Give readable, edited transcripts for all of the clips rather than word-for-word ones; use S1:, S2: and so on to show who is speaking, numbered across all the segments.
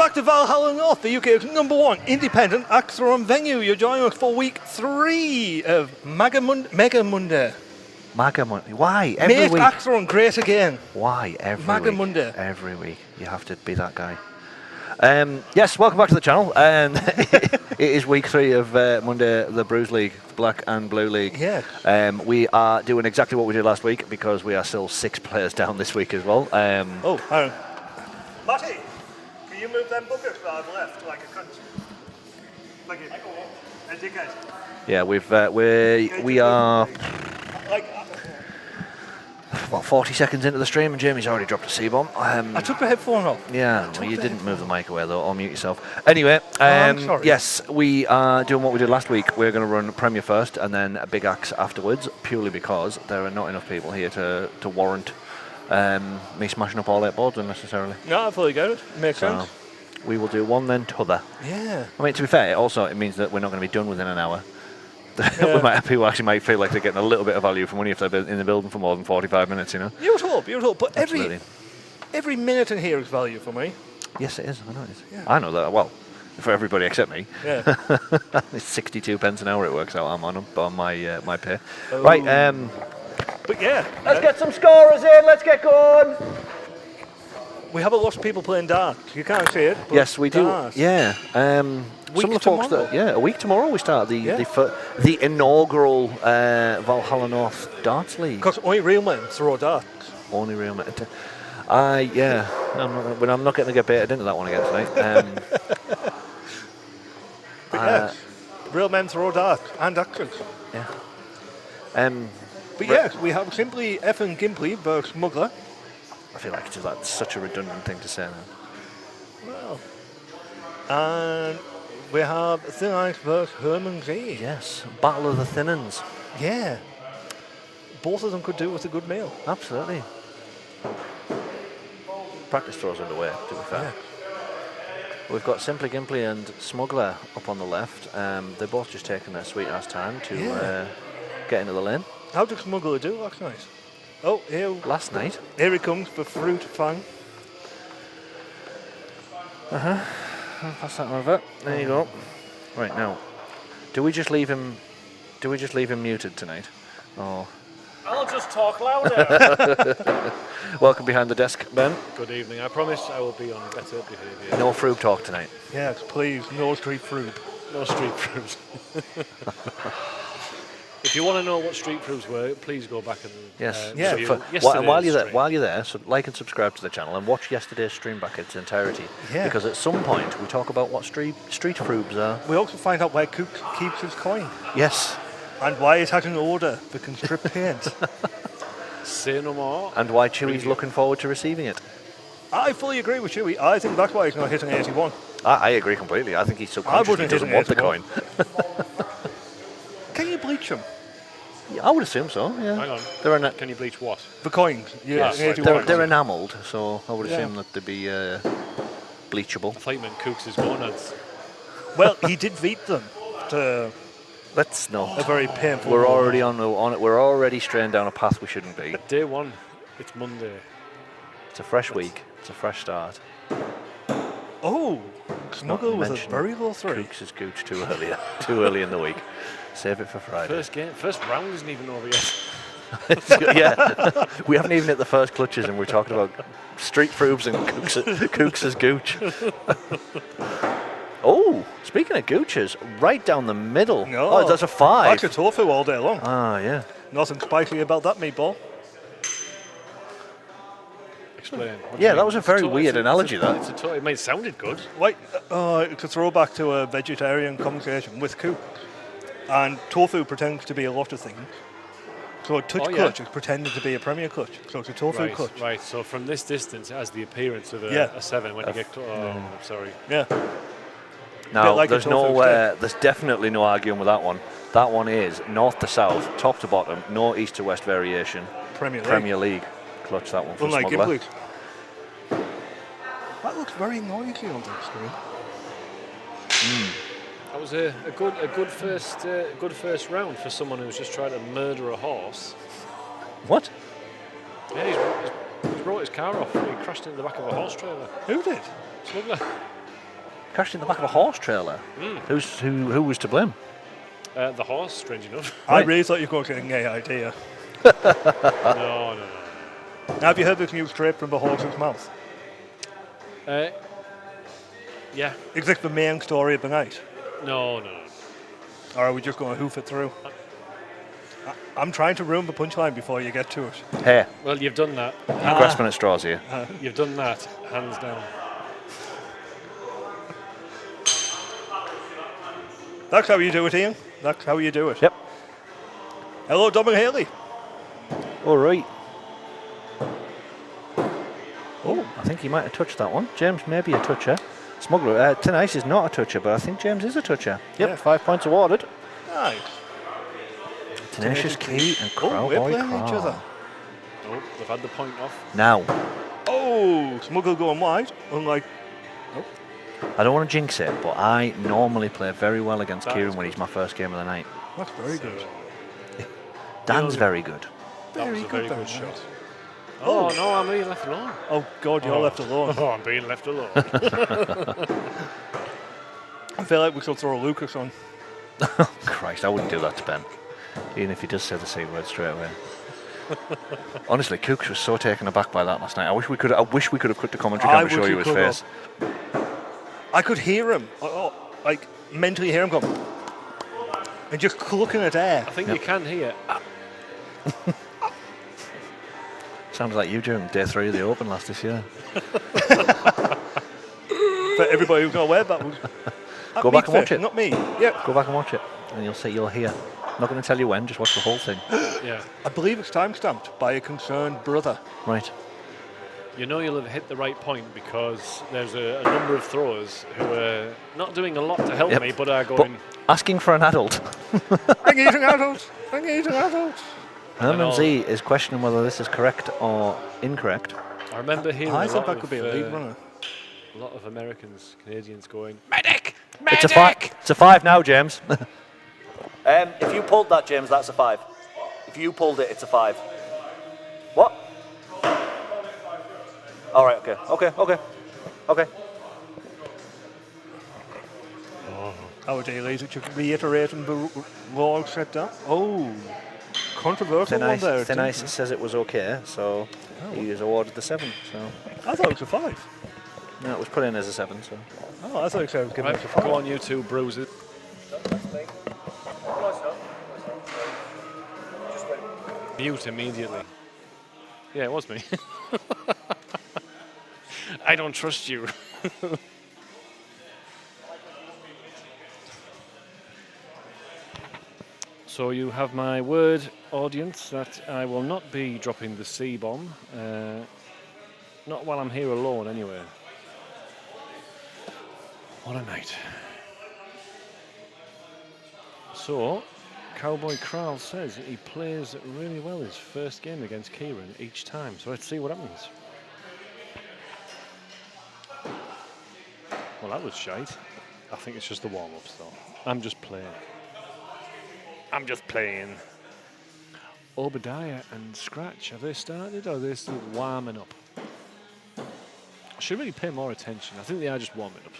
S1: back to Valhalla North, the UK's #1 independent axe throwing venue. You're joining us for week 3 of Mega Monday.
S2: Why? Every
S1: Make
S2: week.
S1: axe throwing great again.
S2: Why? Every
S1: Mega
S2: week.
S1: Monday.
S2: Every week. You have to be that guy. Yes, welcome back to the channel. It is week 3 of Monday, the Bruise League, Black and Blue League.
S1: Yes.
S2: We are doing exactly what we did last week because we are still 6 players down this week as well.
S1: Oh, hang on. Matty, can you move them buckets that I've left like a cunt? Thank you. And you guys.
S2: Yeah, we are
S1: Like,
S2: what 40 seconds into the stream and Jamie's already dropped a C-bomb.
S1: I took the headphone off.
S2: Yeah, well, you didn't move the mic away though, or mute yourself. Anyway,
S1: I'm sorry.
S2: yes, we are doing what we did last week. We're going to run Premier first and then a big axe afterwards, purely because there are not enough people here to warrant me smashing up all 8 boards unnecessarily.
S1: No, I fully get it. Makes sense.
S2: We will do one then t'other.
S1: Yeah.
S2: I mean, to be fair, it means that we're not going to be done within an hour. People actually might feel like they're getting a little bit of value for money if they're in the building for more than 45 minutes, you know?
S1: You'd hope. But
S2: Absolutely.
S1: every minute in here is value for me.
S2: Yes, it is. I know it is.
S1: Yeah.
S2: I know that. Well, for everybody except me.
S1: Yeah.
S2: It's 62 pence an hour it works out. I'm on my pay.
S1: Oh.
S2: Right.
S1: But yeah.
S2: Let's get some scorers in. Let's get going.
S1: We have a lot of people playing darts. You can't see it. But
S2: Yes, we do.
S1: darts.
S2: Yeah. Some of the folks
S1: tomorrow.
S2: a week tomorrow we start the inaugural Valhalla North Darts League.
S1: Because only real men throw darts.
S2: Only real men. I'm not getting to get baited into that one again tonight.
S1: But yes, real men throw darts and axes.
S2: Yeah.
S1: But yes, we have simply F and Gimpley versus Smuggler.
S2: I feel like that's such a redundant thing to say now.
S1: Well, and we have Thin Ice versus Herman Z.
S2: Yes, Battle of the Thin Uns.
S1: Yeah. Both of them could do with a good meal.
S2: Absolutely. Practice throws underway, to be fair.
S1: Yeah.
S2: We've got Simply Gimply and Smuggler up on the left. They're both just taking their sweet ass time to get into the lane.
S1: How did Smuggler do last night? Oh,
S2: Last night.
S1: Here he comes for Fruit Fang.
S2: Pass that over. There you go. Right now, do we just leave him muted tonight? Oh.
S3: I'll just talk louder.
S2: Welcome behind the desk, Ben.
S3: Good evening. I promise I will be on better behaviour.
S2: No fruit talk tonight.
S1: Yes, please, no street fruit.
S3: No street fruit. If you want to know what street fruits were, please go back and
S2: Yes.
S3: review
S2: And
S3: yesterday's
S2: while
S3: stream.
S2: you're there, like and subscribe to the channel and watch yesterday's stream back in its entirety.
S1: Yeah.
S2: Because at some point we talk about what street fruits are.
S1: We also find out where Cook keeps his coin
S2: Yes.
S1: and why it has an order that can strip paint.
S3: Say no more.
S2: And why Chewy's looking forward to receiving it.
S1: I fully agree with Chewy. I think that's why he's not hitting 81.
S2: I agree completely. I think he subconsciously
S1: wouldn't hit
S2: doesn't
S1: an
S2: want the
S1: 81.
S2: coin.
S1: Can you bleach them?
S2: Yeah, I would assume so. Yeah.
S3: Hang on.
S2: They're
S3: Can you bleach what?
S1: The coins. Yeah,
S3: Yes,
S1: 81.
S2: they're enamelled, so I would
S1: Yeah.
S2: assume that they'd be bleachable.
S3: I thought you meant Cooks' gonads.
S1: Well, he did beat them to
S2: Let's
S1: a
S2: not.
S1: very painful.
S2: We're
S1: moment.
S2: already on it. We're already straying down a path we shouldn't be.
S3: Day 1. It's Monday.
S2: It's a fresh week. It's a fresh start.
S1: Oh, Smuggler with a
S2: mentioned
S1: very low 3.
S2: Cooks' gooch too early in the week. Save it for Friday.
S3: First round isn't even over yet.
S2: Yeah, we haven't even hit the first clutches, and we're talking about street fruits and Cooks' gooch. Oh, speaking of gooches, right down the middle.
S1: No.
S2: Oh, that's a 5.
S1: Like a tofu all day long.
S2: Ah, yeah.
S1: Nothing spicy about that meatball.
S3: Explain. What do
S2: Yeah,
S3: you
S2: that
S3: mean?
S2: was a very
S3: It's
S2: weird analogy, that.
S3: It sounded good.
S1: Like, it's a throwback to a vegetarian conversation with Cook. And tofu pretends to be a lot of things. So a touch
S3: Oh, yeah.
S1: clutch is pretending to be a Premier clutch. So it's a tofu clutch.
S3: Right. So from this distance, it has the appearance of
S1: Yeah.
S3: a 7 when you get close. Oh, I'm sorry.
S1: Yeah.
S2: No,
S1: like a
S2: there's
S1: tofu
S2: there's definitely no arguing with that one. That one is north to south, top to bottom, no east to west variation.
S1: Premier League.
S2: League. Clutch that one for
S1: Unlike
S2: Smuggler.
S1: Gimpley's. That looks very noisy on the screen.
S3: That was a good first round for someone who's just trying to murder a horse.
S2: What?
S3: Yeah, he's brought his car off. He crashed into the back of a horse trailer.
S1: Who did?
S3: Smuggler.
S2: Crashed in the back of a horse trailer. Who was to blame?
S3: The horse, strange enough.
S1: I really thought you were getting a idea.
S3: No.
S1: Have you heard this news straight from the horse's mouth?
S3: Yeah.
S1: It's like the main story of the night.
S3: No.
S1: Or are we just going to hoof it through? I'm trying to ruin the punchline before you get to it.
S2: Hey,
S3: Well, you've done that.
S2: grasping at straws here.
S3: You've done that, hands down.
S1: That's how you do it, Ian. That's how you do it.
S2: Yep.
S1: Hello, Dominic Haley.
S2: All right. Oh, I think he might have touched that one. James may be a toucher. Smuggler, Tenice is not a toucher, but I think James is a toucher. Yep,
S1: Yeah.
S2: 5 points awarded.
S1: Nice.
S2: Tenacious Key and
S1: Oh, we're
S2: Crowboy
S1: playing each
S2: Carl.
S1: other.
S3: Oh, they've had the point off.
S2: Now,
S1: Oh, Smuggle going wide. Unlike.
S2: I don't want to jinx it, but I normally play very well against
S3: That
S2: Kieran
S3: is
S2: when he's my first game of the night.
S1: That's very good.
S2: Dan's very good.
S3: That was a very
S1: then,
S3: good shot.
S1: right.
S3: Oh, no, I'm being left alone.
S1: Oh, God, you're left alone.
S3: Oh, I'm being left alone.
S1: I feel like we could throw Lucas on.
S2: Christ, I wouldn't do that to Ben, even if he does say the C word straight away. Honestly, Cooks was so taken aback by that last night. I wish we could have cut the commentary
S1: I
S2: camera to show
S1: wish
S2: you
S1: we
S2: his
S1: could
S2: face.
S1: I could hear him. Like, mentally hear him go. And just clucking at air.
S3: I think you can hear.
S2: Sounds like you during day 3 of the Open last this year.
S1: For everybody who's not aware, that was.
S2: Go back and watch it.
S1: Not me. Yeah.
S2: Go back and watch it, and you'll hear. I'm not going to tell you when. Just watch the whole thing.
S3: Yeah.
S1: I believe it's time-stamped by a concerned brother.
S2: Right.
S3: You know you'll have hit the right point because there's a number of throwers who are not doing a lot to help
S2: Yep.
S3: me, but are
S2: But
S3: going.
S2: asking for an adult.
S1: I'm eating adults. I'm eating adults.
S2: Herman Z is questioning whether this is correct or incorrect.
S3: I remember hearing
S1: I
S3: a
S1: thought
S3: lot
S1: that could be a lead runner.
S3: a lot of Americans, Canadians going, medic!
S2: It's a 5. It's a 5 now, James. If you pulled that, James, that's a 5. If you pulled it, it's a 5. What? All right. Okay.
S1: Our dailies, which reiterating the law set down. Oh, controversial one there.
S2: Thin Ice says it was okay, so he is awarded the 7. So
S1: I thought it was a 5.
S2: no, it was put in as a 7. So
S1: Oh, I thought it was given
S3: right,
S1: us a 5.
S3: go on you two bruises. Mute immediately. Yeah, it was me. I don't trust you. So you have my word, audience, that I will not be dropping the C-bomb. Not while I'm here alone, anyway. What a night. So, Cowboy Kral says he plays really well his first game against Kieran each time. So let's see what happens. Well, that was shite. I think it's just the warm-ups, though. I'm just playing. Obadiah and Scratch, have they started or are they still warming up? I should really pay more attention. I think they are just warming up.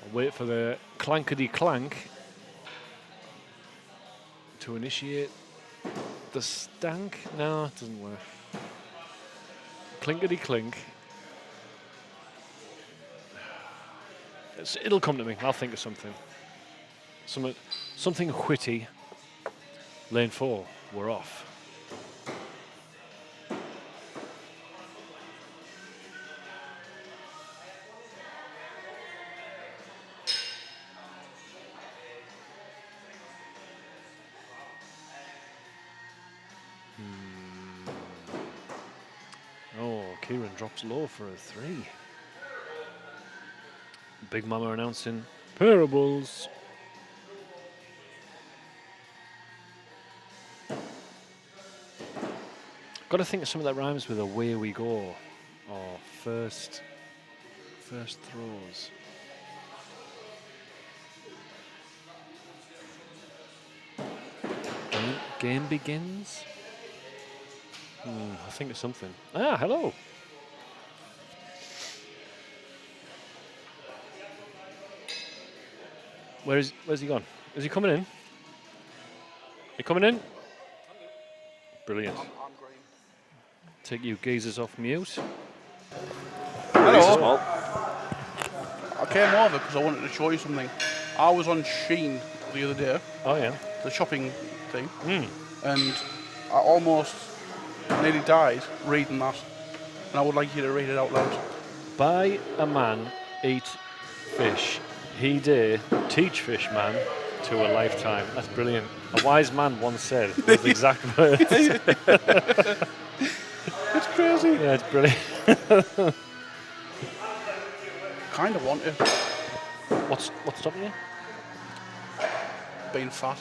S3: I'll wait for the clankety clank to initiate the stank. No, it doesn't work. Clinkety clink. It'll come to me. I'll think of something. Something witty. Lane 4, we're off. Oh, Kieran drops low for a 3. Big Mama announcing parables. Got to think of something that rhymes with away we go or first throws. Game begins. I think of something. Ah, hello. Where's he gone? Is he coming in? You coming in? Brilliant. Take you geezers off mute.
S4: Hello.
S2: Small.
S4: I came over because I wanted to show you something. I was on Shein the other day,
S3: Oh yeah.
S4: the shopping thing, and I almost nearly died reading that. And I would like you to read it out loud.
S3: Buy a man, eat fish. He dare teach fish man to a lifetime. That's brilliant. A wise man once said those exact words.
S4: It's crazy.
S3: Yeah, it's brilliant.
S4: Kind of want to.
S3: What's stopping you?
S4: Being fat.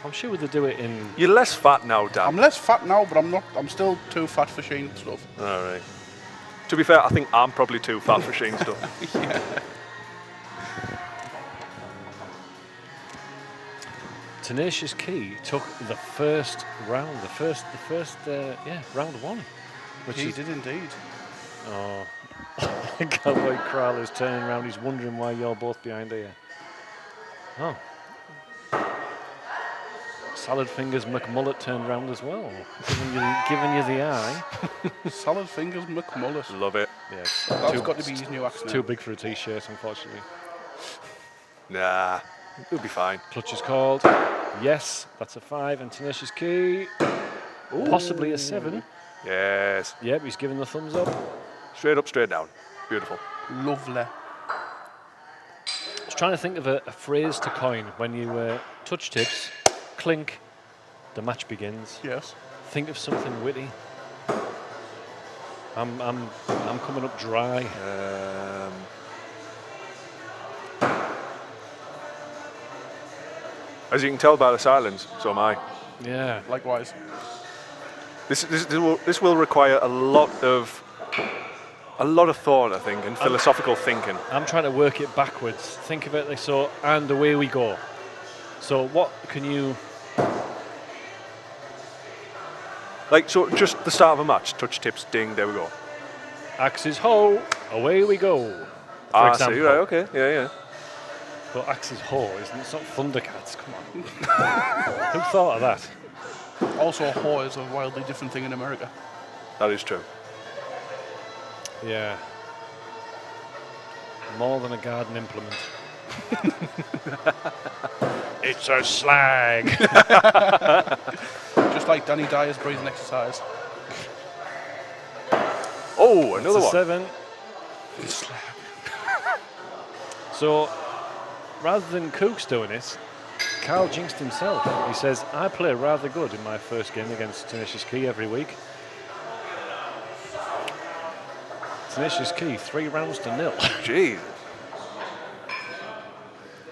S3: I'm sure they do it in.
S5: You're less fat now, Dan.
S4: I'm less fat now, but I'm not. I'm still too fat for Shein stuff.
S5: All right. To be fair, I think I'm probably too fat for Sheen stuff.
S3: Tenacious Key took the first round, round one. Which
S4: He
S3: is,
S4: did indeed.
S3: oh, Cowboy Crawler's turning around. He's wondering why you're both behind here. Oh. Salad Fingers McMullet turned round as well, giving you the eye.
S4: Salad Fingers McMullet.
S5: Love it.
S3: Yes.
S4: That's got to be his new accent.
S3: Too big for a t-shirt, unfortunately.
S5: Nah, it'll be fine.
S3: Clutch is called. Yes, that's a 5. And Tenacious Key, possibly a 7.
S5: Yes.
S3: Yep, he's giving the thumbs up.
S5: Straight up, straight down. Beautiful.
S4: Lovely.
S3: I was trying to think of a phrase to coin when you touch tips, clink, the match begins.
S4: Yes.
S3: Think of something witty. I'm coming up dry.
S5: As you can tell by the silence, so am I.
S3: Yeah.
S4: Likewise.
S5: This will require a lot of thought, I think, and philosophical thinking.
S3: I'm trying to work it backwards. Think of it like so, and away we go. So what can you...
S5: Like, so just the start of a match, touch tips, ding, there we go.
S3: Axes ho, away we go. For
S5: I
S3: example.
S5: see, right, okay, yeah.
S3: But Axes ho, isn't it? It's not Thundercats, come on. Who thought of that?
S4: Also, whore is a wildly different thing in America.
S5: That is true.
S3: Yeah. More than a garden implement. It's a slag.
S4: Just like Danny Dyer's breathing exercise.
S5: Oh, another
S3: It's a
S5: one.
S3: 7. So, rather than Kooks doing it, Carl jinxed himself. He says, I play rather good in my first game against Tenacious Key every week. Tenacious Key, 3 rounds to 0.
S5: Jeez.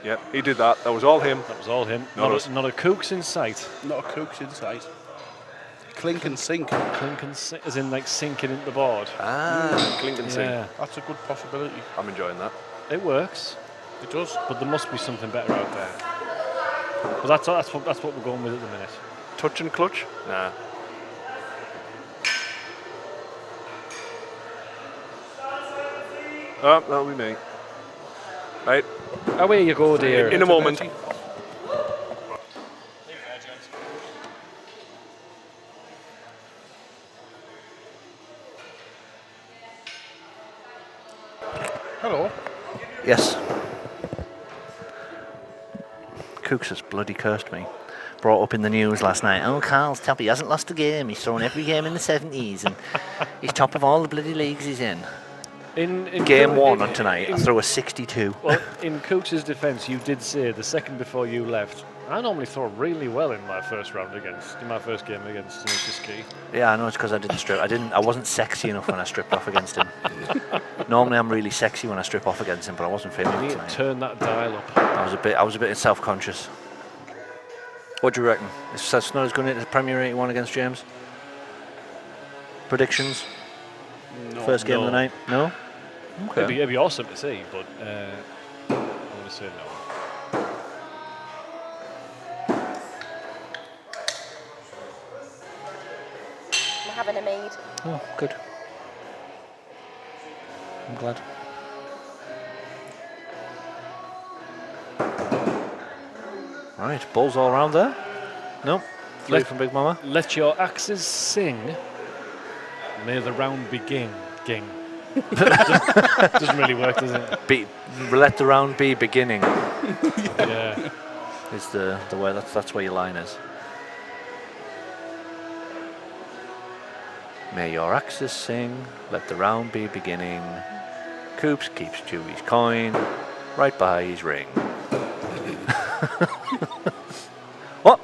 S5: Yep, he did that. That was all him.
S3: That was all him.
S5: No,
S3: Not a Kooks in sight.
S4: Not a Cook's in sight. Clink and sink.
S3: Clink and sink, as in like sinking into the board.
S5: Clink and sing.
S3: Yeah,
S4: That's a good possibility.
S5: I'm enjoying that.
S3: it works,
S4: It does.
S3: but there must be something better out there. But that's what we're going with at the minute.
S5: Touch and clutch? Nah. Oh, that'll be me. Right,
S3: Away you go, dear.
S5: in a moment.
S4: Hello.
S2: Yes. Kooks has bloody cursed me. Brought up in the news last night. Oh, Carl's top. He hasn't lost a game. He's thrown every game in the 70s, and he's top of all the bloody leagues he's in.
S3: In
S2: Game
S3: Cook-
S2: 1 on tonight, I threw a 62.
S3: Well, in Cooks' defence, you did say the second before you left, I normally throw really well in my first game against Tenacious Key.
S2: Yeah, I know it's because I didn't strip. I wasn't sexy enough when I stripped off against him. Normally, I'm really sexy when I strip off against him, but I wasn't feeling
S3: You
S2: it
S3: need to
S2: tonight.
S3: turn that dial up.
S2: I was a bit self-conscious. What do you reckon? Is Snows going into Premier 81 against James? Predictions?
S4: No.
S2: First game of the
S3: No.
S2: night? No? Okay.
S3: It'd be awesome to see, but I'm going to say no.
S6: I'm having a maid.
S2: Oh, good. I'm glad. Right, balls all around there. Nope. Flick from Big Mama.
S3: Let your axes sing. May the round begin. Ging. Doesn't really work, does it?
S2: Let the round be beginning.
S3: Yeah.
S2: Is the way that's where your line is. May your axes sing, let the round be beginning. Coops keeps Chewie's coin right by his ring. What?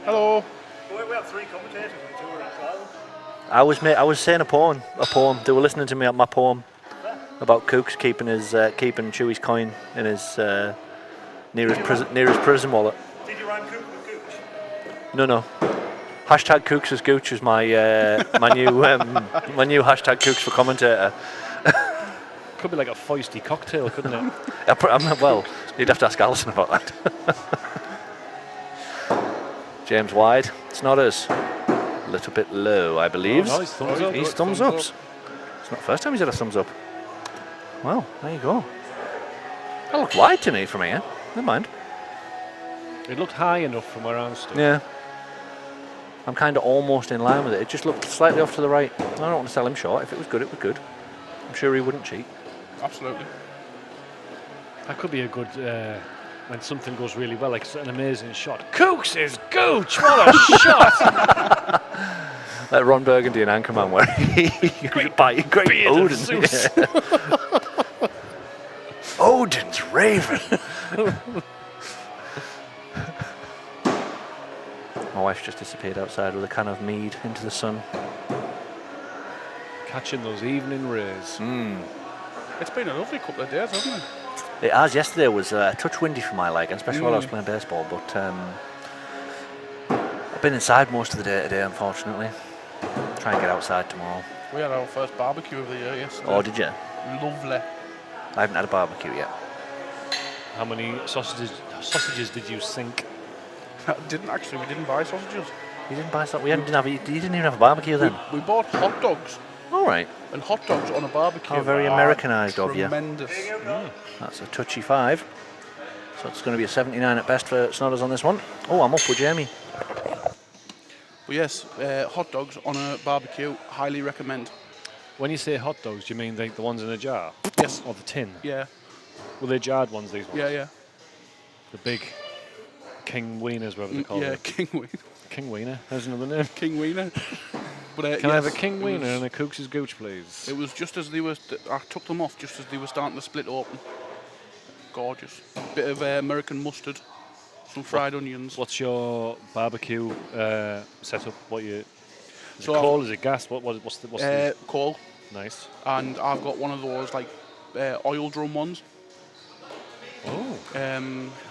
S4: Hello.
S1: We have 3 commentators and 2 are in silence.
S2: I was saying a poem. They were listening to me at my poem about Coops keeping Chewie's coin in his near his prison wallet.
S1: Did you rhyme Cook with Gooch?
S2: No. Hashtag Cooks as Gooch is my my new hashtag Cooks for commentator.
S3: Could be like a feisty cocktail, couldn't it?
S2: Well, you'd have to ask Alison about that. James Wide, Snodders, a little bit low, I believe.
S3: Oh, nice, thumbs up.
S2: He's thumbs ups. It's not the first time he's had a thumbs up. Well, there you go. That looked wide to me from here. Never mind.
S3: It looked high enough from where I stood.
S2: Yeah. I'm kind of almost in line with it. It just looked slightly off to the right. I don't want to sell him short. If it was good, it was good. I'm sure he wouldn't cheat.
S4: Absolutely.
S3: That could be a good, when something goes really well, like an amazing shot. Cooks is Gooch! What a shot!
S2: Like Ron Burgundy and Anchorman, where he great Odin. Yeah. Odin's Raven. My wife's just disappeared outside with a can of mead into the sun.
S3: Catching those evening rays.
S4: It's been a lovely couple of days, hasn't it?
S2: It has. Yesterday was a touch windy for my leg, especially while I was playing baseball, but I've been inside most of the day today, unfortunately. Try and get outside tomorrow.
S4: We had our first barbecue of the year yesterday.
S2: Oh, did you?
S4: Lovely.
S2: I haven't had a barbecue yet.
S3: How many sausages did you sink?
S4: We didn't buy sausages.
S2: You didn't buy something? You didn't even have a barbecue then?
S4: We bought hot dogs.
S2: All right.
S4: And hot dogs on a barbecue.
S2: How very Americanised of you.
S4: Tremendous.
S2: That's a touchy 5. So it's going to be a 79 at best for Snodders on this one. Oh, I'm up with Jamie.
S4: But yes, hot dogs on a barbecue, highly recommend.
S3: When you say hot dogs, do you mean the ones in a jar?
S4: Yes.
S3: Or the tin?
S4: Yeah.
S3: Well, they're jarred ones, these ones?
S4: Yeah.
S3: The big King Wieners, whatever they call
S4: Yeah,
S3: it.
S4: King Wiener.
S3: King Wiener, there's another name.
S4: King Wiener. But,
S3: Can I have a King Wiener and a Cooks' Gooch, please?
S4: It was just as they were, I took them off just as they were starting to split open. Gorgeous. Bit of American mustard, some fried onions.
S3: What's your barbecue setup? Is it
S4: So
S3: coal? Is it gas? What's the
S4: coal.
S3: Nice.
S4: And I've got one of those like oil drum ones.
S3: Oh.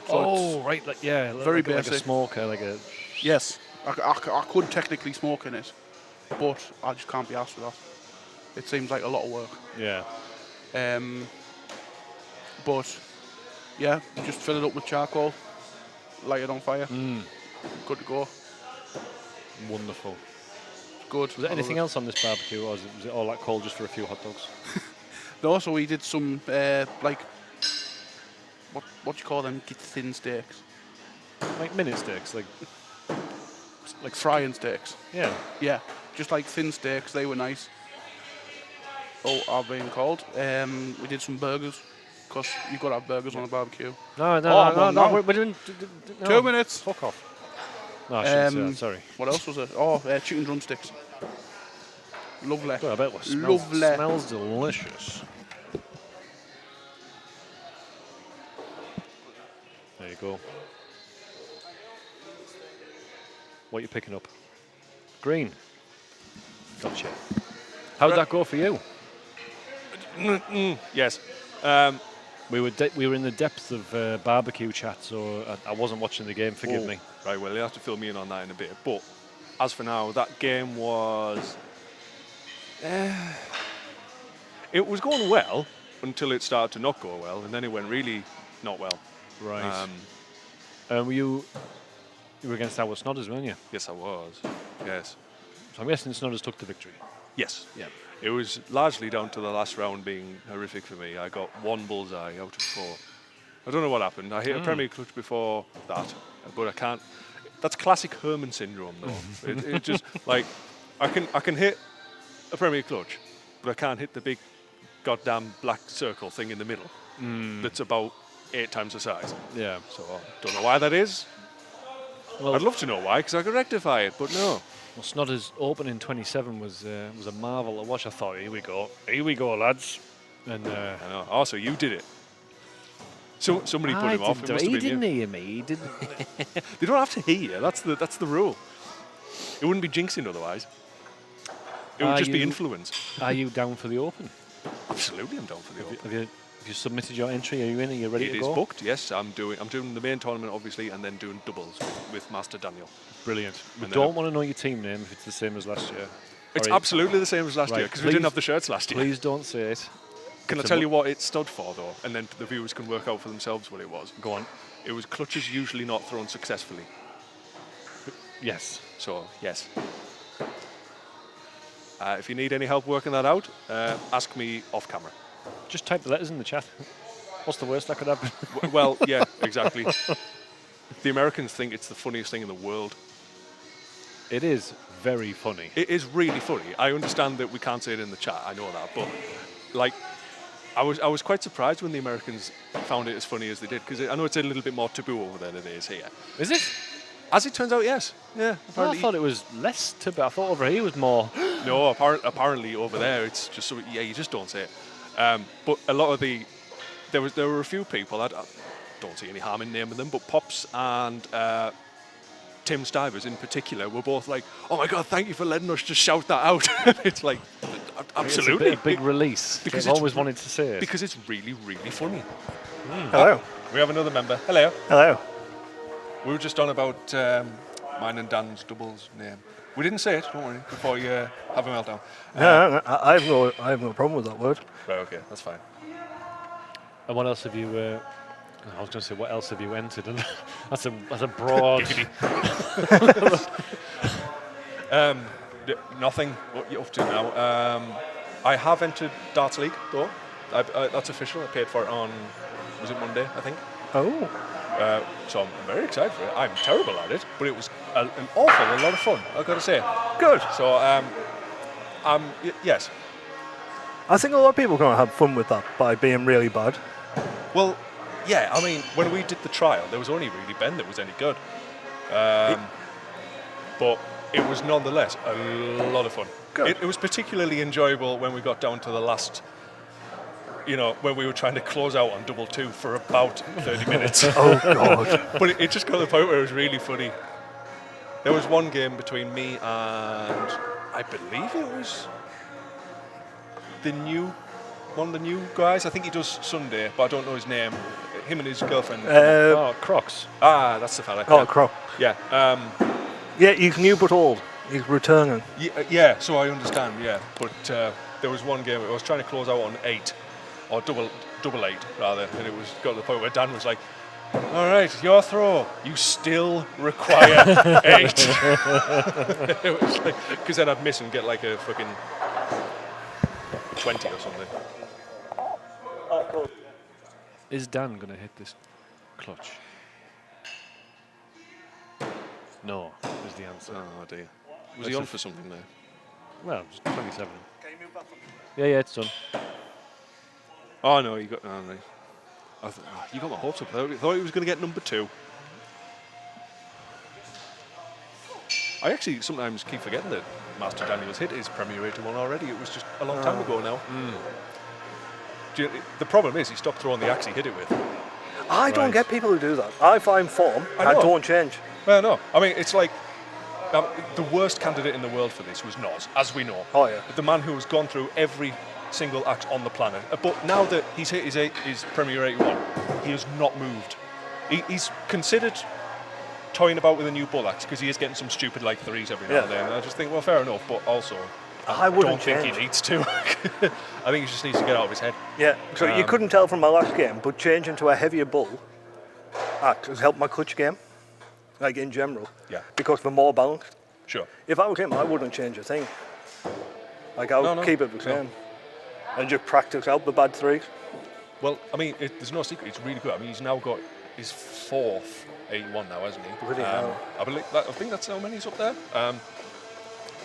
S4: So
S3: Right.
S4: very
S3: like a
S4: basic.
S3: smoker, like a.
S4: yes, I could technically smoke in it, but I just can't be asked for that. It seems like a lot of work.
S3: Yeah.
S4: But yeah, just fill it up with charcoal, light it on fire. Good to go.
S3: Wonderful.
S4: Good.
S3: Was there anything else on this barbecue, or was it all that coal just for a few hot dogs?
S4: No, so we did some like what do you call them? Get thin steaks,
S3: Like minute steaks, like
S4: frying steaks.
S3: yeah.
S4: Yeah, just like thin steaks. They were nice. Oh, I've been called. We did some burgers, because you've got to have burgers on a barbecue.
S3: No. We're doing. No.
S4: 2 minutes.
S3: Fuck off. No, I shouldn't say that, sorry.
S4: What else was it? Oh, chicken drumsticks. Lovely.
S3: God, I bet it
S4: Lovely.
S3: smells delicious. There you go. What are you picking up? Green. Gotcha. How'd that go for you?
S5: Yes.
S3: We were in the depths of barbecue chat, so I wasn't watching the game. Forgive me.
S5: Right, well, you'll have to fill me in on that in a bit. But as for now, that game was... it was going well until it started to not go well, and then it went really not well.
S3: Right. You were against our Snodders, weren't you?
S5: Yes, I was. Yes.
S3: So I'm guessing Snodders took the victory.
S5: Yes.
S3: Yeah.
S5: It was largely down to the last round being horrific for me. I got 1 bullseye out of 4. I don't know what happened. I hit a Premier Clutch before that, but I can't. That's classic Herman syndrome, though. It just like I can hit a Premier clutch, but I can't hit the big goddamn black circle thing in the middle. That's about 8 times the size.
S3: Yeah.
S5: So don't know why that is.
S3: Well,
S5: I'd love to know why, because I could rectify it, but no.
S3: Well, Snodder's open in 27 was a marvel to watch. I thought, here we go, lads. And
S5: I know. Oh, so you did it. So somebody put him off. It must have
S3: He
S5: been
S3: didn't
S5: you.
S3: hear me. He didn't.
S5: They don't have to hear you. That's the rule. It wouldn't be jinxing otherwise. It would
S3: Are
S5: just be
S3: you-
S5: influence.
S3: Are you down for the Open?
S5: Absolutely, I'm down for the Open.
S3: Have you submitted your entry? Are you in? Are you ready
S5: It
S3: to
S5: is
S3: go?
S5: booked. Yes, I'm doing the main tournament obviously, and then doing doubles with Master Daniel.
S3: Brilliant. We
S5: And then
S3: don't want to know your team name if it's the same as last year.
S5: It's
S3: Or
S5: absolutely the same as last
S3: Right,
S5: year because we didn't
S3: please-
S5: have the shirts last year.
S3: Please don't say it.
S5: Can I
S3: it's a
S5: tell
S3: mo-
S5: you what it stood for though, and then the viewers can work out for themselves what it was.
S3: Go on.
S5: It was clutches usually not thrown successfully.
S3: Yes.
S5: So yes. If you need any help working that out, ask me off camera.
S3: Just type the letters in the chat. What's the worst that could happen?
S5: Well, yeah, exactly. The Americans think it's the funniest thing in the world.
S3: It is very funny.
S5: It is really funny. I understand that we can't say it in the chat. I know that, but like, I was quite surprised when the Americans found it as funny as they did because I know it's a little bit more taboo over there than it is here.
S3: Is it?
S5: As it turns out, yes. Yeah.
S3: Well, I
S5: Apparently,
S3: thought it was less taboo. I thought over here was more.
S5: no. Apparently over there, it's just so, yeah. You just don't say it. But a lot of there were a few people that I don't see any harm in naming them, but Pops and Tim Stivers in particular were both like, "Oh my God, thank you for letting us just shout that out." It's like, absolutely,
S3: It's a big release.
S5: because
S3: I've
S5: it's
S3: always wanted to say it.
S5: because it's really, really funny.
S1: Hello.
S5: We have another member. Hello.
S1: Hello.
S5: We were just on about mine and Dan's doubles name. We didn't say it. Don't worry. Before you have a meltdown.
S1: No, I have no problem with that word.
S5: Right. Okay. That's fine.
S3: And what else have you? I was going to say, what else have you entered? And that's a broad.
S5: Nothing. What you up to now? I have entered Darts League though. That's official. I paid for it on, was it Monday? I think.
S1: Oh.
S5: So I'm very excited for it. I'm terrible at it, but it was an awful lot of fun. I've got to say.
S1: Good.
S5: So yes.
S1: I think a lot of people are going to have fun with that by being really bad.
S5: Well, yeah. I mean, when we did the trial, there was only really Ben that was any good. But it was nonetheless a lot of fun.
S1: Good.
S5: It was particularly enjoyable when we got down to the last. You know, when we were trying to close out on double two for about 30 minutes.
S1: Oh, God.
S5: But it just got to the point where it was really funny. There was one game between me and I believe it was one of the new guys. I think he does Sunday, but I don't know his name. Him and his girlfriend.
S3: Oh, Crocs.
S5: That's the fella.
S1: Oh, crap.
S5: Yeah.
S1: Yeah, he's new but old. He's returning.
S5: Yeah, so I understand, yeah. But there was one game I was trying to close out on 8, or double 8 rather, and it was got to the point where Dan was like, "All right, your throw. You still require 8." It was like, because then I'd miss and get like a fucking 20 or something.
S3: Is Dan going to hit this clutch? No, is the answer.
S5: Oh dear. Was he on for something there?
S3: Well, it's 27. Yeah, it's done.
S5: Oh no, you got. Oh, no. You got my hopes up. I thought he was going to get number 2. I actually sometimes keep forgetting that Master Daniel's hit his Premier 81 already. It was just a long time ago now. The problem is he stopped throwing the axe he hit it with.
S1: I don't get people who do that. I find form.
S5: I
S1: I
S5: know.
S1: don't change.
S5: Well, no. I mean, it's like the worst candidate in the world for this was Noz, as we know.
S1: Oh, yeah.
S5: The man who has gone through every single axe on the planet. But now that he's hit his Premier 81, he has not moved. He's considered toying about with a new bull axe because he is getting some stupid like 3s every now and then. And I just think, well, fair enough, but also
S1: I
S5: don't
S1: wouldn't
S5: think
S1: change.
S5: he needs to. I think he just needs to get out of his head.
S1: Yeah, so you couldn't tell from my last game, but changing to a heavier bull axe has helped my clutch game, like in general.
S5: Yeah.
S1: Because they're more balanced.
S5: Sure.
S1: If I was him, I wouldn't change a thing. Like, I would
S5: No.
S1: keep it the same. And just practice out the bad 3s.
S5: Well, I mean, there's no secret. It's really good. I mean, he's now got his 4th 81 now, hasn't he?
S1: Bloody hell.
S5: I think that's how many he's up there.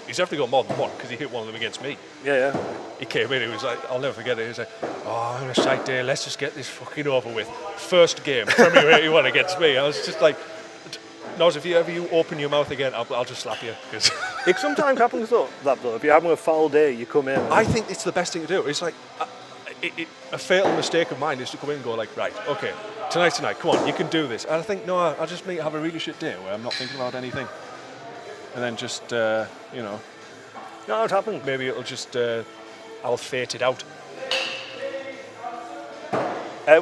S5: He's definitely got more than one because he hit one of them against me.
S1: Yeah.
S5: He came in, he was like, I'll never forget it. He was like, oh, I'm on a shite day, let's just get this fucking over with. First game, Premier 81 against me. I was just like, Noz, if you ever open your mouth again, I'll just slap you. 'Cause
S1: It sometimes happens though. If you're having a foul day, you come in.
S5: I think it's the best thing to do. It's like, a fatal mistake of mine is to come in and go like, right, okay, tonight, come on, you can do this. And I think, no, I'll just have a really shit day where I'm not thinking about anything. And then just,
S1: No, it happens.
S5: maybe it'll just, I'll fate it out.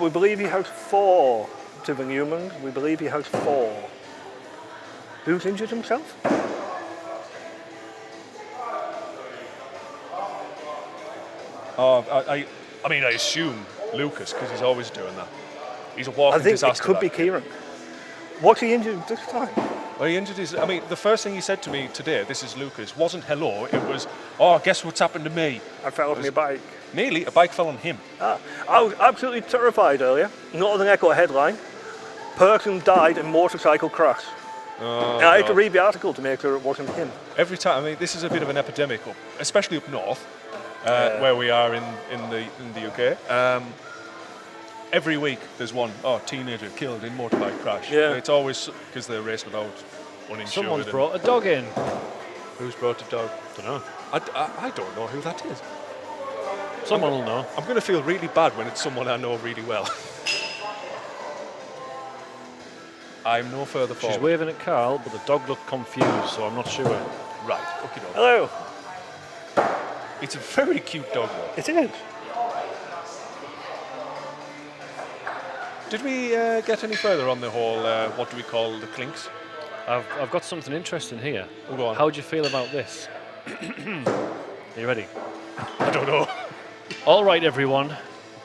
S1: We believe he has 4 to the Newman. We believe he has 4. Who's injured himself?
S5: Oh, I mean, I assume Lucas, because he's always doing that. He's a walking
S1: I think
S5: disaster.
S1: it could be
S5: that
S1: Kieran. What's he injured this time?
S5: Well, he injured his. I mean, the first thing he said to me today, this is Lucas, wasn't hello. It was, oh, guess what's happened to me?
S1: I fell off my bike.
S5: Nearly, a bike fell on him.
S1: I was absolutely terrified earlier. Northern Echo headline: person died in motorcycle crash. And I had to read the article to make sure it wasn't him.
S5: Every time, I mean, this is a bit of an epidemic, especially up north, where we are in the UK. Every week there's one, teenager killed in motorbike crash.
S1: Yeah.
S5: It's always because they race without uninsured.
S3: Someone's
S5: and-
S3: brought a dog in.
S5: Who's brought a dog?
S3: Don't know.
S5: I don't know who that is.
S3: Someone will know.
S5: I'm going to feel really bad when it's someone I know really well. I'm no further forward.
S3: She's waving at Carl, but the dog looked confused, so I'm not sure.
S5: Right, okay, dog.
S1: Hello.
S5: It's a very cute dog, though.
S1: It is.
S5: Did we get any further on the whole, what do we call the clinks?
S3: I've got something interesting here.
S5: Oh, go on.
S3: How do you feel about this? Are you ready?
S5: I don't know.
S3: All right, everyone.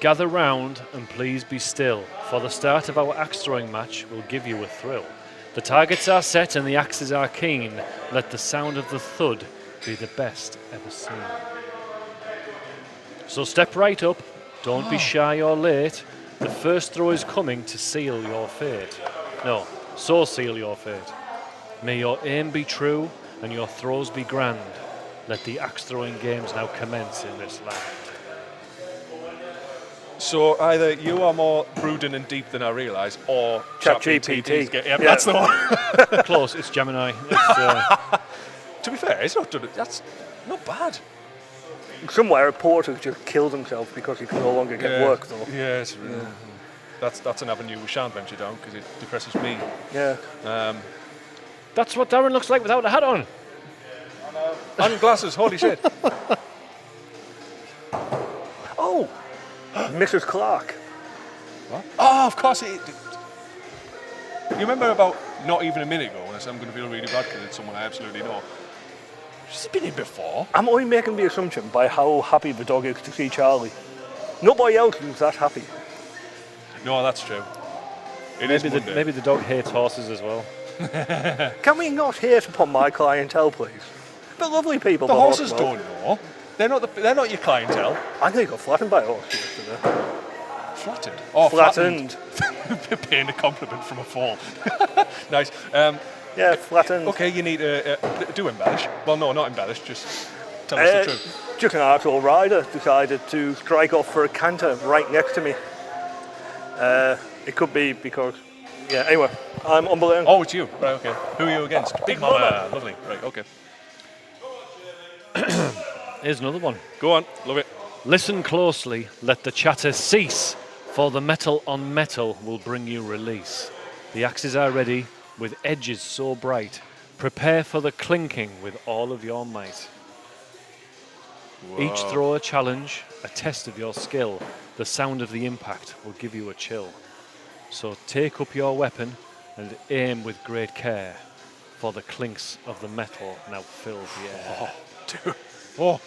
S3: Gather round and please be still, for the start of our axe throwing match will give you a thrill. The targets are set and the axes are keen. Let the sound of the thud be the best ever seen. So step right up. Don't be shy or late. The first throw is coming to seal your fate. No, so seal your fate. May your aim be true and your throws be grand. Let the axe throwing games now commence in this land.
S5: So either you are more brooding and deep than I realise, or
S1: ChatGPT.
S5: Yep, that's the one.
S3: Close, it's Gemini. It's,
S5: To be fair, it's not done. That's not bad.
S1: Somewhere a porter just killed himself because he can no longer get work though.
S5: Yes, that's an avenue we shan't venture down because it depresses me.
S1: Yeah.
S3: that's what Darren looks like without a hat on.
S5: And glasses, holy shit.
S1: Oh, Mrs. Clark.
S5: What? Oh, of course it. You remember about not even a minute ago when I said I'm going to feel really bad because it's someone I absolutely know. She's been in before.
S1: I'm only making the assumption by how happy the dog is to see Charlie. Nobody else is that happy.
S5: No, that's true. It is Monday.
S3: Maybe the dog hates horses as well.
S1: Can we not hate upon my clientele, please? They're lovely people.
S5: The
S1: but
S5: horses
S1: well.
S5: don't know. They're not your clientele.
S1: I think I got flattened by a horse yesterday.
S5: Flattened. Oh,
S1: Flattened.
S5: Paying a compliment from a fall. Nice.
S1: Yeah, flattened.
S5: Okay, you need to do embellish. Well, no, not embellish. Just tell us the truth.
S1: Just an actual rider decided to strike off for a canter right next to me. It could be because, yeah. Anyway, I'm unbelievable.
S5: Oh, it's you. Right. Okay. Who are you against? Big Mama. Lovely. Right. Okay.
S3: Here's another one.
S5: Go on. Love it.
S3: Listen closely, let the chatter cease, for the metal on metal will bring you release. The axes are ready, with edges so bright. Prepare for the clinking with all of your might. Each throw a challenge, a test of your skill. The sound of the impact will give you a chill. So take up your weapon and aim with great care, for the clinks of the metal now fill the air.
S5: Dude. Oh.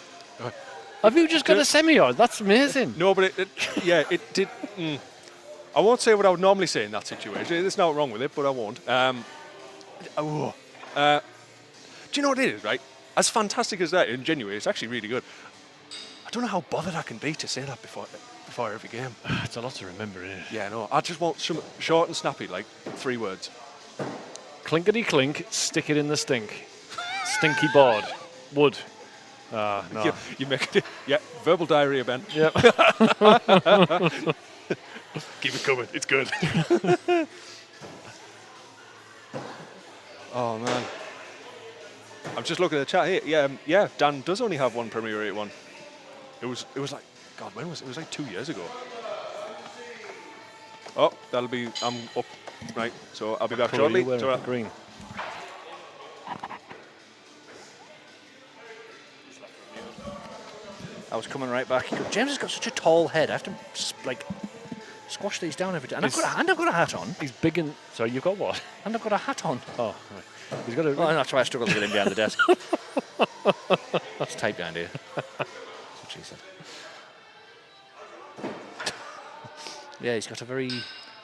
S3: Have you just got a semi-yard? That's amazing.
S5: No, but it did. I won't say what I would normally say in that situation. There's nothing wrong with it, but I won't. Do you know what it is, right? As fantastic as that, and genuine, it's actually really good. I don't know how bothered I can be to say that before every game.
S3: It's a lot to remember, isn't it?
S5: Yeah, no. I just want some short and snappy, like 3 words.
S3: Clinkety clink, stick it in the stink. Stinky board. Wood. No.
S5: You make it. Yeah, verbal diarrhea, Ben.
S3: Yep. Keep it coming. It's good.
S5: Oh man. I'm just looking at the chat here. Yeah, Dan does only have one Premier 8 one. It was like, God, when was it? It was like 2 years ago. Oh, I'm up. Right, so I'll be back shortly. It's all right.
S3: Green.
S2: I was coming right back. James has got such a tall head. I have to squash these down every day. And I've got a hat on.
S3: He's big and... Sorry, you've got what?
S2: And I've got a hat on.
S3: Oh, right. He's got a...
S2: Oh, that's why I struggled to get him behind the desk. It's tight behind here. That's what she said. Yeah, he's got a very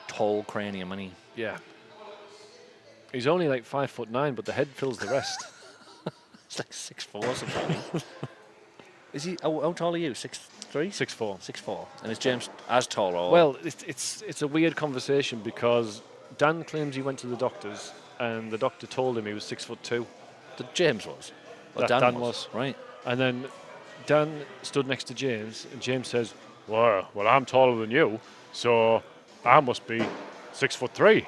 S2: tall cranium, and
S3: Yeah. He's only like 5'9", but the head fills the rest.
S2: it's like 6'4" or something. Is he? How tall are you? 6'3"?
S3: 6'4".
S2: 6'4". And is James as tall? Or?
S3: Well, it's a weird conversation because Dan claims he went to the doctors and the doctor told him he was 6'2".
S2: James was. Or
S3: That
S2: Dan
S3: was.
S2: Right.
S3: And then Dan stood next to James, and James says, well, I'm taller than you, so I must be 6'3".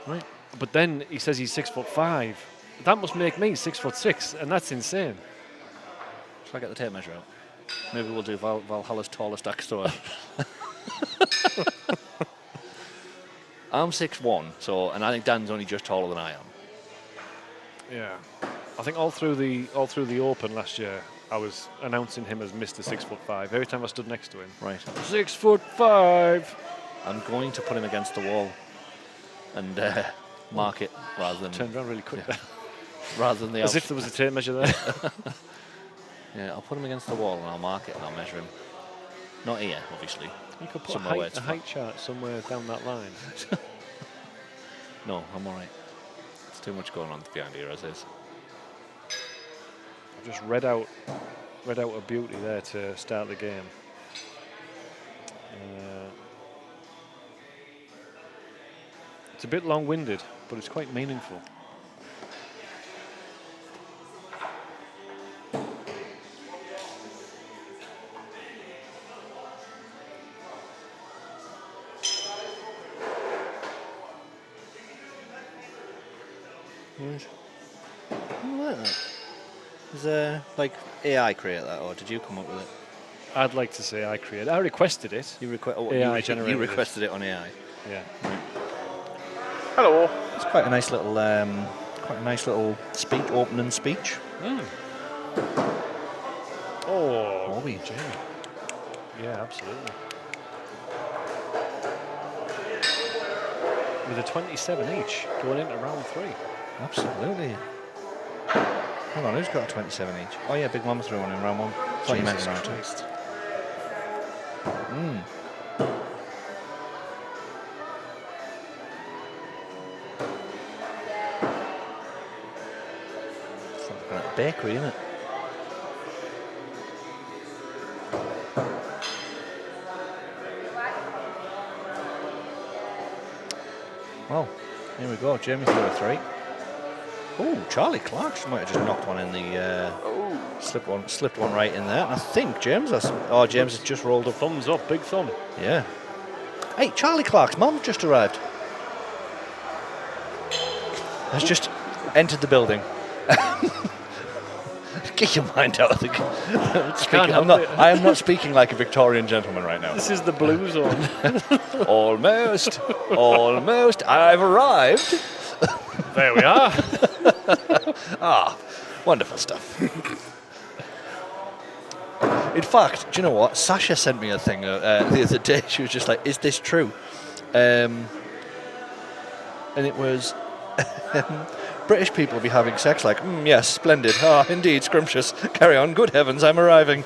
S2: Right.
S3: But then he says he's 6'5". That must make me 6'6", and that's insane.
S2: Shall I get the tape measure out? Maybe we'll do Valhalla's tallest axe thrower. I'm 6'1", and I think Dan's only just taller than I am.
S3: Yeah. I think all through the Open last year, I was announcing him as Mr. 6'5". Every time I stood next to him.
S2: Right.
S3: 6'5".
S2: I'm going to put him against the wall and mark it rather than...
S3: Turned around really quick.
S2: Yeah. Rather than the...
S3: As if there was a tape measure there.
S2: Yeah, I'll put him against the wall and I'll mark it and I'll measure him. Not here, obviously.
S3: You could put
S2: Somewhere where
S3: a
S2: it's
S3: height chart somewhere down that line.
S2: No, I'm all right. There's too much going on behind here as is.
S3: I've just read out a beauty there to start the game. It's a bit long-winded, but it's quite meaningful.
S2: Right. I like that. Is like AI create that, or did you come up with it?
S3: I'd like to say I created. I requested it.
S2: You
S3: AI generated
S2: you requested it on AI.
S3: Yeah.
S1: Hello.
S2: It's quite a nice little speech, opening speech.
S3: Oh,
S2: Bobby.
S3: Jamie. Yeah, absolutely. With a 27 each going into round 3.
S2: Absolutely. Hang on, who's got a 27 each? Oh yeah, Big Mama threw one in round 1. Thought you meant in round 2. It's like looking at a bakery, isn't it? Well, here we go. Jamie threw a 3. Oh, Charlie Clarkson might have just knocked one in the... slipped one right in there. I think James has... Oh, James has just rolled up.
S3: Thumbs up, big thumb.
S2: Yeah. Hey, Charlie Clark's mum just arrived. Has just entered the building. Get your mind out of the... I am not speaking like a Victorian gentleman right now.
S3: This is the blue zone.
S2: Almost. Almost. I've arrived.
S3: There we are.
S2: Ah, wonderful stuff. In fact, do you know what? Sasha sent me a thing the other day. She was just like, "Is this true?" And it was British people be having sex like, yes, splendid. Ah, indeed, scrumptious. Carry on. Good heavens, I'm arriving.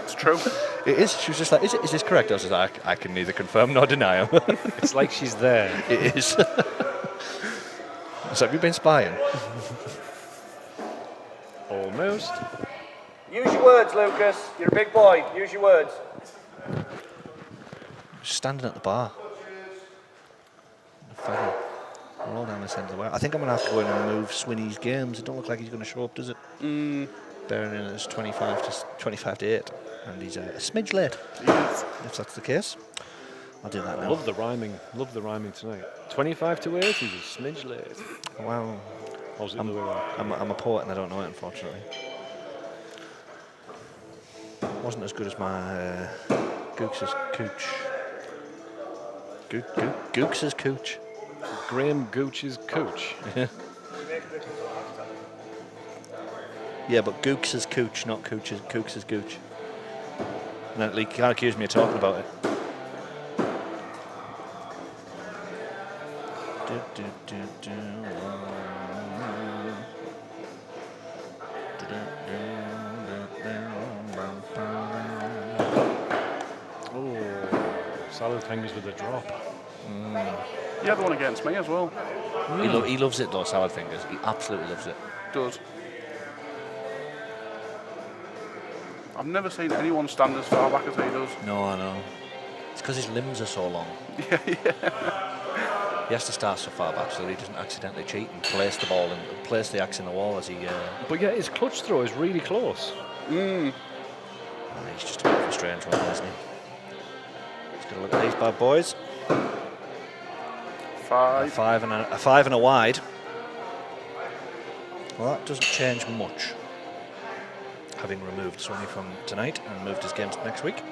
S1: It's true.
S2: It is. She was just like, is this correct? I was like, I can neither confirm nor deny.
S3: It's like she's there.
S2: It is. So have you been spying?
S3: Almost.
S2: Use your words, Lucas. You're a big boy. Use your words. Standing at the bar. this end of the way. I think I'm going to have to go in and move Swinney's games. It don't look like he's going to show up, does it? Bearing in it's 25 to 8, and he's a smidge late.
S4: Yes.
S2: If that's the case, I'll do that now.
S3: Love the rhyming tonight. 25 to 8, he's a smidge late.
S2: Wow.
S3: Or was it the other way around?
S2: I'm a poet and I don't know it, unfortunately. Wasn't as good as my Gooks's cooch. Gooks's cooch.
S3: Graham Gooch's coach.
S2: Yeah, but Gooks's cooch, not Cooks's gooch. And you can't accuse me of talking about it.
S3: Salad fingers with a drop.
S4: You had one against me as well.
S2: He loves it though, salad fingers. He absolutely loves it.
S4: Does. I've never seen anyone stand as far back as he does.
S2: No, I know. It's because his limbs are so long.
S4: Yeah.
S2: He has to start so far back so that he doesn't accidentally cheat and place the ball and place the axe in the wall as he...
S3: But yeah, his clutch throw is really close.
S2: He's just a bit of a strange one, isn't he? He's got to look at these bad boys. A five and a wide. Well, that doesn't change much. Having removed Swinney from tonight and moved his games to next week.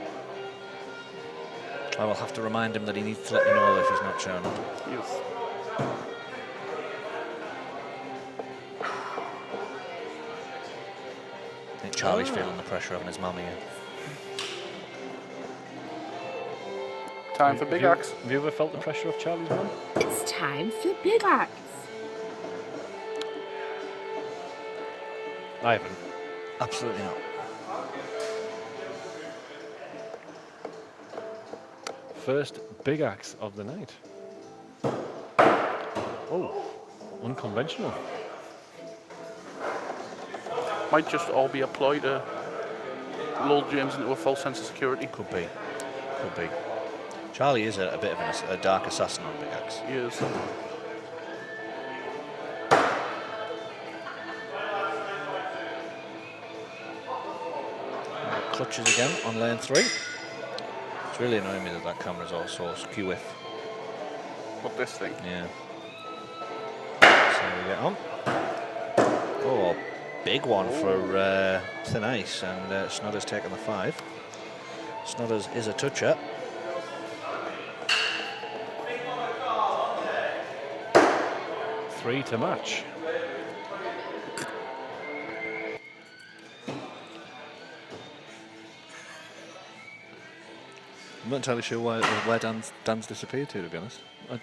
S2: I will have to remind him that he needs to let me know if he's not shown up.
S4: Yes.
S2: I think Charlie's feeling the pressure having his mum here.
S4: Time for Big Axe.
S3: Have you ever felt the pressure of Charlie's mum?
S6: It's time for Big Axe.
S3: I haven't.
S2: Absolutely not.
S3: First big axe of the night. Oh, unconventional.
S4: Might just all be a ploy to lull James into a false sense of security.
S2: Could be. Could be. Charlie is a bit of a dark assassin on Big Axe.
S4: He is.
S2: Clutches again on lane 3. It's really annoying me that camera's also skew if.
S4: What, this thing?
S2: Yeah. So we get on. Oh, big one for Thin Ice, and Snodder's taken the 5. Snodder's is a toucher.
S3: Three to match.
S2: I'm not entirely sure where Dan's disappeared to be honest.
S3: I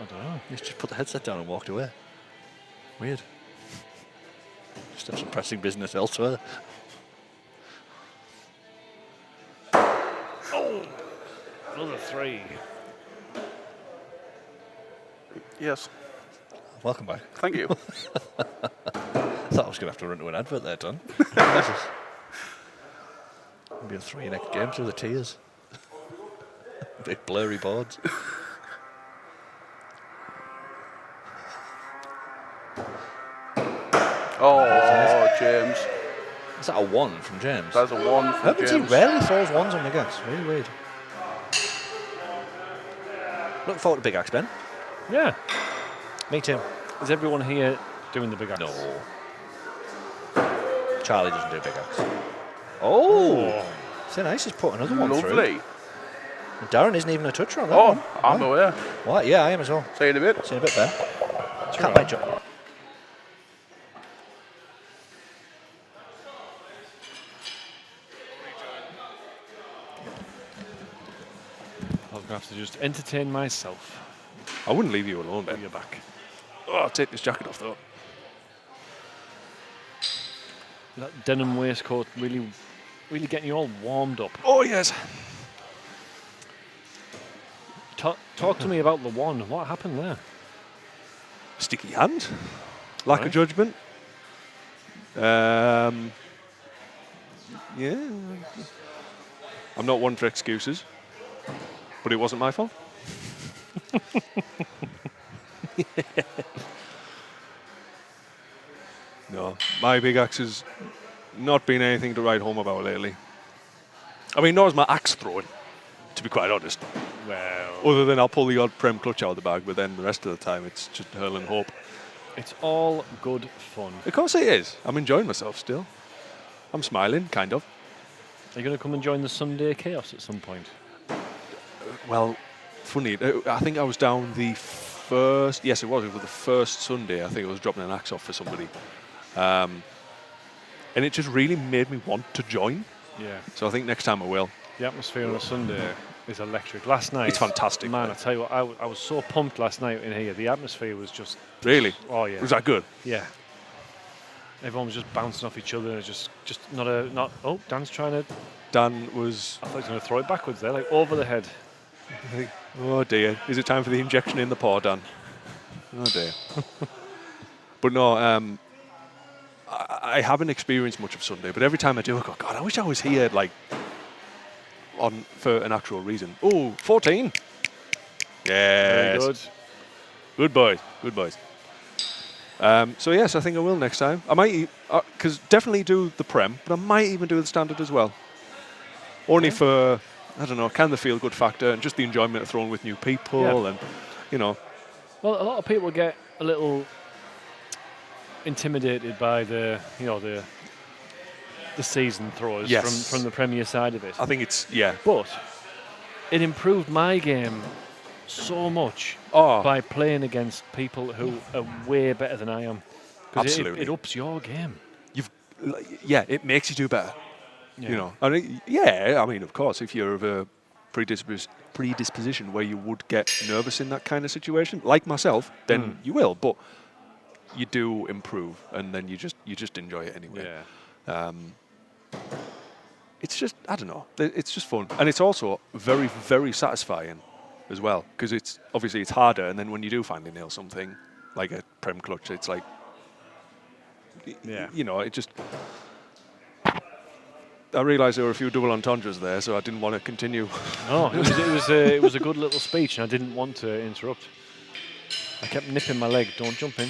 S3: don't know.
S2: He's just put the headset down and walked away. Weird. Just have some pressing business elsewhere.
S3: Oh, another 3.
S4: Yes.
S2: Welcome back.
S4: Thank you.
S2: Thought I was going to have to run to an advert there, Don. Maybe a 3 next game through the tears. Big blurry boards.
S4: Oh, James.
S2: Is that a 1 from James?
S4: That's a 1 from
S2: Haven't
S4: James.
S2: he rarely throws 1s on the gas? Really weird. Look forward to Big Axe, Ben.
S3: Yeah.
S2: Me too.
S3: Is everyone here doing the big axe?
S2: No. Charlie doesn't do Big Axe. Oh! Thin Ice has put another one through.
S4: Lovely.
S2: Darren isn't even a toucher on that
S4: Oh,
S2: one.
S4: I'm aware.
S2: What? Yeah, I am as well.
S4: See you in a bit.
S2: See you in a bit there. Can't wait, John.
S3: I'm going to have to just entertain myself.
S5: I wouldn't leave you alone, Ben.
S3: You're back.
S5: Oh, I'll take this jacket off though.
S3: That denim waistcoat really getting you all warmed up.
S5: Oh yes.
S3: Talk to me about the 1. What happened there?
S5: Sticky hand. Lack of
S3: Right.
S5: judgment. Yeah. I'm not one for excuses, but it wasn't my fault. No, my big axe has not been anything to write home about lately. I mean, nor is my axe throwing, to be quite honest.
S3: Well,
S5: Other than I'll pull the odd Prem clutch out of the bag, but then the rest of the time it's just hurling hope.
S3: it's all good fun.
S5: Of course it is. I'm enjoying myself still. I'm smiling, kind of.
S3: Are you going to come and join the Sunday chaos at some point?
S5: Well, funny, I think I was down the first, yes it was the first Sunday, I think I was dropping an axe off for somebody. And it just really made me want to join.
S3: Yeah.
S5: So I think next time I will.
S3: The atmosphere on a Sunday is electric. Last night,
S5: It's fantastic.
S3: man. I tell you what, I was so pumped last night in here. The atmosphere was just,
S5: Really?
S3: oh yeah,
S5: Was that good?
S3: yeah. Everyone was just bouncing off each other. Just not. Oh, Dan's trying to.
S5: Dan was,
S3: I thought he was going to throw it backwards there, like over the head.
S5: oh dear, is it time for the injection in the paw, Dan? Oh dear. But no, I haven't experienced much of Sunday, but every time I do, I go, God, I wish I was here, like, for an actual reason. Oh, 14. Yes.
S3: Very good.
S5: Good boys. Good boys. So yes, I think I will next time. I might, because definitely do the Prem, but I might even do the Standard as well. Only for, I don't know, kind of the feel-good factor and just the enjoyment of throwing with new people and, you know.
S3: Well, a lot of people get a little intimidated by the season throws
S5: Yes.
S3: from the Premier side of it.
S5: I think it's, yeah.
S3: But it improved my game so much
S5: Oh,
S3: by playing against people who are way better than I am. 'Cause
S5: Absolutely.
S3: It ups your game.
S5: it makes you do better.
S3: Yeah.
S5: You know, I mean, yeah, I mean, of course, if you're of a predisposition where you would get nervous in that kind of situation, like myself, then you will. But you do improve, and then you just enjoy it anyway.
S3: Yeah.
S5: It's just, I don't know, it's just fun, and it's also very, very satisfying as well, because it's obviously it's harder, and then when you do finally nail something like a Prem clutch, it's like,
S3: Yeah.
S5: you know, it just. I realised there were a few double entendres there, so I didn't want to continue.
S3: No, it was a good little speech, and I didn't want to interrupt. I kept nipping my leg. Don't jump in.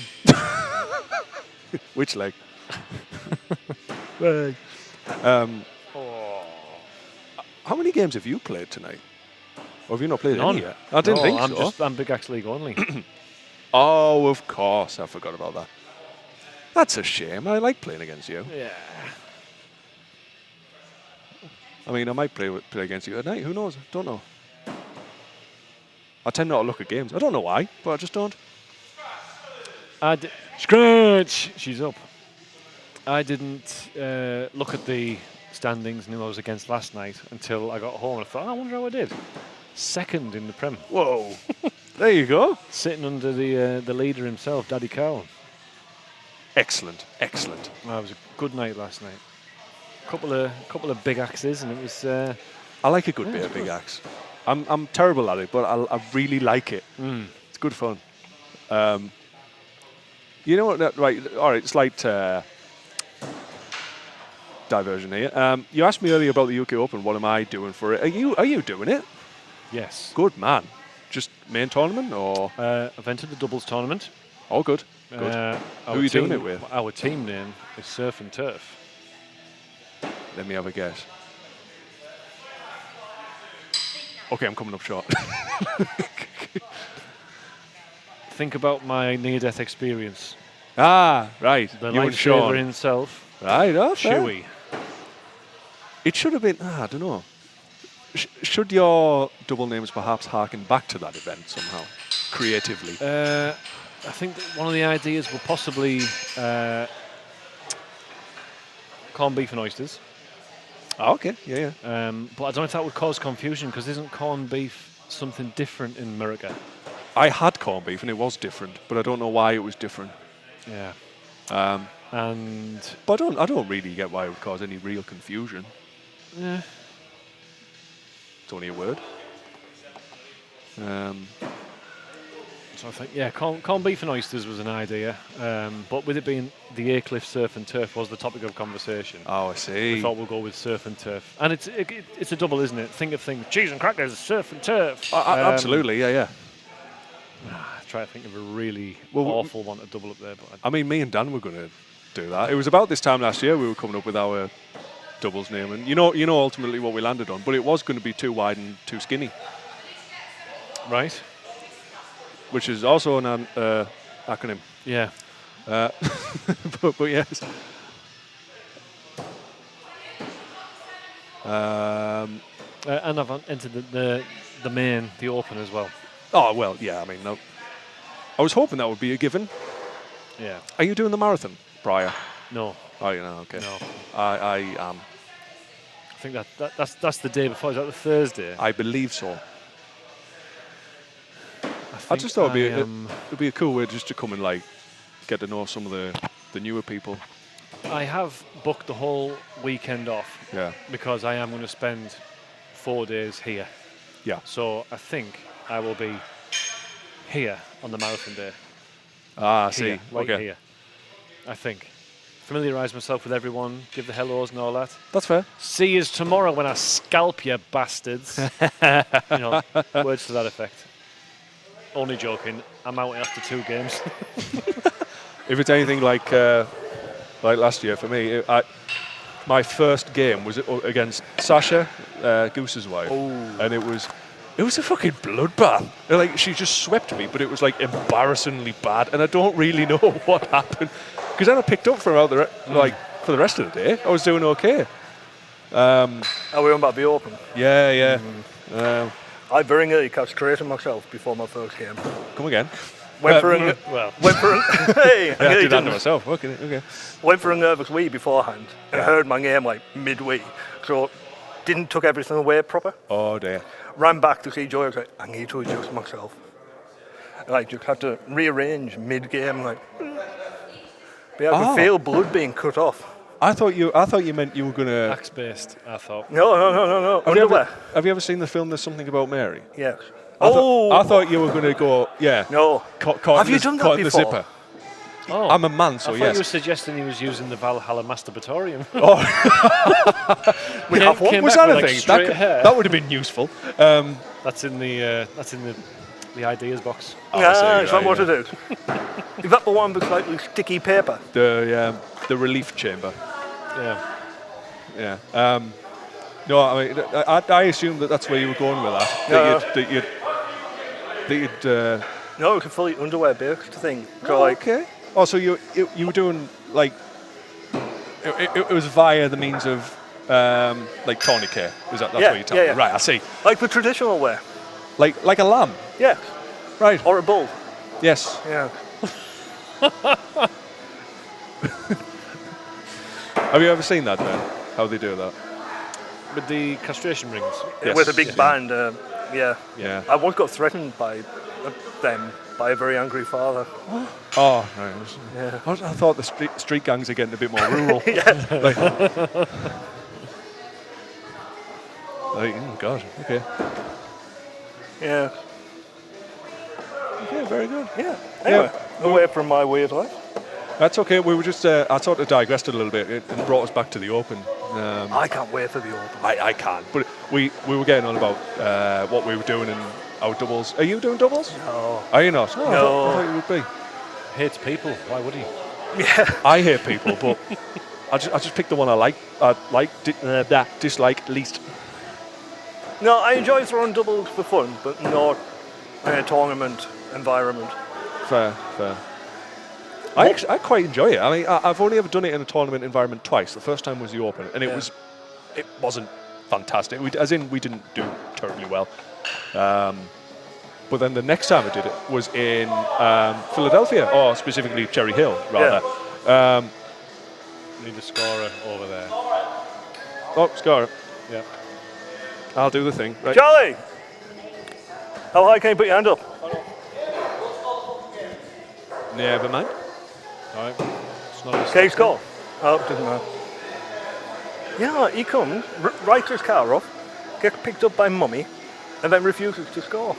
S5: Which leg? How many games have you played tonight? Or have you not played
S3: None.
S5: any yet? I didn't think so.
S3: I'm Big Axe League only.
S5: Oh, of course. I forgot about that. That's a shame. I like playing against you.
S3: Yeah.
S5: I mean, I might play against you at night. Who knows? Don't know. I tend not to look at games. I don't know why, but I just don't.
S3: Scratch! She's up. I didn't look at the standings, knew I was against last night until I got home and I thought, I wonder how I did. Second in the Prem.
S5: Whoa. There you go.
S3: Sitting under the leader himself, Daddy Carl.
S5: Excellent. Excellent.
S3: It was a good night last night. Couple of big axes, and it was.
S5: I like a good bit of big axe. I'm terrible at it, but I really like it. It's good fun. You know what? Right. All right. Slight diversion here. You asked me earlier about the UK Open. What am I doing for it? Are you doing it?
S3: Yes.
S5: Good man. Just main tournament or?
S3: I've entered the doubles tournament.
S5: Oh, good. Good. Who are you doing it with?
S3: Our team name is Surf and Turf.
S5: Let me have a guess. Okay, I'm coming up short.
S3: Think about my near-death experience.
S5: Ah, right.
S3: The
S5: You and Sean.
S3: lifesaver himself,
S5: Right, oh, fair.
S3: Chewy.
S5: It should have been, I don't know. Should your double names perhaps harken back to that event somehow, creatively?
S3: I think that one of the ideas were possibly corned beef and oysters.
S5: Oh, okay, yeah.
S3: But I don't know if that would cause confusion, because isn't corned beef something different in America?
S5: I had corned beef and it was different, but I don't know why it was different.
S3: Yeah.
S5: And but I don't really get why it would cause any real confusion.
S3: Yeah.
S5: It's only a word.
S3: So I think, yeah, corned beef and oysters was an idea, but with it being the Aycliffe Surf and Turf was the topic of conversation.
S5: Oh, I see.
S3: We thought we'll go with surf and turf, and it's a double, isn't it? Think of things, cheese and crackers, surf and turf.
S5: Absolutely, yeah.
S3: trying to think of a really
S5: Well,
S3: awful one to double up there, but
S5: I mean, me and Dan were going to do that. It was about this time last year we were coming up with our doubles name, and you know ultimately what we landed on, but it was going to be too wide and too skinny,
S3: right.
S5: which is also an acronym.
S3: Yeah.
S5: But yes.
S3: And I've entered the main, the open as well.
S5: Oh well, yeah. I mean, no. I was hoping that would be a given.
S3: Yeah.
S5: Are you doing the marathon, Briar?
S3: No.
S5: Oh, you know, okay.
S3: No.
S5: I am.
S3: I think that's the day before. Is that the Thursday?
S5: I believe so. I just thought it'd be a cool way just to come and like get to know some of the newer people.
S3: I have booked the whole weekend off.
S5: Yeah.
S3: Because I am going to spend 4 days here.
S5: Yeah.
S3: So I think I will be here on the marathon day.
S5: Ah, I see.
S3: Here, right
S5: Okay.
S3: here. I think. Familiarise myself with everyone, give the hellos and all that.
S5: That's fair.
S3: See you tomorrow when I scalp you bastards. You know, words to that effect. Only joking. I'm out after 2 games.
S5: If it's anything like last year for me, my first game was against Sasha, Goose's wife, and it was a fucking bloodbath. Like she just swept me, but it was like embarrassingly bad, and I don't really know what happened. Because then I picked up for for the rest of the day. I was doing okay.
S1: Are we on about the open?
S5: Yeah.
S1: I very nearly castrated myself before my first game.
S5: Come again.
S1: Went for a hey,
S5: I did that to myself. Okay.
S1: Went for a nervous wee beforehand and heard my game like mid-wee, so didn't took everything away proper.
S5: Oh dear.
S1: Ran back to see Joy. I was like, I need to adjust myself. Like just had to rearrange mid-game. Like, but I could feel blood being cut off.
S5: I thought you meant you were gonna.
S3: Axe-based, I thought.
S1: No. Underwear.
S5: Have you ever seen the film There's Something About Mary?
S1: Yes.
S5: I thought you were going to go, yeah.
S1: No.
S5: Have
S1: you done that
S5: the
S1: before?
S5: zipper.
S3: Oh,
S5: I'm a man, so
S3: I thought
S5: yes.
S3: you were suggesting he was using the Valhalla masturbatorium.
S1: We have one.
S5: Was that a
S3: like
S5: thing?
S3: straight hair.
S5: That would have been useful.
S3: That's in the ideas box.
S1: Is that what it is? Is that the one with slightly sticky paper?
S5: The relief chamber.
S3: Yeah.
S5: Yeah. No, I mean, I assumed that's where you were going with that.
S1: No, it's a fully underwear-based thing. So
S5: okay. Oh, so you were doing like it was via the means of like tourniquet. Is that's what you're telling me? Right, I see.
S1: Like the traditional wear.
S5: Like a lamb.
S1: Yeah.
S5: Right.
S1: Or a bull.
S5: Yes.
S1: Yeah.
S5: Have you ever seen that then? How they do that?
S3: With the castration rings.
S5: Yes.
S1: With a big band. Yeah.
S5: Yeah.
S1: I once got threatened by them by a very angry father.
S5: Oh, right.
S1: Yeah.
S5: I thought the street gangs are getting a bit more rural.
S1: Yeah.
S5: Oh God. Okay.
S1: Yeah.
S5: Okay. Very good.
S1: Yeah. Anyway, away from my weird life.
S5: That's okay. We were just I sort of digressed a little bit and brought us back to the open.
S1: I can't wait for the open.
S5: I can't. But we were getting on about what we were doing in our doubles. Are you doing doubles?
S1: No.
S5: Are you not? Oh,
S1: No.
S5: I thought you would be.
S3: Hates people. Why would he?
S1: Yeah.
S5: I hate people, but I just picked the one I dislike least.
S1: No, I enjoy throwing doubles for fun, but not in a tournament environment.
S5: Fair. I quite enjoy it. I mean, I've only ever done it in a tournament environment twice. The first time was the Open, and it wasn't fantastic. We didn't do terribly well. But then the next time I did it was in Philadelphia, or specifically Cherry Hill, rather.
S3: Yeah. Need a scorer over there.
S5: Oh, score.
S3: Yeah.
S5: I'll do the thing. Right.
S1: Charlie! How high can you put your hand up?
S5: Never mind.
S3: All right. It's not a
S1: Okay, score. Oh, doesn't matter. Yeah, he comes, writes his car off, gets picked up by mummy, and then refuses to score.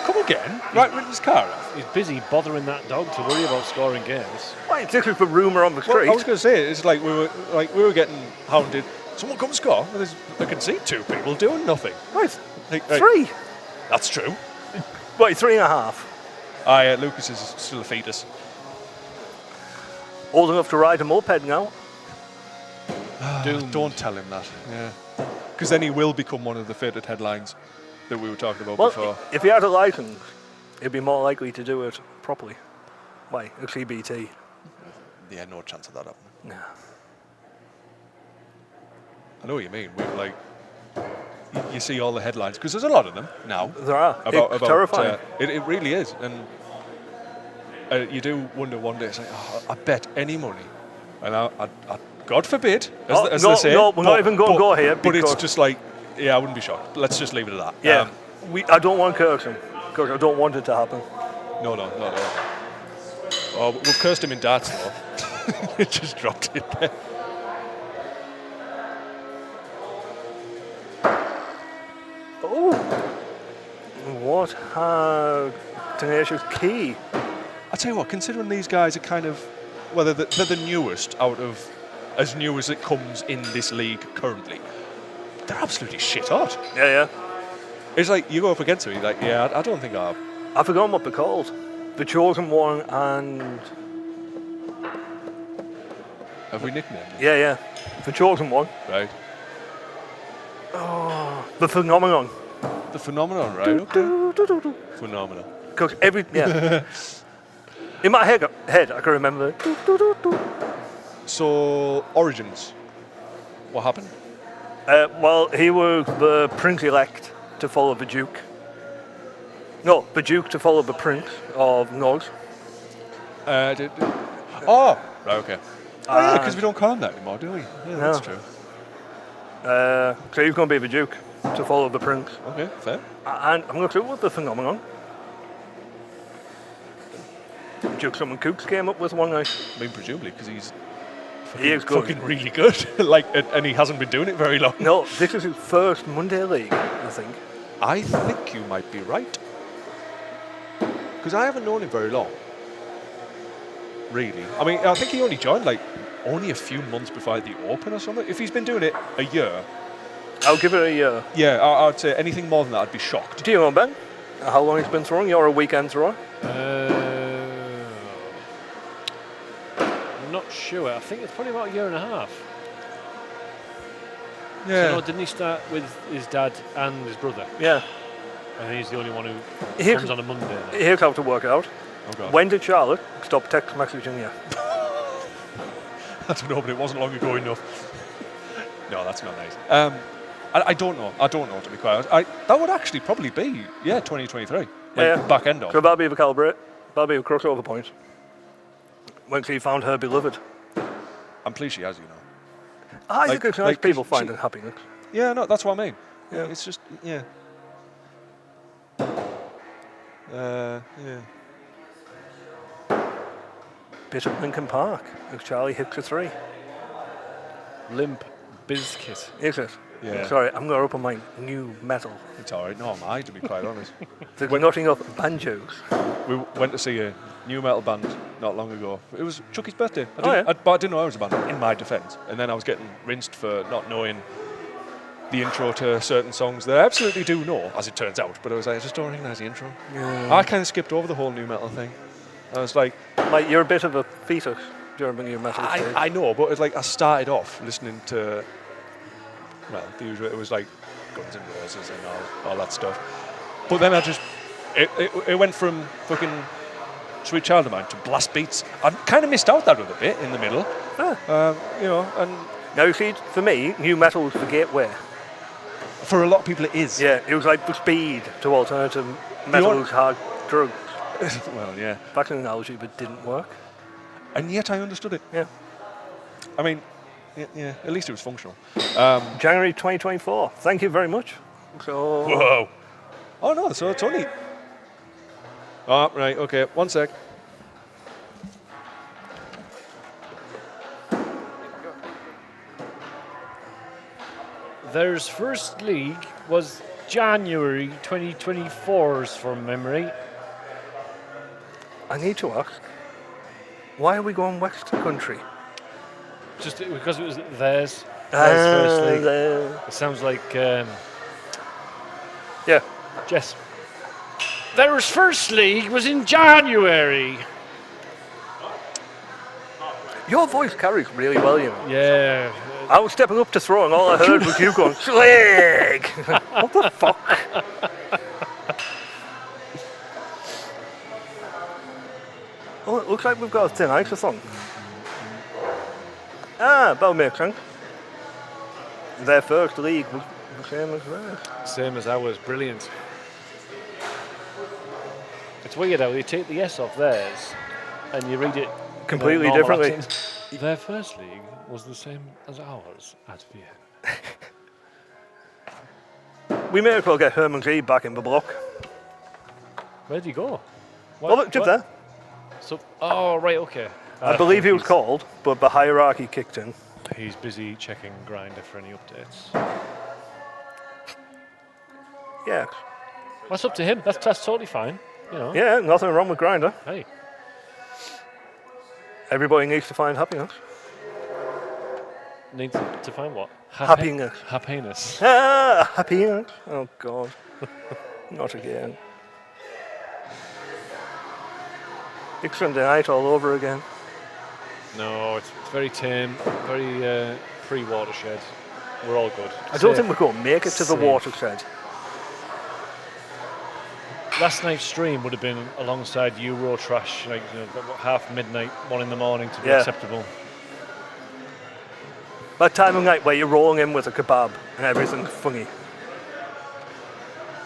S5: Come again? Right, with his car off.
S3: He's busy bothering that dog to worry about scoring games.
S1: Wait, this is the rumour on the street.
S5: Well, I was going to say, it's like we were getting hounded. Someone come score. And I can see 2 people doing nothing.
S1: Right,
S5: Like,
S1: 3.
S5: That's true.
S1: Right, 3.5.
S5: Yeah, Lucas is still a fetus.
S1: Old enough to ride a moped now.
S5: Don't tell him that. Yeah. Because then he will become one of the fitted headlines that we were talking about
S1: Well,
S5: before.
S1: if he had a license, he'd be more likely to do it properly. Why? A CBT.
S5: Yeah, no chance of that happening.
S1: Nah.
S5: I know what you mean. We're like, you see all the headlines because there's a lot of them now.
S1: There are. It's terrifying.
S5: It really is, and you do wonder one day. It's like, I bet any money, and I God forbid, as they say.
S1: No, we're not even going to go here.
S5: But it's just like, yeah, I wouldn't be shocked. Let's just leave it at that.
S1: Yeah. I don't want to curse him because I don't want it to happen.
S5: No, not at all. Oh, we've cursed him in darts though. It just dropped it there.
S1: Oh, what a tenacious key.
S5: I tell you what, considering these guys are kind of, well, they're the newest out of, as new as it comes in this league currently, they're absolutely shit hot.
S1: Yeah.
S5: It's like, you go up against me, like, yeah, I don't think I've
S1: forgotten what they're called. The Chosen One and...
S5: Have we nicknamed them?
S1: Yeah. The Chosen One.
S5: Right.
S1: Oh, the Phenomenon.
S5: The Phenomenon, right? Okay. Phenomenon.
S1: Because in my head, I can remember.
S5: So, Origins. What happened?
S1: Well, he was the prince-elect to follow the Duke. No, the Duke to follow the Prince of Nords.
S5: Oh, right, okay. Oh, yeah, because we don't call him that anymore, do we? Yeah, that's true.
S1: So he's going to be the Duke to follow the Prince.
S5: Okay, fair.
S1: And I'm going to go with the Phenomenon. Duke Summon Cooks came up with one night.
S5: I mean, presumably, because he's
S1: fucking
S5: really good. And he hasn't been doing it very long.
S1: No, this is his first Monday League, I think.
S5: I think you might be right. Because I haven't known him very long. Really. I mean, I think he only joined only a few months before the Open or something. If he's been doing it a year.
S1: I'll give it a year.
S5: Yeah, I'd say anything more than that, I'd be shocked.
S1: Do you know, Ben? How long he's been throwing? You're a weekend thrower?
S3: I'm not sure. I think it's probably about a year and a half.
S5: Yeah.
S3: So, no, didn't he start with his dad and his brother?
S1: Yeah.
S3: And he's the only one who comes on a Monday. Now.
S1: Here's how to work out.
S5: Oh, God.
S1: When did Charlotte stop text messaging you?
S5: I don't know, but it wasn't long ago enough. No, that's not nice. I don't know. I don't know, to be quite honest. That would actually probably be, 2023. Back end of.
S1: So that'll be the calibrate. That'll be a crossover point. When she found her beloved.
S5: I'm pleased she has, you know.
S1: I think it's nice people finding happiness.
S5: Yeah, no, that's what I mean. Yeah, it's just, yeah.
S1: Bit of Lincoln Park as Charlie hits a 3.
S3: Limp Bizkit.
S1: Is it?
S5: Yeah.
S1: Sorry, I'm going to open my new metal.
S5: It's all right. No, am I, to be quite honest.
S1: There's nothing up banjos.
S5: We went to see a new metal band not long ago. It was Chucky's birthday.
S1: Yeah.
S5: But I didn't know I was a band, in my defence. And then I was getting rinsed for not knowing the intro to certain songs that I absolutely do know, as it turns out. But I was like, I just don't recognise the intro.
S1: Yeah.
S5: I kind of skipped over the whole new metal thing. I was like...
S1: Mate, you're a bit of a fetus during your metal stage.
S5: I know, but it's like I started off listening to... Well, the usual, it was like Guns N' Roses and all that stuff. But then I just... It went from fucking Sweet Child of Mine to blast beats. I kind of missed out that other bit in the middle. And...
S1: Now, you see, for me, new metal was the gateway.
S5: For a lot of people it is.
S1: Yeah, it was like the speed to alternative metal's hard drugs.
S5: Well, yeah.
S1: That's an analogy, but didn't work.
S5: And yet I understood it.
S1: Yeah.
S5: I mean, yeah, at least it was functional.
S1: January 2024. Thank you very much. So.
S5: Whoa. Oh, no, so it's only... Oh, right, okay, 1 sec.
S3: Their first league was January 2024's from memory.
S1: I need to ask, why are we going West Country?
S3: Just because it was theirs first league. It sounds like
S1: yeah.
S3: Jess. Their first league was in January.
S1: Your voice carries really well, you know.
S3: Yeah.
S1: I was stepping up to throw and all I heard was you going, Slag! What the fuck? Oh, it looks like we've got a thin ice-a-thon. Ah, that'll make sense. Their first league was the same as theirs.
S3: Same as ours. Brilliant. It's weird how you take the S off theirs and you read it
S1: Completely
S3: normal
S1: differently.
S3: accent. Their first league was the same as ours at Vienna.
S1: We may as well get Herman G back in the block.
S3: Where'd he go?
S1: Oh, look, just there.
S3: So, oh, right, okay.
S1: I believe he was called, but the hierarchy kicked in.
S3: He's busy checking Grindr for any updates.
S1: Yeah.
S3: That's up to him. That's totally fine. You know.
S1: Yeah, nothing wrong with Grindr.
S3: Hey.
S1: Everybody needs to find happiness.
S3: Needs to find what?
S1: Happiness.
S3: Happiness.
S1: Ah, happiness. Oh, God. Not again. It's Sunday night all over again.
S3: No, it's very tame, very pre-watershed. We're all good.
S1: I don't
S3: Safe.
S1: think we're going to make it to the
S3: Safe.
S1: watershed.
S3: Last night's stream would have been alongside Eurotrash, like about half midnight, 1 in the morning to be
S1: Yeah.
S3: acceptable.
S1: That time of night where you're rolling in with a kebab and everything's funny.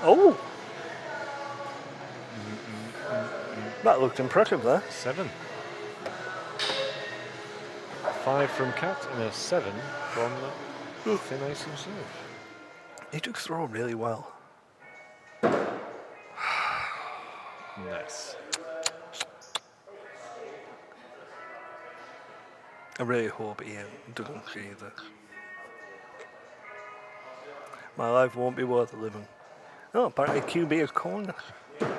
S1: Oh! That looked impressive there.
S3: 7. 5 from Cat and a 7 from Thin Ice himself.
S1: He took throw really well.
S3: Nice.
S1: I really hope Ian doesn't see this. My life won't be worth living. Oh, apparently QB is calling us.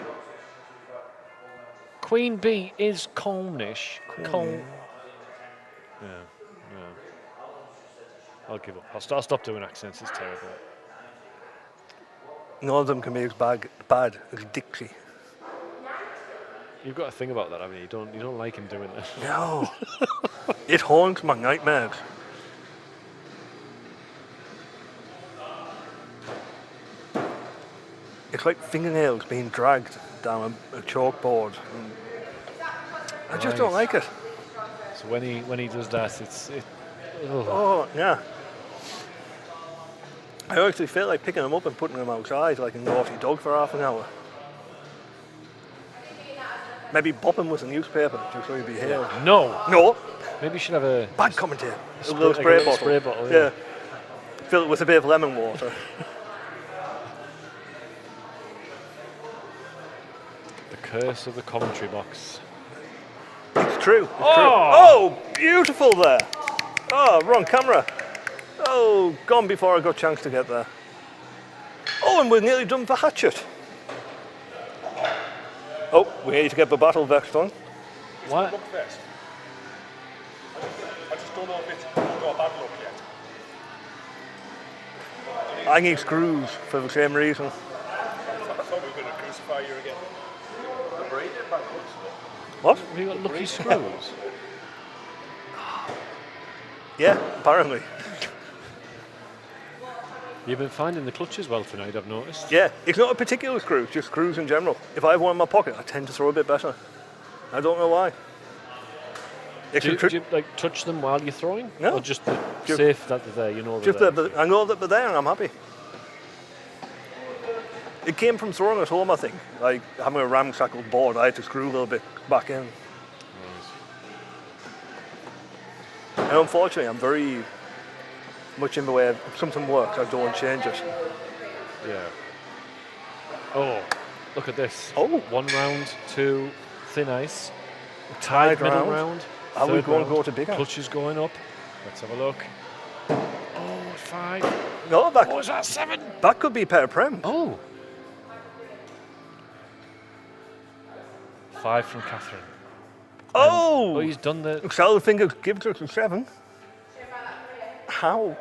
S3: Queen Bee is Colnish. Coln. Yeah. I'll give up. I'll stop doing accents. It's terrible.
S1: None of them can be as bad as Dixie.
S3: You've got to think about that, haven't you? You don't like him doing that.
S1: No. It haunts my nightmares. It's like fingernails being dragged down a chalkboard. I just don't like it.
S3: So when he does that,
S1: Oh, yeah. I actually feel like picking them up and putting them outside like a naughty dog for half an hour. Maybe bop him with a newspaper just so he behave.
S3: No.
S1: No.
S3: Maybe you should have a
S1: Bad commentator. A
S3: spray-
S1: little
S3: like a
S1: spray
S3: little
S1: bottle.
S3: spray bottle,
S1: Yeah.
S3: yeah.
S1: Fill it with a bit of lemon water.
S3: the curse of the commentary box.
S1: It's true. It's true.
S3: Oh!
S1: Oh, beautiful there. Oh, wrong camera. Oh, gone before I got a chance to get there. Oh, and we're nearly done for Hatchet. Oh, we need to get the battle vest on.
S3: What?
S5: Vest. I just don't know if it's got a bad look yet.
S1: I need screws for the same reason.
S5: I thought we were going to crucify you again.
S1: What?
S3: Have you got lucky screws?
S1: Yeah, apparently.
S3: You've been finding the clutches well tonight, I've noticed.
S1: Yeah, it's not a particular screw, just screws in general. If I have one in my pocket, I tend to throw a bit better. I don't know why. It's
S3: Do
S1: a
S3: you like touch them while you're throwing?
S1: No.
S3: Or just the
S1: Just-
S3: safe that they're there, you know they're
S1: just
S3: there?
S1: that I know that they're there and I'm happy. It came from throwing at home, I think. Like having a ramshackle board, I had to screw a little bit back in. And unfortunately, I'm very much in the way of if something works, I don't change it.
S3: Yeah. Oh, look at this.
S1: Oh.
S3: 1 round, 2, thin ice. Tied middle round.
S1: Are we
S3: third
S1: going to
S3: round,
S1: go to bigger?
S3: Clutches going up. Let's have a look. Oh, 5.
S1: No,
S3: Oh, is that 7?
S1: that could be pair prem.
S3: Oh. 5 from Catherine. Oh,
S1: Oh!
S3: he's done the...
S1: Solid fingers gives us a 7. How?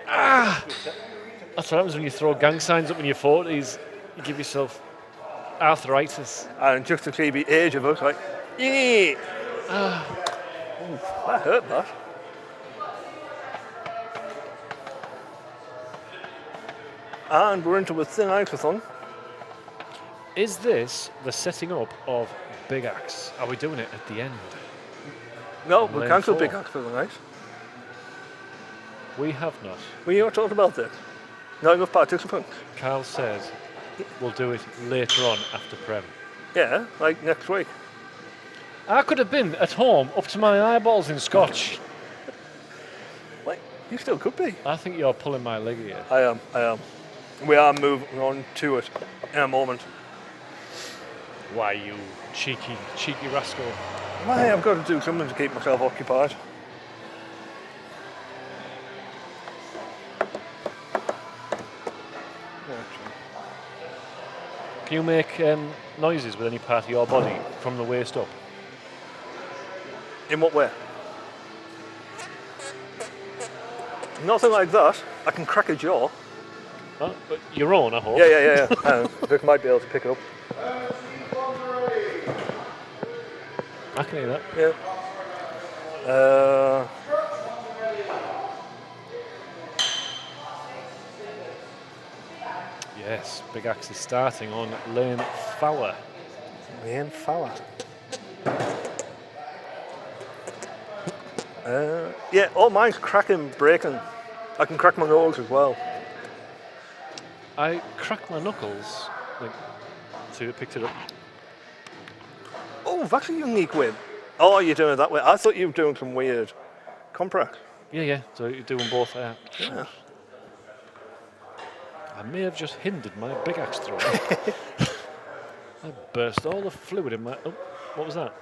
S3: That's what happens when you throw gang signs up in your 40s. You give yourself arthritis.
S1: And just to see the age of us, like, yeah. Ooh, that hurt, that. And we're into a thin ice-a-thon.
S3: Is this the setting up of Big Axe? Are we doing it at the end?
S1: No, we
S3: Lane
S1: cancelled
S3: 4.
S1: Big Axe for the night.
S3: We have not.
S1: We not talked about this. Not enough participants.
S3: Carl says we'll do it later on after Prem.
S1: Yeah, like next week.
S3: I could have been at home up to my eyeballs in scotch.
S1: Like, you still could be.
S3: I think you're pulling my leg here.
S1: I am. We are moving on to it in a moment.
S3: Why, you cheeky rascal.
S1: Why, I've got to do something to keep myself occupied.
S3: Can you make noises with any part of your body from the waist up?
S1: In what way? Nothing like that. I can crack a jaw.
S3: Oh, but your own, I hope.
S1: Yeah. This might be able to pick it up.
S3: I can hear that.
S1: Yeah.
S3: Yes, Big Axe is starting on lane Fowler.
S1: Lane Fowler. Yeah, all mine's cracking, breaking. I can crack my nose as well.
S3: I cracked my knuckles. Like, see, it picked it up.
S1: Oh, that's a unique way. Oh, you're doing it that way. I thought you were doing some weird compress.
S3: Yeah. So you're doing both there.
S1: Yeah.
S3: I may have just hindered my Big Axe throw. I burst all the fluid in my. Oh, what was that?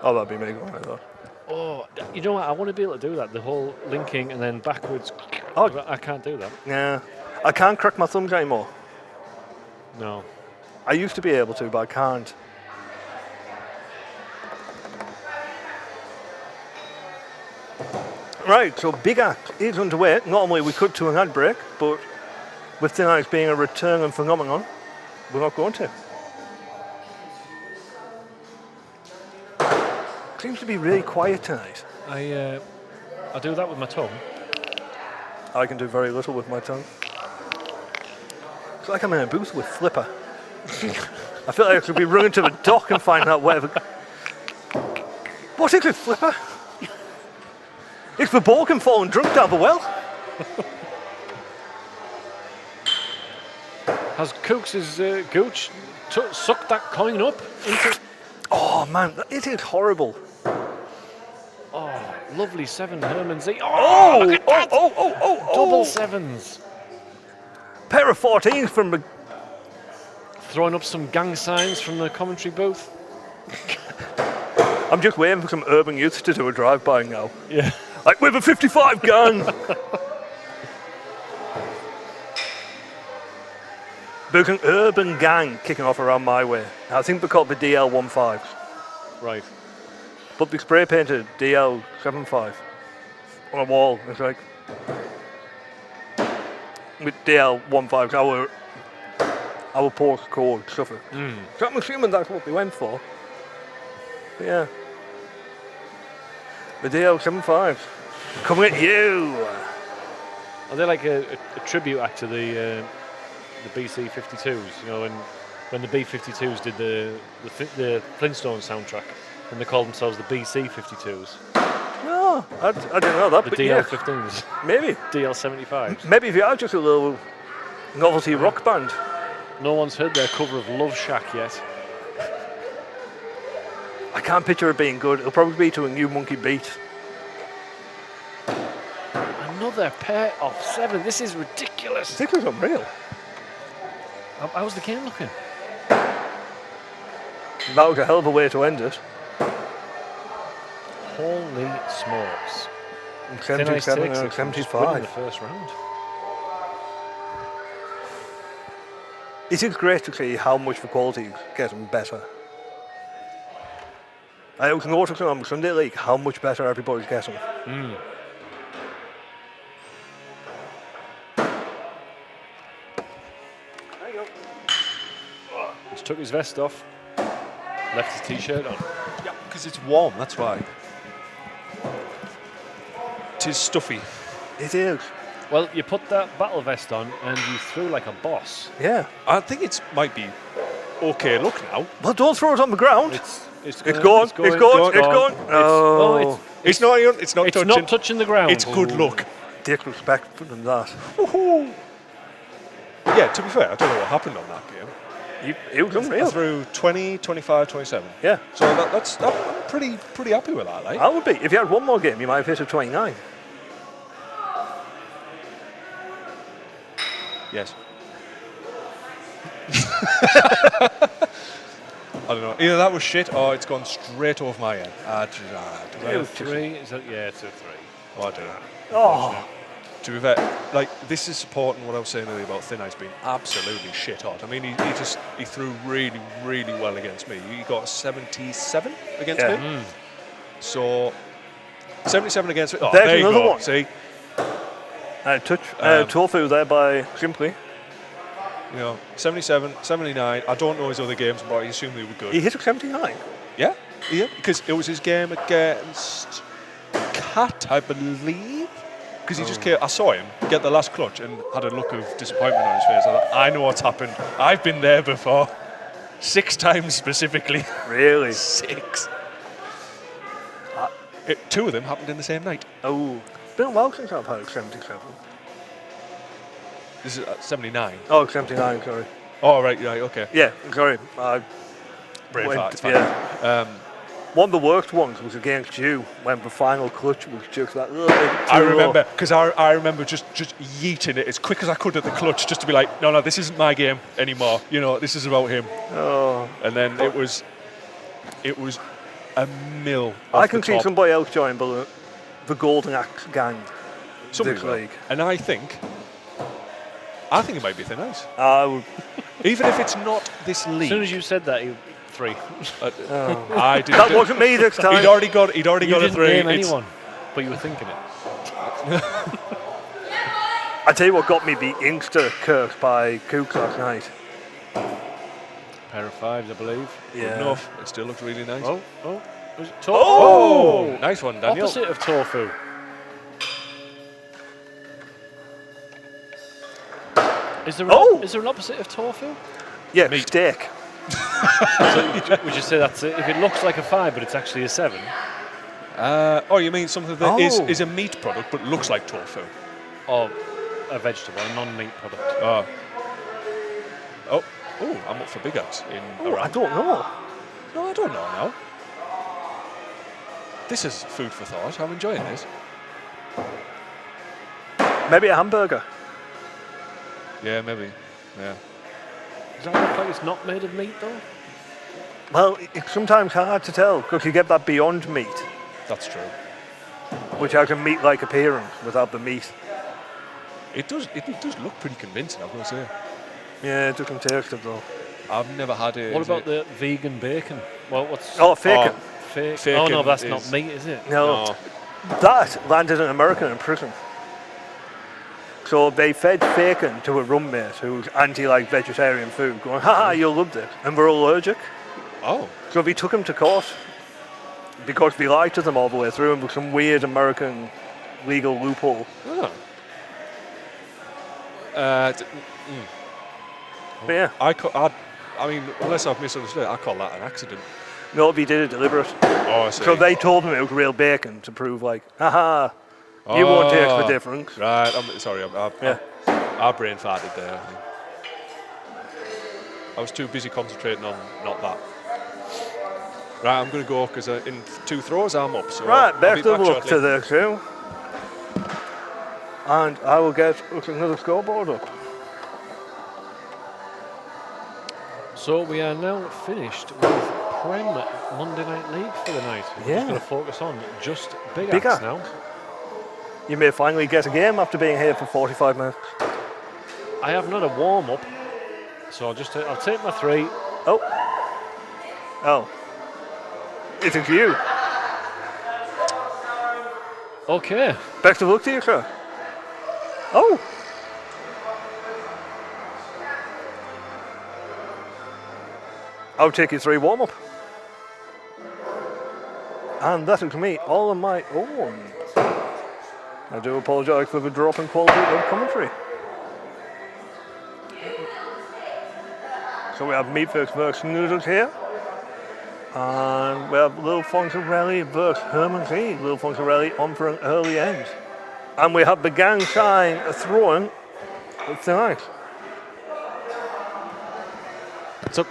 S1: Oh, that'd be me going like that.
S3: Oh, you know what? I want to be able to do that. The whole linking and then backwards.
S1: Oh.
S3: But I can't do that.
S1: Yeah. I can't crack my thumbs anymore.
S3: No.
S1: I used to be able to, but I can't. Right, so Big Axe is underway. Normally we could to an ad break, but with Thin Ice being a returning phenomenon, we're not going to. Seems to be really quiet tonight.
S3: I do that with my tongue.
S1: I can do very little with my tongue. It's like I'm in a booth with Flipper. I feel like I should be running to the dock and find out whatever. What is it, Flipper? It's the Borkin falling drunk down the well.
S3: Has Cooks' gooch sucked that coin up into...
S1: Oh man, it is horrible.
S3: Oh, lovely 7 Herman Z.
S1: Oh,
S3: look at that!
S1: oh.
S3: Double 7s.
S1: Pair of 14s from the...
S3: Throwing up some gang signs from the commentary booth.
S1: I'm just waiting for some urban youths to do a drive-by now.
S3: Yeah.
S1: Like, with a 55 gun. There's an urban gang kicking off around my way. I think they're called the DL15s.
S3: Right.
S1: But they spray painted DL75 on a wall. It's like, with DL15s, our postcode Suffolk. So I'm assuming that's what they went for. But yeah. The DL75s. Coming at you!
S3: Are they like a tribute act to the BC 52s? You know, when the B-52s did the Flintstones soundtrack, and they called themselves the BC 52s.
S1: No, I didn't know that.
S3: The
S1: but
S3: DL15s.
S1: Yeah, maybe.
S3: DL75s.
S1: Maybe if you are just a little novelty rock band.
S3: No one's heard their cover of Love Shack yet.
S1: I can't picture it being good. It'll probably be to a New Monkey beat.
S3: Another pair of 7. This is ridiculous.
S1: This is unreal.
S3: How's the game looking?
S1: That was a hell of a way to end it.
S3: Holy smokes.
S1: 77
S3: takes
S1: and
S3: it from just
S1: 75.
S3: winning the first round.
S1: It is great to see how much the quality is getting better. I was noticing on the Sunday League how much better everybody's getting. There you go.
S3: took his vest off, left his t-shirt on.
S5: Yeah, because it's warm, that's why. Tis stuffy.
S1: It is.
S3: Well, you put that battle vest on and you threw like a boss.
S1: Yeah.
S5: I think it might be okay look now.
S1: Well, don't throw it on the ground.
S3: It's
S1: It's gone. It's gone. Oh,
S5: It's not
S3: it's
S5: touching.
S3: not touching the ground.
S5: It's good luck.
S1: disrespectful than that.
S5: Yeah, to be fair, I don't know what happened on that game.
S1: It was
S5: I
S1: unreal.
S5: threw 20, 25, 27.
S1: Yeah.
S5: So I'm pretty happy with that, like.
S1: I would be. If you had one more game, you might have hit a 29.
S5: Yes. I don't know. Either that was shit or it's gone straight over my head.
S3: Is that, yeah, it's a 3.
S5: Oh, I don't know.
S1: Oh,
S5: To be fair, like, this is supporting what I was saying earlier about Thin Ice being absolutely shit hot. I mean, he threw really, really well against me. He got 77 against
S1: Yeah.
S5: me. So 77 against me. Oh,
S1: There's
S5: there you
S1: another
S5: go.
S1: one.
S5: See,
S1: Tofu there by Simply.
S5: you know, 77, 79. I don't know his other games, but I assume they were good.
S1: He hit a 79.
S5: Yeah, because it was his game against Cat, I believe. Because he just came, I saw him get the last clutch and had a look of disappointment on his face. I thought, I know what's happened. I've been there before. 6 times specifically.
S1: Really?
S5: 6. 2 of them happened in the same night.
S1: Oh, it's been a while since I've had a 77.
S5: This is 79.
S1: Oh, 79, sorry.
S5: Oh, right, okay.
S1: Yeah, sorry.
S5: Brain fart, it's fine.
S1: Yeah. One of the worst ones was against you when the final clutch was just that little bit too
S5: I
S1: low.
S5: remember, because I remember just yeeting it as quick as I could at the clutch just to be like, no, this isn't my game anymore. You know, this is about him.
S1: Oh.
S5: And then it was a mill.
S1: I
S5: off
S1: can
S5: the
S1: see
S5: top.
S1: somebody else join the Golden Axe gang.
S5: Somebody
S1: this
S5: will.
S1: league.
S5: And I think it might be Thin Ice.
S1: I would.
S5: Even if it's not this
S3: As
S5: league.
S3: soon as you said that, 3.
S5: I did.
S1: That wasn't me this time.
S5: He'd already got
S3: You
S5: a
S3: didn't
S5: 3.
S3: name
S5: It's-
S3: anyone, but you were thinking it.
S1: I tell you what got me the Insta curse by Kooks last night.
S3: Pair of 5s, I believe.
S1: Yeah.
S5: Enough. It still looked really nice.
S3: Oh. Was it
S5: Oh! Nice one, Daniel.
S3: Opposite of tofu. Is there an opposite of tofu?
S1: Yeah,
S5: Meat.
S1: steak.
S3: So would you say that's it? If it looks like a 5, but it's actually a 7?
S5: You mean something that is a meat product but looks like tofu?
S3: Or a vegetable, a non-meat product?
S5: Oh, I'm up for big axe in
S1: Oh, I
S5: Iran.
S1: don't know.
S5: No, I don't know now. This is food for thought. I'm enjoying this.
S1: Maybe a hamburger.
S5: Yeah, maybe. Yeah.
S3: Does that look like it's not made of meat, though?
S1: Well, it's sometimes hard to tell because you get that beyond meat,
S5: That's true.
S1: which has a meat-like appearance without the meat.
S5: It does look pretty convincing, I've got to say.
S1: Yeah, it doesn't taste it though.
S5: I've never had it.
S3: What about the vegan bacon? Well, what's
S1: Oh, fake it.
S3: fake?
S5: Bacon
S3: Oh no, that's
S5: is-
S3: not meat, is it?
S1: No, that landed an American in prison. So they fed bacon to a roommate who's anti-vegetarian food, going, "Ha, you'll love this," and we're allergic.
S5: Oh.
S1: So they took him to court because they lied to them all the way through, and with some weird American legal loophole.
S5: Oh.
S1: But yeah,
S5: I mean, unless I've misunderstood, I call that an accident.
S1: no, they did it deliberate.
S5: Oh, I see.
S1: So they told him it was real bacon to prove, haha, you won't taste the difference.
S5: Right, I'm sorry. I brain farted there, I think. I was too busy concentrating on not that. Right, I'm going to go because in 2 throws I'm up. So
S1: Right,
S5: I'll
S1: best
S5: be
S1: of
S5: back
S1: luck to
S5: shortly.
S1: the crew. And I will get us another scoreboard up.
S3: So we are now finished with Prem Monday Night League for the night. We're
S1: Yeah.
S3: just going to focus on just Big
S1: Big
S3: Axe
S1: Axe.
S3: now.
S1: You may finally get a game after being here for 45 minutes.
S3: I have not a warm up, so I'll take my 3.
S1: Oh. It is you.
S3: Okay.
S1: Best of luck to you, sir. Oh. I'll take you 3 warm-up. And that is me, all on my own. I do apologise for the drop in quality of commentary. So we have Meat versus Noodles here. And we have Lil Fonzarelli versus Herman G. Lil Fonzarelli on for an early end. And we have the gang shine throwing tonight.
S3: What's up?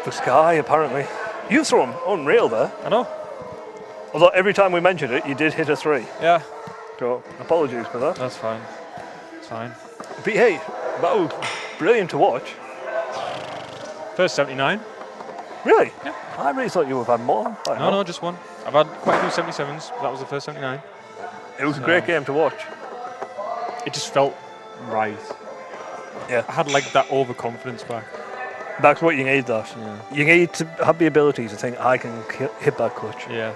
S1: The sky, apparently. You throw them unreal there.
S3: I know.
S1: Although every time we mentioned it, you did hit a 3.
S3: Yeah.
S1: So apologies for that.
S3: That's fine. It's fine.
S1: But hey, that was brilliant to watch.
S3: First 79.
S1: Really?
S3: Yeah.
S1: I really thought you would have had more.
S3: No, just one. I've had quite a few 77s, but that was the first 79.
S1: It was a great game to watch.
S3: It just felt right.
S1: Yeah.
S3: I had like that overconfidence back.
S1: That's what you need, that.
S3: Yeah.
S1: You need to have the ability to think, I can hit that clutch.
S3: Yeah.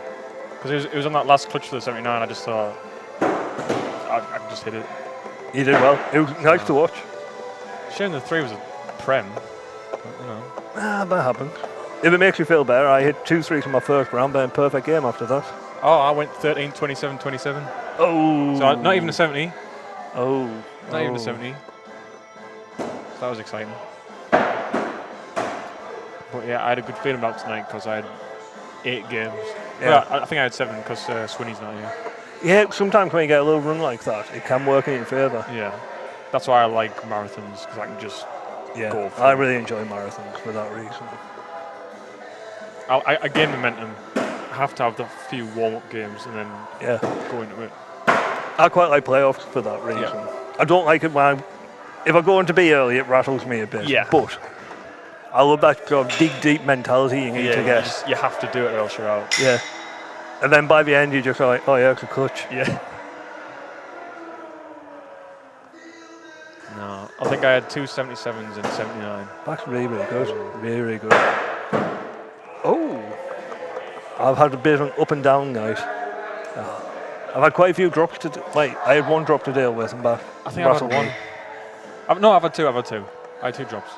S3: Because it was on that last clutch for the 79, I just thought, I can just hit it.
S1: You did well. It was nice to watch.
S3: Shame the 3 was a prem, but, you know.
S1: That happened. If it makes you feel better, I hit 2 3s in my first round, but a perfect game after that.
S3: Oh, I went 13, 27, 27.
S1: Oh.
S3: So not even a 70.
S1: Oh.
S3: Not even a 70. So that was exciting. But yeah, I had a good feeling about tonight because I had 8 games.
S1: Yeah.
S3: Well, I think I had 7 because Swinney's not here.
S1: Yeah, sometimes when you get a little run like that, it can work in your favour.
S3: Yeah. That's why I like marathons, because I can just go for
S1: I
S3: it.
S1: really enjoy marathons for that reason.
S3: I gain momentum. I have to have the few warm-up games and then go into it.
S1: I quite like playoffs for that reason.
S3: Yeah.
S1: I don't like it when if I go into be early, it rattles me a bit.
S3: Yeah.
S1: But I love that sort of dig deep mentality you need to get.
S3: You have to do it or else you're out.
S1: Yeah. And then by the end, you're just like, oh yeah, it's a clutch.
S3: Yeah. No, I think I had 2 77s and 79.
S1: That's really, really good. Really, really good. Oh. I've had a bit of an up and down night. I've had quite a few drops to wait, I had 1 drop to deal with and back.
S3: I think I've had 1. I've had 2. I had 2 drops.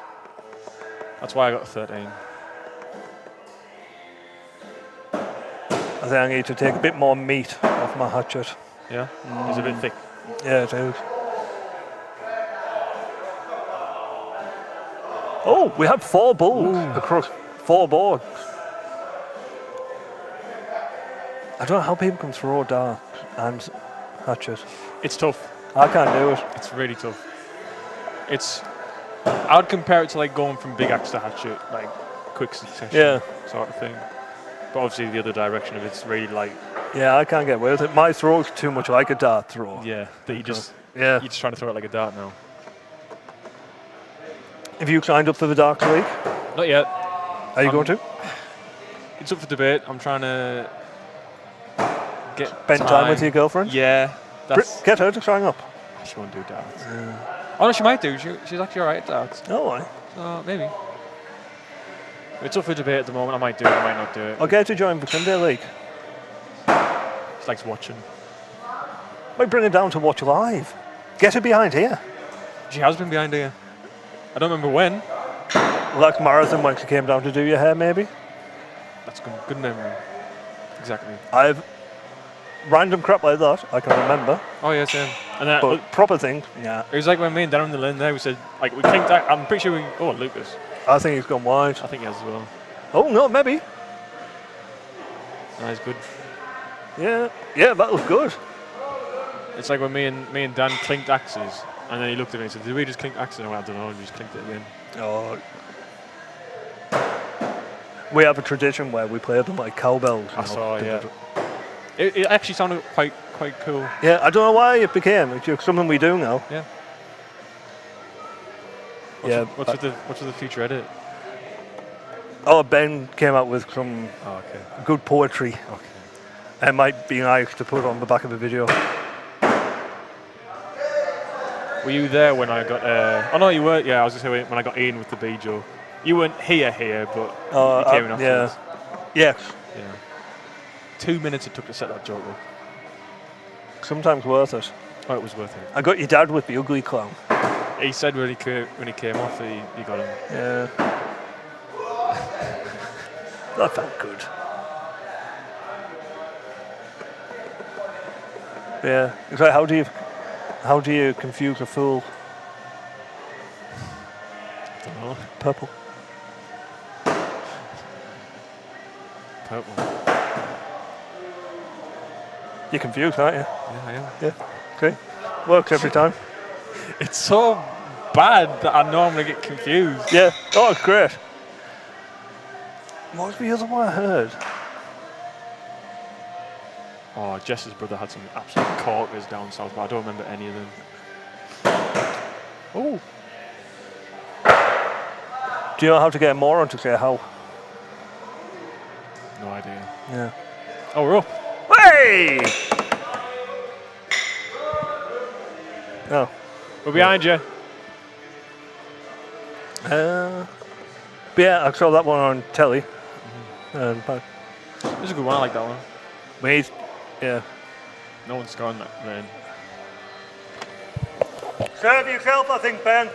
S3: That's why I got 13.
S1: I think I need to take a bit more meat off my hatchet.
S3: Yeah? It's a bit thick.
S1: Yeah, it is. Oh, we had 4 bulls across 4 boards. I don't know how people can throw darts and hatchet.
S3: It's tough.
S1: I can't do it.
S3: It's really tough. I would compare it to like going from big axe to hatchet, like quick succession sort of thing. But obviously the other direction of it's really like...
S1: Yeah, I can't get away with it. My throw's too much like a dart throw.
S3: Yeah, that you're just trying to throw it like a dart now.
S1: Have you signed up for the Dark League?
S3: Not yet.
S1: Are you going to?
S3: It's up for debate. I'm trying to get
S1: Spend time with your girlfriend?
S3: Yeah.
S1: Get her to sign up.
S3: She won't do darts. Oh no, she might do. She's actually alright at darts.
S1: Oh, why?
S3: So maybe. It's up for debate at the moment. I might do it, I might not do it.
S1: I'll get her to join the Sunday League.
S3: She likes watching.
S1: Might bring her down to watch live. Get her behind here.
S3: She has been behind here. I don't remember when.
S1: Like marathon when she came down to do your hair, maybe?
S3: That's good memory. Exactly.
S1: I've random crap like that, I can remember.
S3: Oh yeah, same. And
S1: But proper things, yeah.
S3: it was like when me and Dan were in the lane there, we said, like, we clinked out. I'm pretty sure Lucas.
S1: I think he's gone wide.
S3: I think he has as well.
S1: Oh, no, maybe.
S3: No, he's good.
S1: Yeah, that was good.
S3: It's like when me and Dan clinked axes, and then he looked at me and said, "Did we just clink axes?" And I went, "I don't know, we just clinked it again."
S1: Oh. We have a tradition where we play them like cowbells.
S3: I saw, yeah. It actually sounded quite cool.
S1: Yeah, I don't know why it became. It's just something we do now.
S3: Yeah. What's with the future edit?
S1: Oh, Ben came out with some good poetry.
S3: Okay.
S1: It might be nice to put on the back of the video.
S3: Were you there when I got? Oh no, you were. Yeah, I was just saying when I got Ian with the B joke. You weren't here, but you came in afterwards.
S1: Yes.
S3: Yeah. 2 minutes it took to set that joke up.
S1: Sometimes worth it.
S3: Oh, it was worth it.
S1: I got your dad with the ugly clown.
S3: He said when he came off, he got him.
S1: Yeah. That felt good. Yeah. It's like, how do you confuse a fool?
S3: Don't know.
S1: Purple.
S5: Purple.
S1: You're confused, aren't you?
S5: Yeah, I am.
S1: Yeah. Okay. Works every time.
S5: It's so bad that I normally get confused.
S1: Yeah. Oh, it's great. What was the other one I heard?
S5: Oh, Jess's brother had some absolute corkers down south, but I don't remember any of them. Oh.
S1: Do you know how to get a moron to say how?
S5: No idea.
S1: Yeah.
S5: Oh, we're up.
S1: Hey! Oh.
S5: We're behind you.
S1: But yeah, I saw that one on telly. But
S5: This is a good one. I like that one.
S1: wait, yeah.
S5: No one's scoring that then.
S1: Serve yourself, I think, Ben.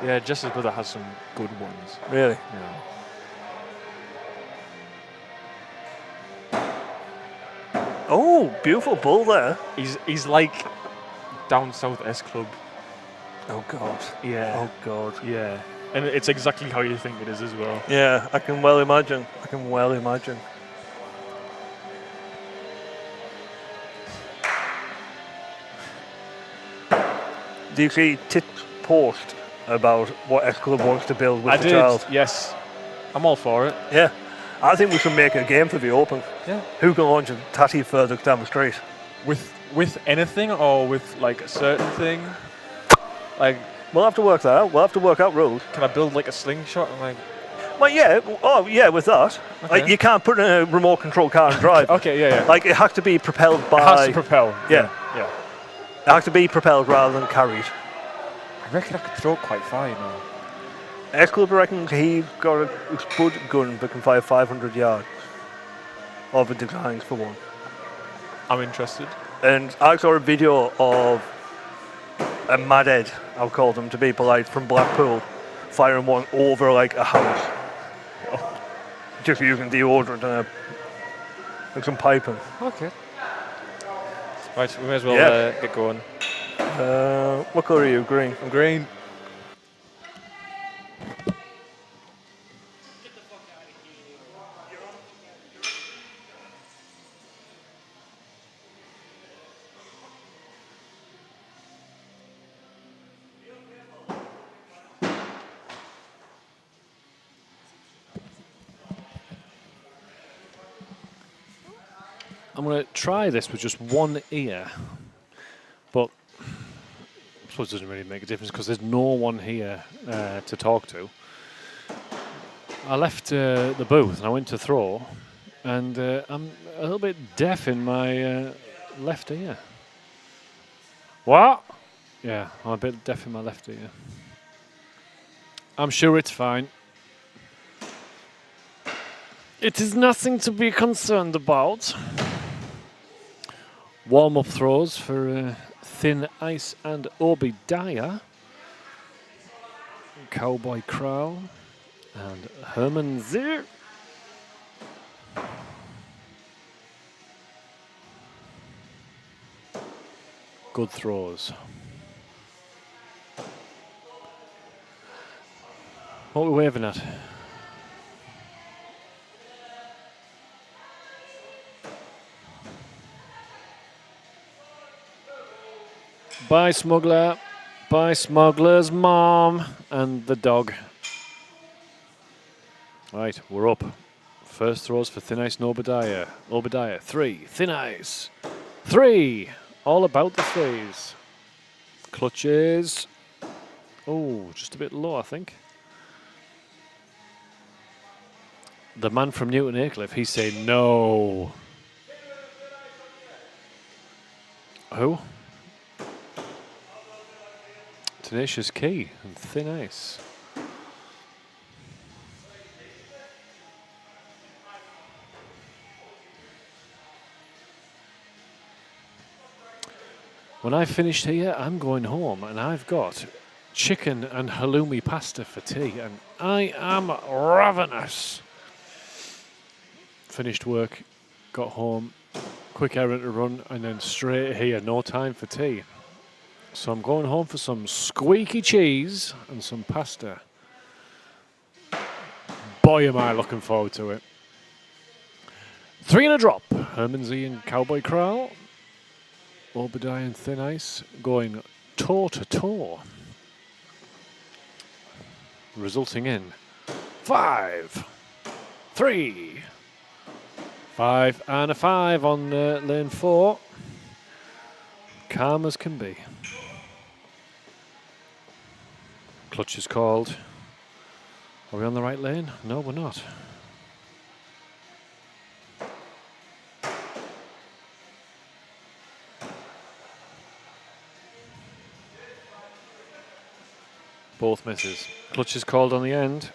S5: Yeah, Jess's brother has some good ones.
S1: Really?
S5: Yeah.
S1: Oh, beautiful bull there.
S5: He's like down south S Club.
S1: Oh God.
S5: Yeah.
S1: Oh God.
S5: Yeah. And it's exactly how you think it is as well.
S1: Yeah, I can well imagine. Do you see Tit's post about what S Club wants to build with
S5: I
S1: the
S5: did.
S1: child?
S5: Yes. I'm all for it.
S1: Yeah. I think we should make a game for the Open.
S5: Yeah.
S1: Who can launch a tatty further down the street?
S5: With anything or with like a certain thing? Like,
S1: We'll have to work that out. We'll have to work out rules.
S5: can I build like a slingshot and like?
S1: Well, yeah. Oh, yeah. With that, like
S5: Okay.
S1: you can't put in a remote control car and drive.
S5: Okay, yeah.
S1: Like it has to be propelled by.
S5: It has to propel.
S1: Yeah.
S5: Yeah.
S1: It has to be propelled rather than carried.
S5: I reckon I could throw it quite far, you know.
S1: S Club reckons he's got a spud gun that can fire 500 yards. Or the designs for one.
S5: I'm interested.
S1: And I saw a video of a madhead, I'll call them to be polite, from Blackpool, firing one over like a house. Just using deodorant and some piping.
S5: Okay. Right, we may as well
S1: Yeah.
S5: get going.
S1: What colour are you? Green?
S5: I'm green.
S3: I'm going to try this with just one ear, but I suppose it doesn't really make a difference because there's no one here to talk to. I left the booth and I went to throw, and I'm a little bit deaf in my left ear. What? Yeah, I'm a bit deaf in my left ear. I'm sure it's fine. It is nothing to be concerned about. Warm-up throws for Thin Ice and Obadiah. Cowboy Crow and Herman Zier. Good throws. What are we waving at? Bye, Smuggler. Bye, Smuggler's mom and the dog. Right, we're up. First throws for Thin Ice and Obadiah. Obadiah, 3. Thin Ice, 3. All about the threes. Clutches. Oh, just a bit low, I think. The man from Newton Aycliffe, he's saying no. Who? Tenacious Key and Thin Ice. When I finished here, I'm going home, and I've got chicken and halloumi pasta for tea, and I am ravenous. Finished work, got home, quick errand to run, and then straight here, no time for tea. So I'm going home for some squeaky cheese and some pasta. Boy, am I looking forward to it. 3 and a drop. Herman Z and Cowboy Kraal. Obadiah and Thin Ice going toe to toe. Resulting in 5, 3, 5 and a 5 on lane 4. Calm as can be. Clutch is called. Are we on the right lane? No, we're not. Both misses. Clutch is called on the end.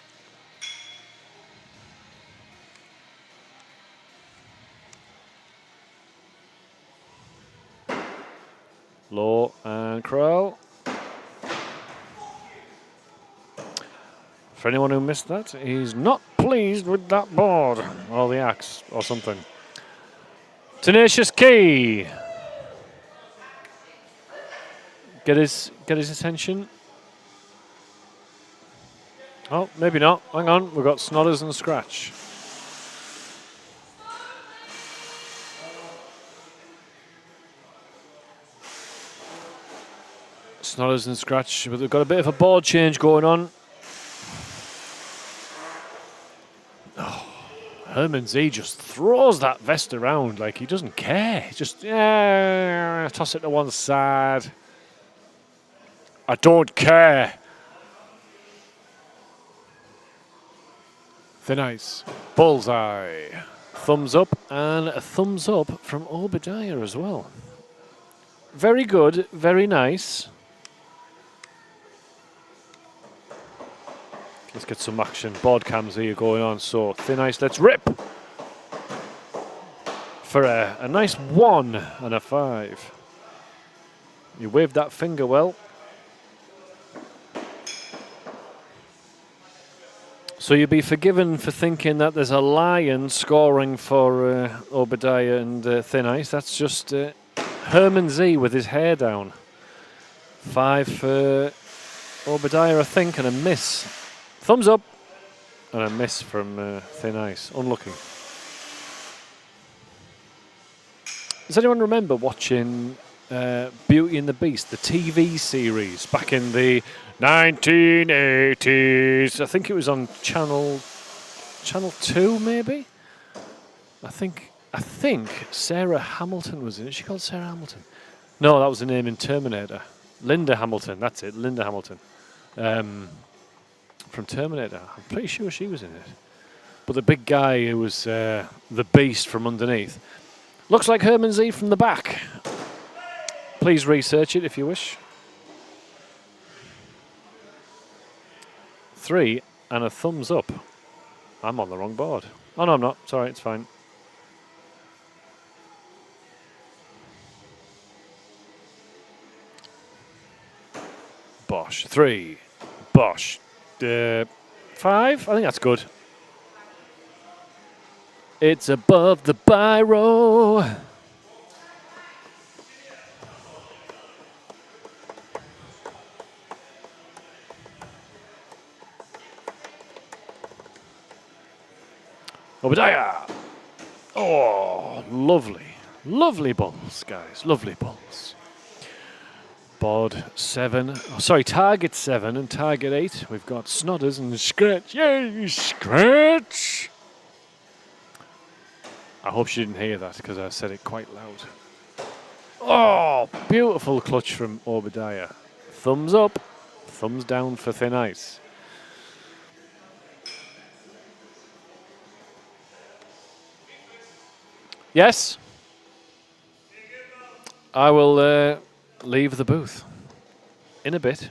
S3: Low and Kraal. For anyone who missed that, he's not pleased with that board or the axe or something. Tenacious Key. Get his attention. Oh, maybe not. Hang on, we've got Snodders and Scratch. Snodders and Scratch, but they've got a bit of a board change going on. Oh, Herman Z just throws that vest around like he doesn't care. He just, toss it to one side. I don't care. Thin Ice. Bullseye. Thumbs up and a thumbs up from Obadiah as well. Very good, very nice. Let's get some action. Board cams here going on. So Thin Ice, let's rip. For a nice 1 and a 5. You waved that finger well. So you'll be forgiven for thinking that there's a lion scoring for Obadiah and Thin Ice. That's just Herman Z with his hair down. 5 for Obadiah, I think, and a miss. Thumbs up. And a miss from Thin Ice. Unlucky. Does anyone remember watching Beauty and the Beast, the TV series, back in the 1980s? I think it was on Channel 2, maybe? I think Sarah Hamilton was in it. Is she called Sarah Hamilton? No, that was the name in Terminator. Linda Hamilton, that's it, Linda Hamilton. From Terminator. I'm pretty sure she was in it. But the big guy who was the beast from underneath. Looks like Herman Z from the back. Please research it if you wish. 3 and a thumbs up. I'm on the wrong board. Oh no, I'm not. Sorry, it's fine. Bosh. 3. Bosh. 5. I think that's good. It's above the biro. Obadiah. Oh, lovely. Lovely balls, guys. Lovely balls. Board 7. Oh, sorry, target 7 and target 8. We've got Snodders and Scratch. Yay, Scratch! I hope she didn't hear that because I said it quite loud. Oh, beautiful clutch from Obadiah. Thumbs up, thumbs down for Thin Ice. Yes? I will leave the booth in a bit.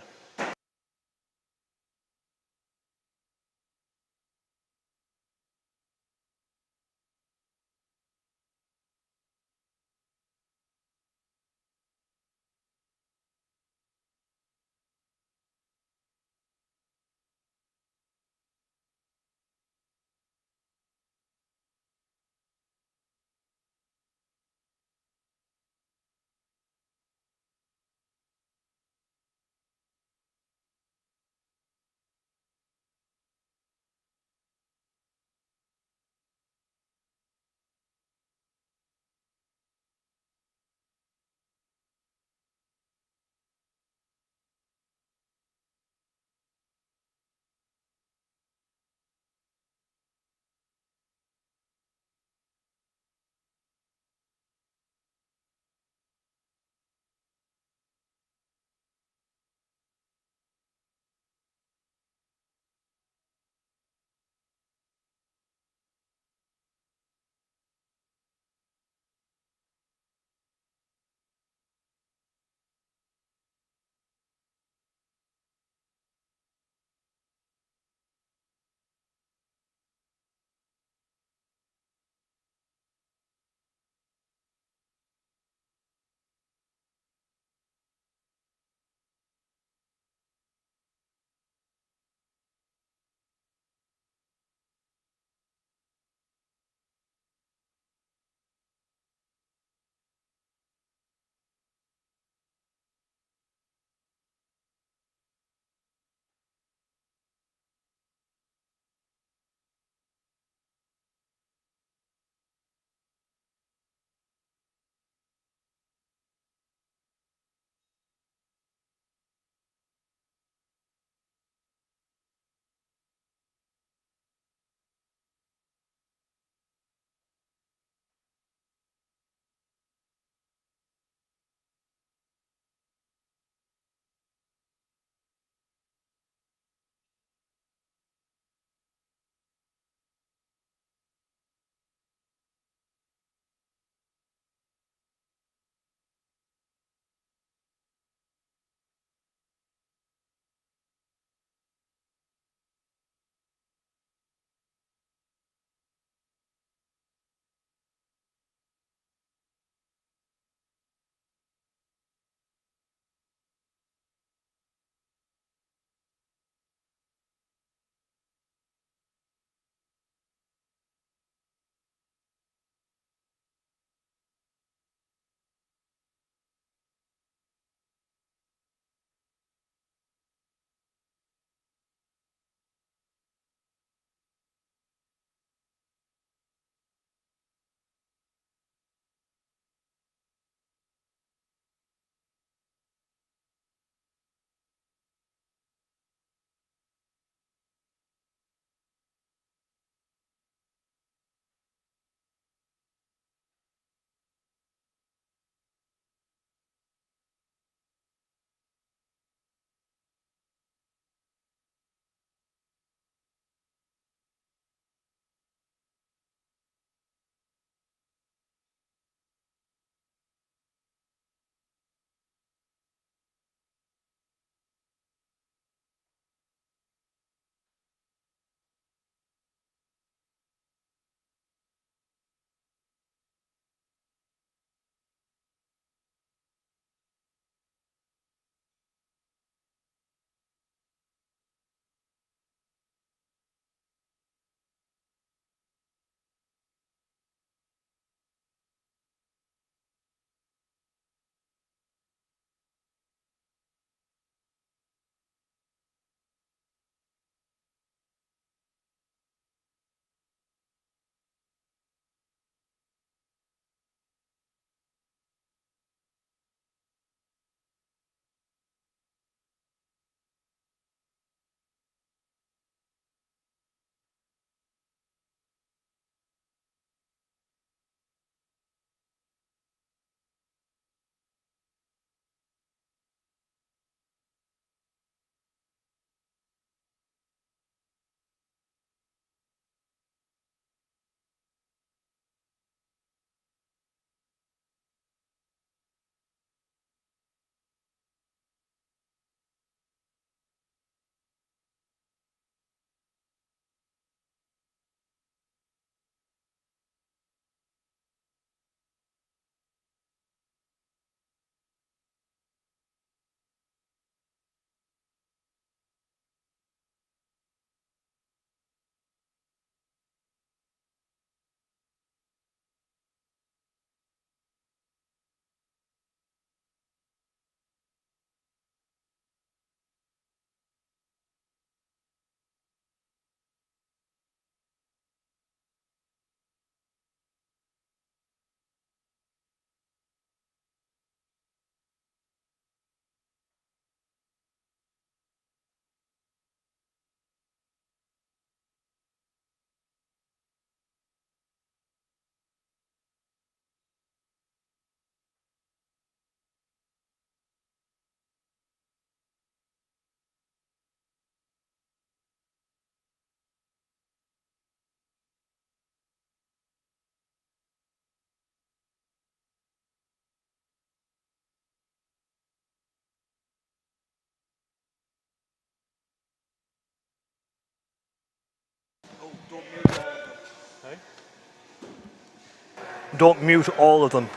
S1: don't mute all of them.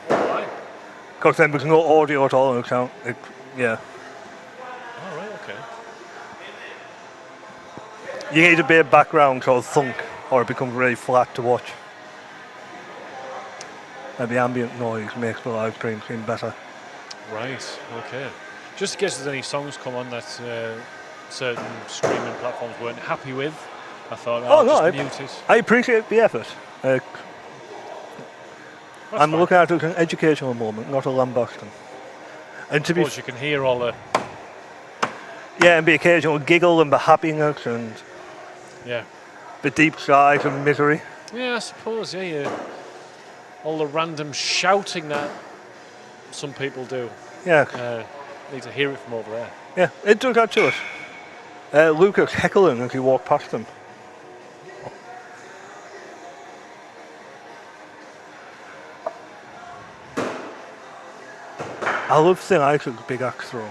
S3: Right.
S1: Because then there's no audio at all on the count. Yeah.
S3: All right. Okay.
S1: You need a bit of background called thunk, or it becomes really flat to watch. And the ambient noise makes the live stream seem better.
S3: Right. Okay. Just in case there's any songs come on that certain streaming platforms weren't happy with, I thought I'll just mute it.
S1: I appreciate the effort.
S3: That's
S1: I'm
S3: fine.
S1: looking at it as an educational moment, not a lambasting. And to be
S3: Suppose you can hear all the
S1: and the occasional giggle and the happiness and the deep sighs of misery.
S3: Yeah, I suppose. Yeah. All the random shouting that some people do.
S1: Yeah,
S3: Need to hear it from over there.
S1: yeah, it does add to it. Lucas heckling as he walked past him. I love Thin Isaac's big axe throw.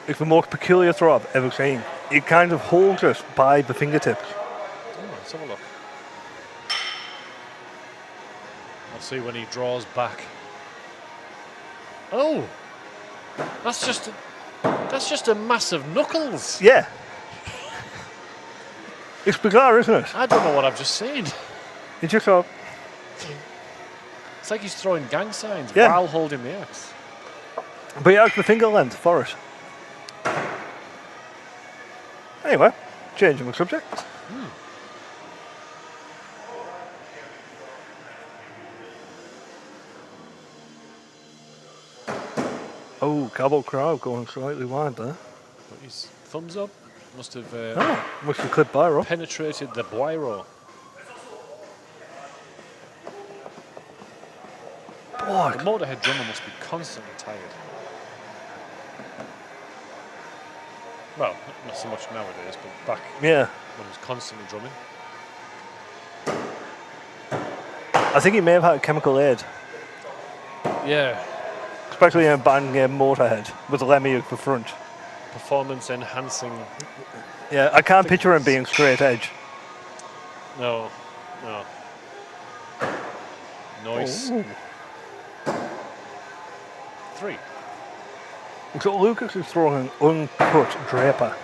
S1: It's the most peculiar throw I've ever seen. It kind of holds us by the fingertips.
S3: Oh, let's have a look. I'll see when he draws back. Oh, that's just a mass of knuckles.
S1: Yeah. It's bizarre, isn't it?
S3: I don't know what I've just seen.
S1: You just go,
S3: It's like he's throwing gang signs
S1: Yeah.
S3: while holding the axe.
S1: but he has the finger length for it. Anyway, changing the subject. Oh, Cabo Crowd going slightly wide there.
S3: But his thumbs up must have
S1: Must have clipped by Rob.
S3: penetrated the boiro.
S1: Boy,
S3: The motorhead drummer must be constantly tired. Well, not so much nowadays, but back
S1: yeah.
S3: when he was constantly drumming.
S1: I think he may have had a chemical aid,
S3: Yeah,
S1: especially in a band game Motorhead with Lemmy at the front.
S3: performance enhancing.
S1: Yeah, I can't picture him being straight edge.
S3: No. Noise.
S1: Ooh.
S3: 3.
S1: So Lucas is throwing an uncut Draper.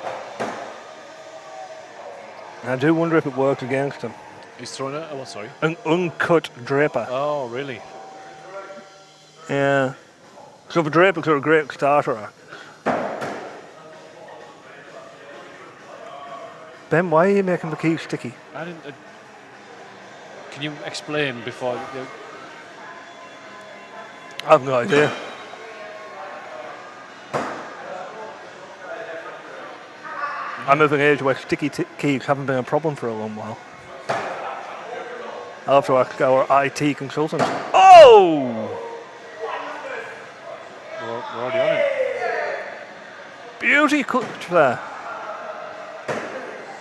S1: And I do wonder if it works against him.
S3: He's throwing it. Oh, sorry.
S1: An uncut Draper.
S3: Oh, really?
S1: Yeah. So the Drapers are a great starter act. Ben, why are you making the keys sticky?
S3: I didn't. Can you explain before?
S1: I have no idea. I'm of an age where sticky keys haven't been a problem for a long while. I'll have to ask our IT consultant. Oh!
S3: We're already on it.
S1: Beauty clutch there.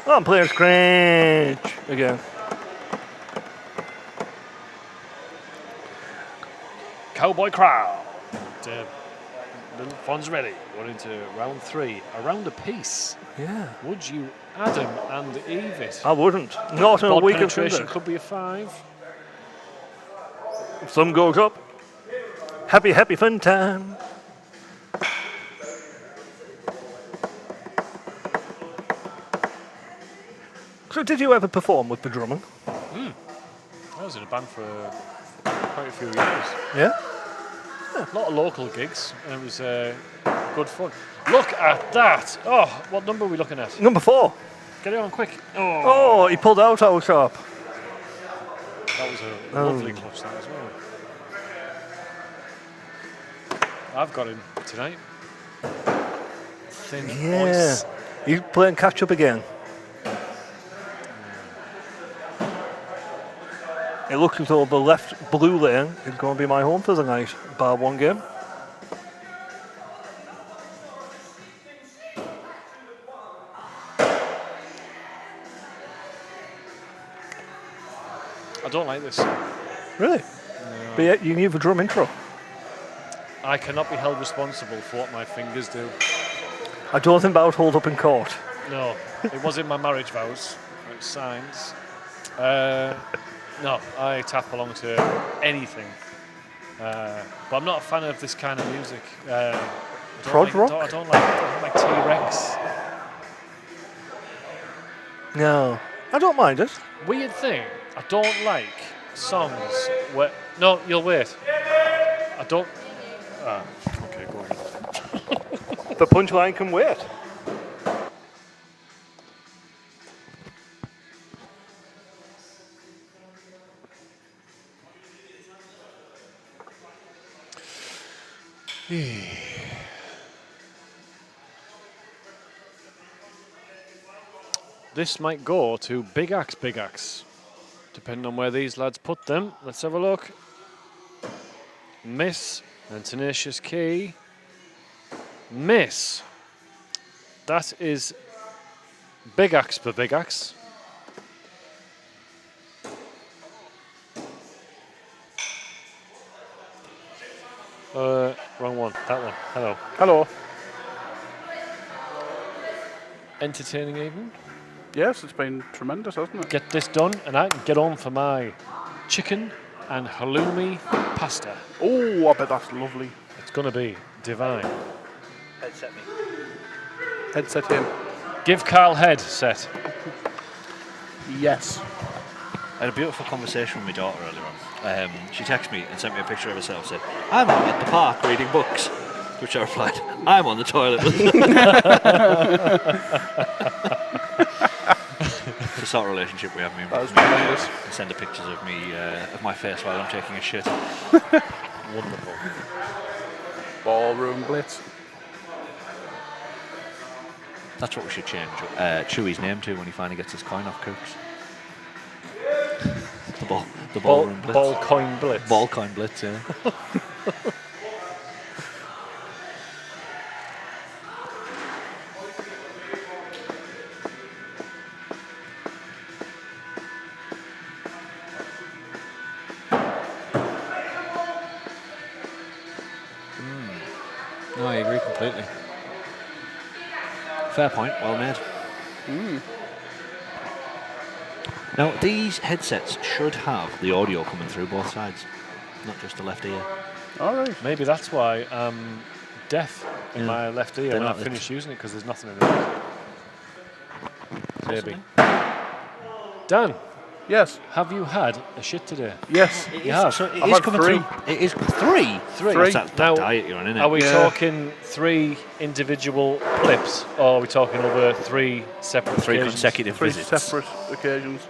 S1: Oh, I'm playing Scratch again.
S3: Cowboy crowd. Little funds ready. We're into round 3. A round apiece.
S1: Yeah.
S3: Would you Adam and Eve it?
S1: I wouldn't. Not in a
S3: Bod
S1: week of
S3: penetration
S1: Sunday.
S3: could be a 5.
S1: Thumb goes up. Happy, happy fun time. So did you ever perform with the drumming?
S3: I was in a band for quite a few years.
S1: Yeah.
S3: A lot of local gigs, and it was good fun. Look at that! Oh, what number are we looking at?
S1: Number 4.
S3: Get it on quick. Oh,
S1: Oh, he pulled out our sharp.
S3: that was a lovely clutch that as well. I've got him tonight. Thin
S1: Yeah.
S3: voice.
S1: He's playing catch up again. It looks as though the left blue lane is going to be my home for the night, bar one game.
S3: I don't like this.
S1: Really? But yeah, you need the drum intro.
S3: I cannot be held responsible for what my fingers do.
S1: I don't think that would hold up in court.
S3: No, it was in my marriage vows. It was signed. No, I tap along to anything. But I'm not a fan of this kind of music.
S1: Prog rock?
S3: I don't like T-Rex.
S1: No, I don't mind it.
S3: Weird thing, I don't like songs where... No, you'll wait. I don't... okay, go on.
S1: The punchline can wait.
S3: This might go to Big Axe. Depending on where these lads put them. Let's have a look. Miss and Tenacious Key. Miss. That is Big Axe for Big Axe. Wrong one. That one. Hello.
S4: Hello.
S3: Entertaining evening.
S4: Yes, it's been tremendous, hasn't it?
S3: Get this done, and I can get on for my chicken and halloumi pasta.
S4: Oh, I bet that's lovely.
S3: It's going to be divine.
S1: Headset me.
S4: Headset in.
S3: Give Carl headset.
S4: Yes.
S2: I had a beautiful conversation with my daughter earlier on. She texted me and sent me a picture of herself. Said, "I'm out at the park reading books." To which I replied, "I'm on the toilet." It's the sort of relationship we have. Me and
S4: That was
S2: me.
S4: tremendous.
S2: I send her pictures of me of my face while I'm taking a shit.
S3: Wonderful.
S4: Ballroom blitz.
S2: That's what we should change Chewy's name to when he finally gets his coin off Cooks. The ballroom blitz.
S3: Ball coin blitz.
S2: Ball coin blitz, yeah. No, I agree completely. Fair point, well made. Now, these headsets should have the audio coming through both sides, not just the left ear.
S4: All right.
S3: Maybe that's why I'm deaf in
S2: Yeah.
S3: my left ear
S2: They're
S3: when I
S2: not-
S3: finish using it, because there's nothing in it. Maybe. Dan,
S4: Yes.
S3: have you had a shit today?
S4: Yes.
S2: It
S3: Yeah,
S2: so it
S4: I've
S2: is
S4: had
S2: coming
S4: three.
S2: through. It is three.
S3: Three.
S2: That's that
S3: Now,
S2: diet you're on, isn't it?
S3: Are we
S4: Yeah.
S3: talking 3 individual clips, or are we talking over 3 separate
S2: Three
S3: occasions?
S2: consecutive
S4: Three
S2: visits.
S4: separate occasions.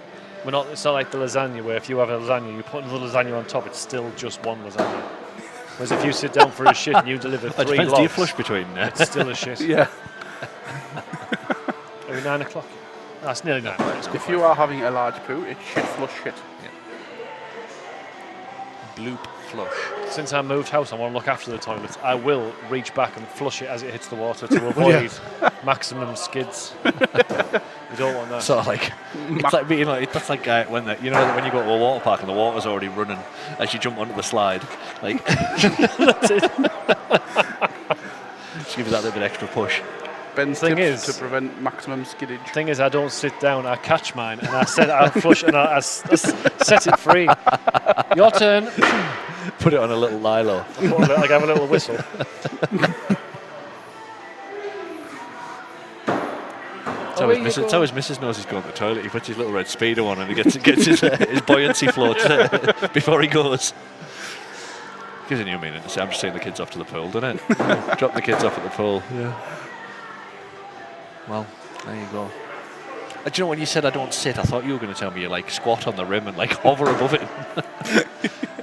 S3: We're not. It's not like the lasagna where if you have a lasagna, you put another lasagna on top. It's still just one lasagna. Whereas if you sit down for a shit and you deliver
S2: It
S3: 3
S2: depends.
S3: logs,
S2: Do you flush between?
S3: it's still a shit.
S4: Yeah.
S3: Are we 9 o'clock? That's nearly 9. It's
S4: If you are having a large poo, it's shit flush shit.
S2: Bloop flush.
S3: Since I moved house, I want to look after the toilets. I will reach back and flush it as it hits the water to avoid maximum skids. You don't want that.
S2: Sort of like it's like being like that's like when when you go to a water park and the water's already running as you jump onto the slide. Like
S3: That's it.
S2: just give you that little bit extra push.
S4: Ben's
S3: Thing
S4: tips
S3: is-
S4: to prevent maximum skiddage.
S3: Thing is, I don't sit down. I catch mine and I flush and I set it free. Your turn.
S2: Put it on a little lilo.
S3: Like I have a little whistle.
S2: That's how his missus knows he's going to the toilet. He puts his little red Speedo on and he gets his buoyancy floats before he goes. Gives a new meaning to say, I'm just taking the kids off to the pool, doesn't it? Drop the kids off at the pool. Yeah. Well, there you go. Do you know when you said I don't sit, I thought you were going to tell me you like squat on the rim and like hover above it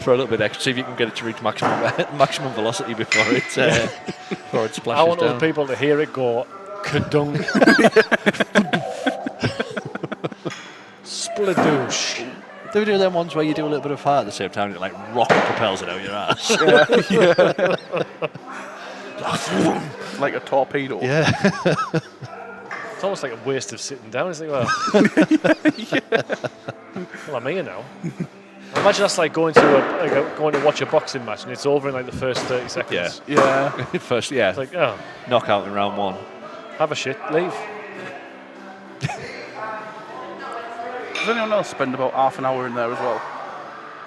S2: for a little bit extra, see if you can get it to reach maximum velocity before it splashes
S3: I want
S2: down.
S3: other people to hear it go kadunk. Spladoosh.
S2: Do we do them ones where you do a little bit of fart at the same time and it like rocket propels it out your ass?
S4: Like a torpedo.
S2: Yeah.
S3: It's almost like a waste of sitting down. It's like, well, well, I'm here now. Imagine that's like going to watch a boxing match and it's over in like the first 30 seconds.
S4: Yeah.
S2: First, yeah.
S3: It's like, oh,
S2: Knockout in round 1.
S3: have a shit, leave.
S4: Does anyone else spend about half an hour in there as well?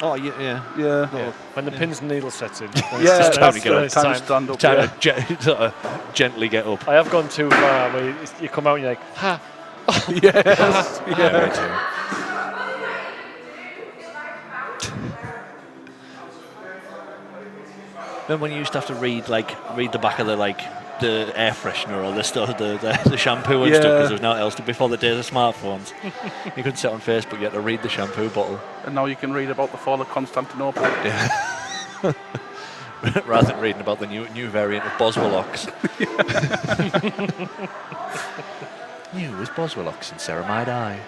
S2: Oh, yeah.
S4: Yeah.
S3: When the pins and needles sets in.
S4: Yeah,
S2: time to get up.
S3: it's
S4: Time to stand up.
S2: Time
S4: Yeah.
S2: to sort of gently get up.
S3: I have gone too far where you come out and you're like, ha.
S4: Yes.
S2: Yeah, me too. Remember when you used to have to read the back of the air freshener or the shampoo and stuff because there was nothing else before the days of smartphones. You couldn't sit on Facebook, you had to read the shampoo bottle.
S4: And now you can read about the fall of Constantinople.
S2: Yeah. Rather than reading about the new variant of Boswellox. New is Boswellox in ceramide eye.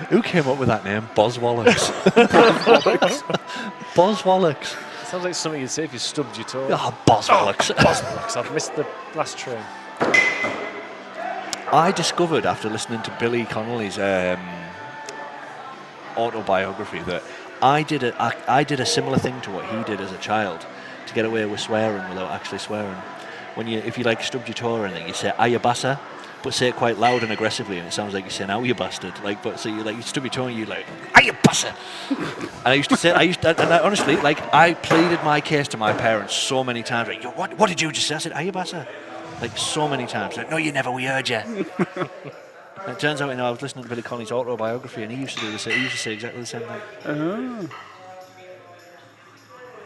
S2: Who came up with that name? Boswellox. Boswellox.
S3: Sounds like something you'd say if you stubbed your toe.
S2: Ah, Boswellox.
S3: Boswellox. I've missed the last train.
S2: I discovered after listening to Billy Connolly's autobiography that I did a similar thing to what he did as a child to get away with swearing without actually swearing. If you stubbed your toe or anything, you say "Aye, bassa," but say it quite loud and aggressively, and it sounds like you're saying "Ow, you bastard." You stub your toe and you "Aye, you bassa." And I used to say, honestly, I pleaded my case to my parents so many times. Like, what did you just say? I said "Aye, you bassa," so many times. Like, no, you never. We heard you. And it turns out, I was listening to Billy Connolly's autobiography, and he used to do the same. He used to say exactly the same thing.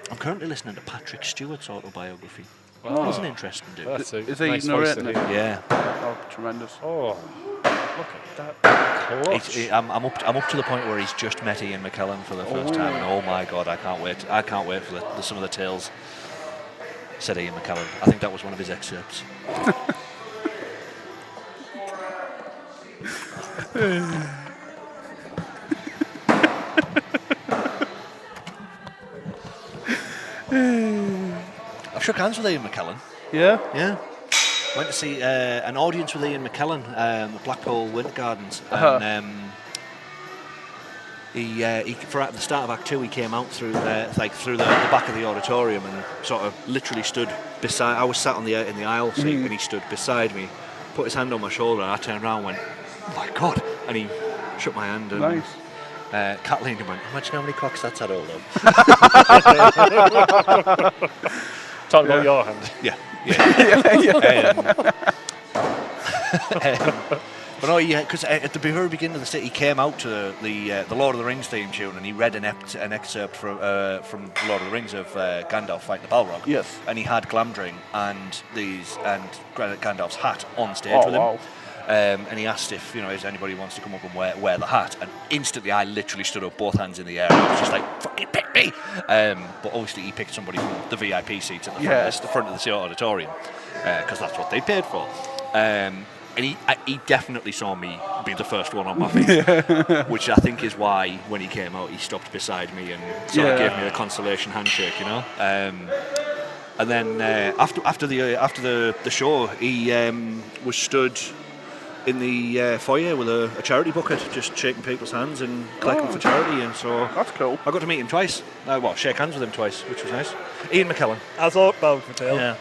S2: I'm currently listening to Patrick Stewart's autobiography.
S3: Oh.
S2: That's an interesting dude.
S3: That's a
S4: Is he
S3: nice voice to
S4: narrating it?
S3: hear.
S2: Yeah.
S4: Oh, tremendous.
S3: Oh, look at that clutch.
S2: I'm up to the point where he's just met Ian McKellen for the first time, and oh my god, I can't wait for some of the tales. Said Ian McKellen. I think that was one of his excerpts. I've shook hands with Ian McKellen.
S4: Yeah?
S2: Yeah. Went to see an audience with Ian McKellen at Blackpool Winter Gardens. And he at the start of Act 2, he came out through the back of the auditorium and sort of literally stood beside. I was sat in the aisle seat, and he stood beside me, put his hand on my shoulder, and I turned around and went, "Oh my God!" And he shook my hand. And,
S4: Nice.
S2: Kathleen went, "Imagine how many cocks that's had all of."
S3: Talking about your hand.
S2: Yeah. But no, because at the very beginning of the set, he came out to the Lord of the Rings theme tune, and he read an excerpt from Lord of the Rings of Gandalf fighting the Balrog.
S4: Yes.
S2: And he had Glamdring and Gandalf's hat on stage with him.
S4: Wow.
S2: And he asked if anybody wants to come up and wear the hat, and instantly I literally stood up, both hands in the air. I was just like, "Fucking pick me!" But obviously he picked somebody from the VIP seats at the front of the auditorium, because that's what they paid for. And he definitely saw me be the first one on my feet, which I think is why when he came out he stopped beside me and sort of gave me a consolation handshake, And then after the show, he was stood in the foyer with a charity bucket, just shaking people's hands and collecting for charity, and so
S4: That's cool.
S2: I got to meet him twice. Shake hands with him twice, which was nice. Ian McKellen.
S1: I thought about it,
S2: Yeah.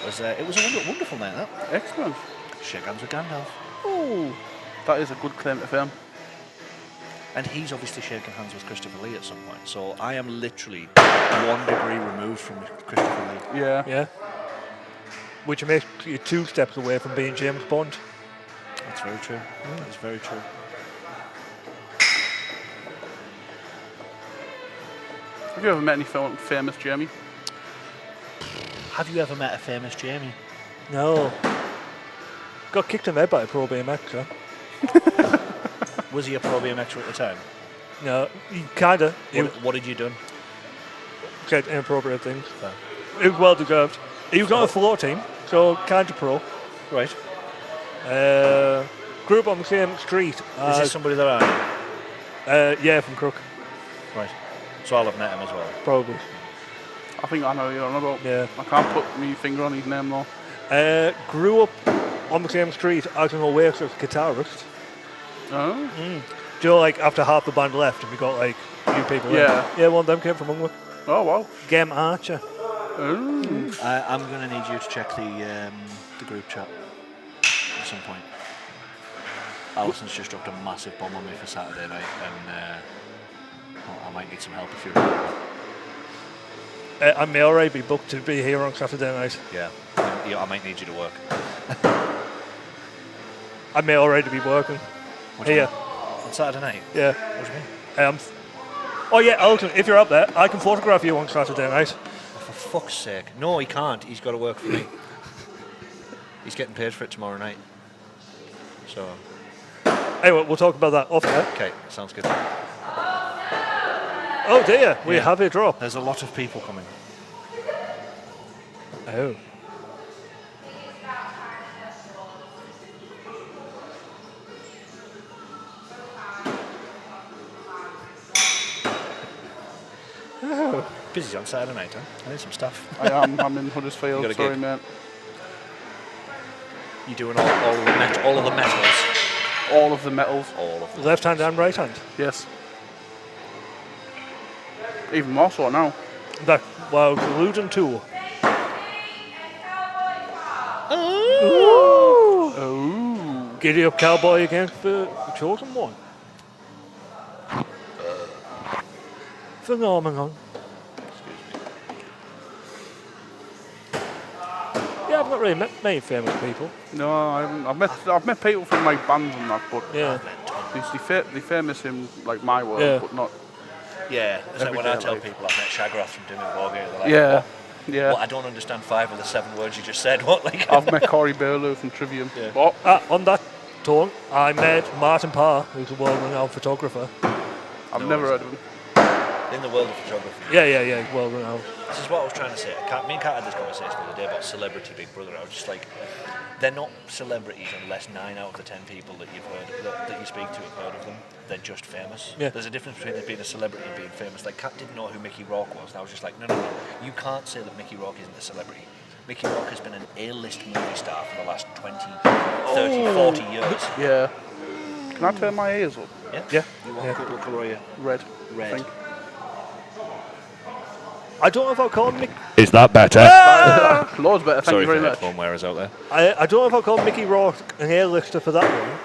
S2: It was a wonderful night, that.
S4: Excellent.
S2: Shake hands with Gandalf.
S4: Oh, that is a good claim to fame.
S2: And he's obviously shaken hands with Christopher Lee at some point, so I am literally 1 degree removed from Christopher Lee.
S4: Yeah.
S1: Yeah. Which makes you 2 steps away from being James Bond.
S2: That's very true. That's very true.
S4: Have you ever met any famous Jamie?
S2: Have you ever met a famous Jamie?
S1: No. Got kicked in the head by a pro BMXer.
S2: Was he a pro BMXer at the time?
S1: No, he kinda.
S2: What had you done?
S1: Said inappropriate things. It was well deserved. He was on a floor team, so kinda pro.
S2: Right.
S1: Grew up on the same street.
S2: Is this somebody that I know?
S1: Yeah, from Crook,
S2: Right. So I'll have met him as well.
S1: probably.
S4: I think I know who you're on about.
S1: Yeah.
S4: I can't put my finger on his name though.
S1: Grew up on the same street as an Oasis guitarist.
S4: Oh.
S1: Do you know, after half the band left and we got a few people
S4: Yeah.
S1: in? Yeah, one of them came from England.
S4: Oh wow.
S1: Gem Archer.
S4: Oh.
S2: I'm going to need you to check the group chat. at some point. Alison's just dropped a massive bomb on me for Saturday night, and I might need some help if you're available.
S1: I may already be booked to be here on Saturday night.
S2: Yeah, I might need you to work.
S1: I may already be working.
S2: What do you
S1: Here.
S2: mean? On Saturday night?
S1: Yeah.
S2: What do you mean?
S1: Oh yeah, Alton, if you're up there, I can photograph you on Saturday night.
S2: Oh, for fuck's sake. No, he can't. He's got to work for me. He's getting paid for it tomorrow night. So,
S1: Anyway, we'll talk about that off air.
S2: okay, sounds good.
S1: Oh dear, we
S2: Yeah.
S1: have a drop.
S2: There's a lot of people coming.
S1: Oh.
S2: Busy on Saturday night, huh? I need some stuff.
S4: I'm in Huddersfield,
S2: You got a
S4: sorry,
S2: gig?
S4: mate.
S2: You doing all of the metals?
S4: All of the metals,
S2: All of them.
S1: Left hand and right hand.
S4: yes. Even more so now.
S1: That alluding to.
S4: Oh.
S1: Giddy up cowboy against the chosen one. Phenomenon. Yeah, I've not really met many famous people.
S4: No, I haven't. I've met people from like bands and that, but
S1: Yeah.
S4: they famous in like my world,
S1: Yeah.
S4: but not.
S2: Yeah, it's like when I
S4: Everyday
S2: tell
S4: life.
S2: people I've met Shagrath from Dimmu Borgir, they're like,
S4: Yeah,
S2: what?
S4: yeah.
S2: What? I don't understand 5 of the 7 words you just said. What? Like,
S4: I've met Corey Burlow from Trivium.
S2: Yeah.
S4: But
S1: On that tone, I met Martin Parr, who's a world-renowned photographer.
S4: I've
S2: No,
S4: never
S2: is
S4: heard of him.
S2: in the world of photography.
S1: Yeah, world-renowned.
S2: This is what I was trying to say. Me and Kat had this conversation the other day about celebrity Big Brother. I was just like, they're not celebrities unless 9 out of the 10 people that you've heard that you speak to have heard of them. They're just famous.
S1: Yeah.
S2: There's a difference between being a celebrity and being famous. Like, Kat didn't know who Mickey Rourke was, and I was just like, no. You can't say that Mickey Rourke isn't a celebrity. Mickey Rourke has been an A-list movie star for the last 20, 30, 40 years.
S4: Yeah. Can I turn my ears up?
S1: Yeah.
S2: You want
S1: Yeah.
S2: what colour are you?
S4: Red.
S2: Red.
S4: I think.
S1: I don't know if I'll call Mick.
S2: Is that better?
S4: Loads better, thank you very much.
S2: headphone wearers out there.
S1: I don't know if I'll call Mickey Rourke an A-lister for that one.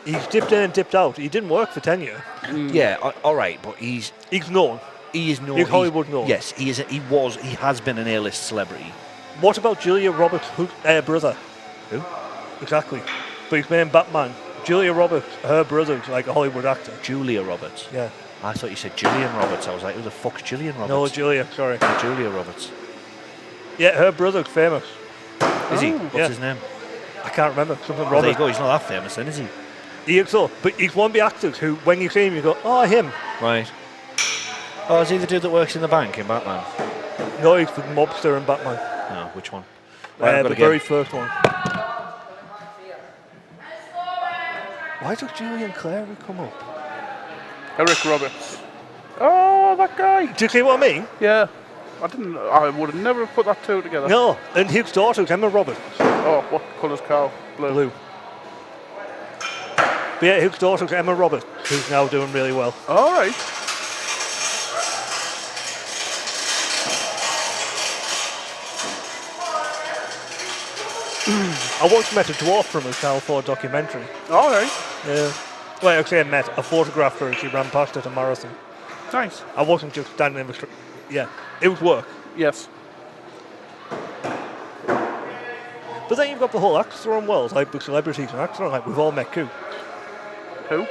S1: He's dipped in and dipped out. He didn't work for tenure.
S2: Yeah, all right, but he's
S1: known.
S2: he is known.
S1: He's Hollywood known.
S2: Yes, he has been an A-list celebrity.
S1: What about Julia Roberts' brother?
S2: Who?
S1: Exactly. But he's playing Batman. Julia Roberts, her brother's like a Hollywood actor.
S2: Julia Roberts.
S1: Yeah.
S2: I thought you said Gillian Roberts. I was like, who the fuck's Gillian Roberts?
S1: No, Julia, sorry.
S2: Julia Roberts.
S1: Yeah, her brother's famous.
S2: Is he? What's
S1: Yeah.
S2: his name?
S1: I can't remember. Something
S2: Well, there you
S1: Robert.
S2: go. He's not that famous then, is he?
S1: He is so. But he's one of the actors who, when you see him, you go, oh, him.
S2: Right. Oh, is he the dude that works in the bank in Batman?
S1: No, he's the mobster in Batman.
S2: No, which one? Right, I've got
S1: The
S2: to get-
S1: very first one. Why does Julian Clary come up?
S4: Eric Roberts. Oh, that guy.
S1: Do you see what I mean?
S4: Yeah. I would have never put that two together.
S1: No. And his daughter's Emma Roberts.
S4: Oh, what colour's cow?
S1: Blue. But yeah, his daughter's Emma Roberts, who's now doing really well.
S4: All right.
S1: I once met a dwarf from a Channel 4 documentary.
S4: All right.
S1: Yeah. Well, actually, I met. I photographed her and she ran past at a marathon.
S4: Nice.
S1: I wasn't just standing in the street. Yeah, it was work.
S4: Yes.
S1: But then you've got the whole axe throwing world, like with celebrities and axe throwing. Like we've all met Coo.
S4: Who?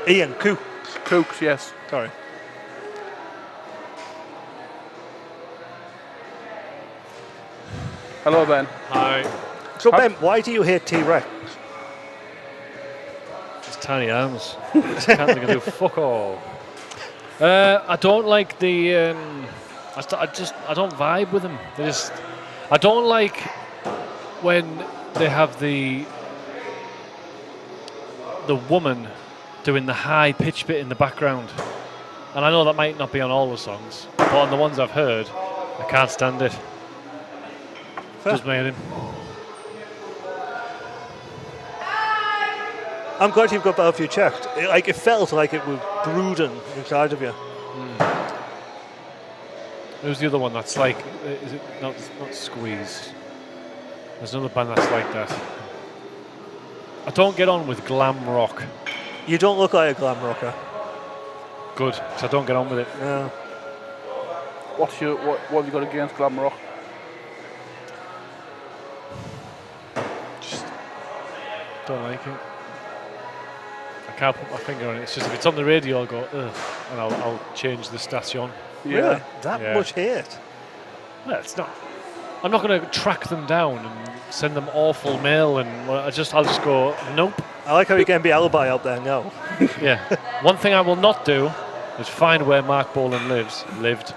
S1: Ian Coo.
S4: Kooks, yes.
S1: Sorry.
S4: Hello, Ben.
S3: Hi.
S1: So Ben, why do you hate T-Rex?
S3: It's tiny arms. Can't think of do fuck all. I don't like the. I don't vibe with them. I don't like when they have the woman doing the high pitch bit in the background. And I know that might not be on all the songs, but on the ones I've heard, I can't stand it.
S1: Fair.
S3: Does me in.
S1: I'm glad you've got that off your chest. It felt like it was brooding inside of you.
S3: Who's the other one that's like? Is it not Squeeze? There's another band that's like that. I don't get on with glam rock.
S1: You don't look like a glam rocker.
S3: Good, because I don't get on with it.
S1: No.
S4: What have you got against glam rock?
S3: Just don't like it. I can't put my finger on it. It's just if it's on the radio, I'll go, ugh, and I'll change the station.
S1: Really? That
S3: Yeah.
S1: much hate?
S3: Well, it's not. I'm not going to track them down and send them awful mail, and I'll just go, nope.
S1: I like how you're getting the alibi out there now.
S3: Yeah. One thing I will not do is find where Mark Bolan lived,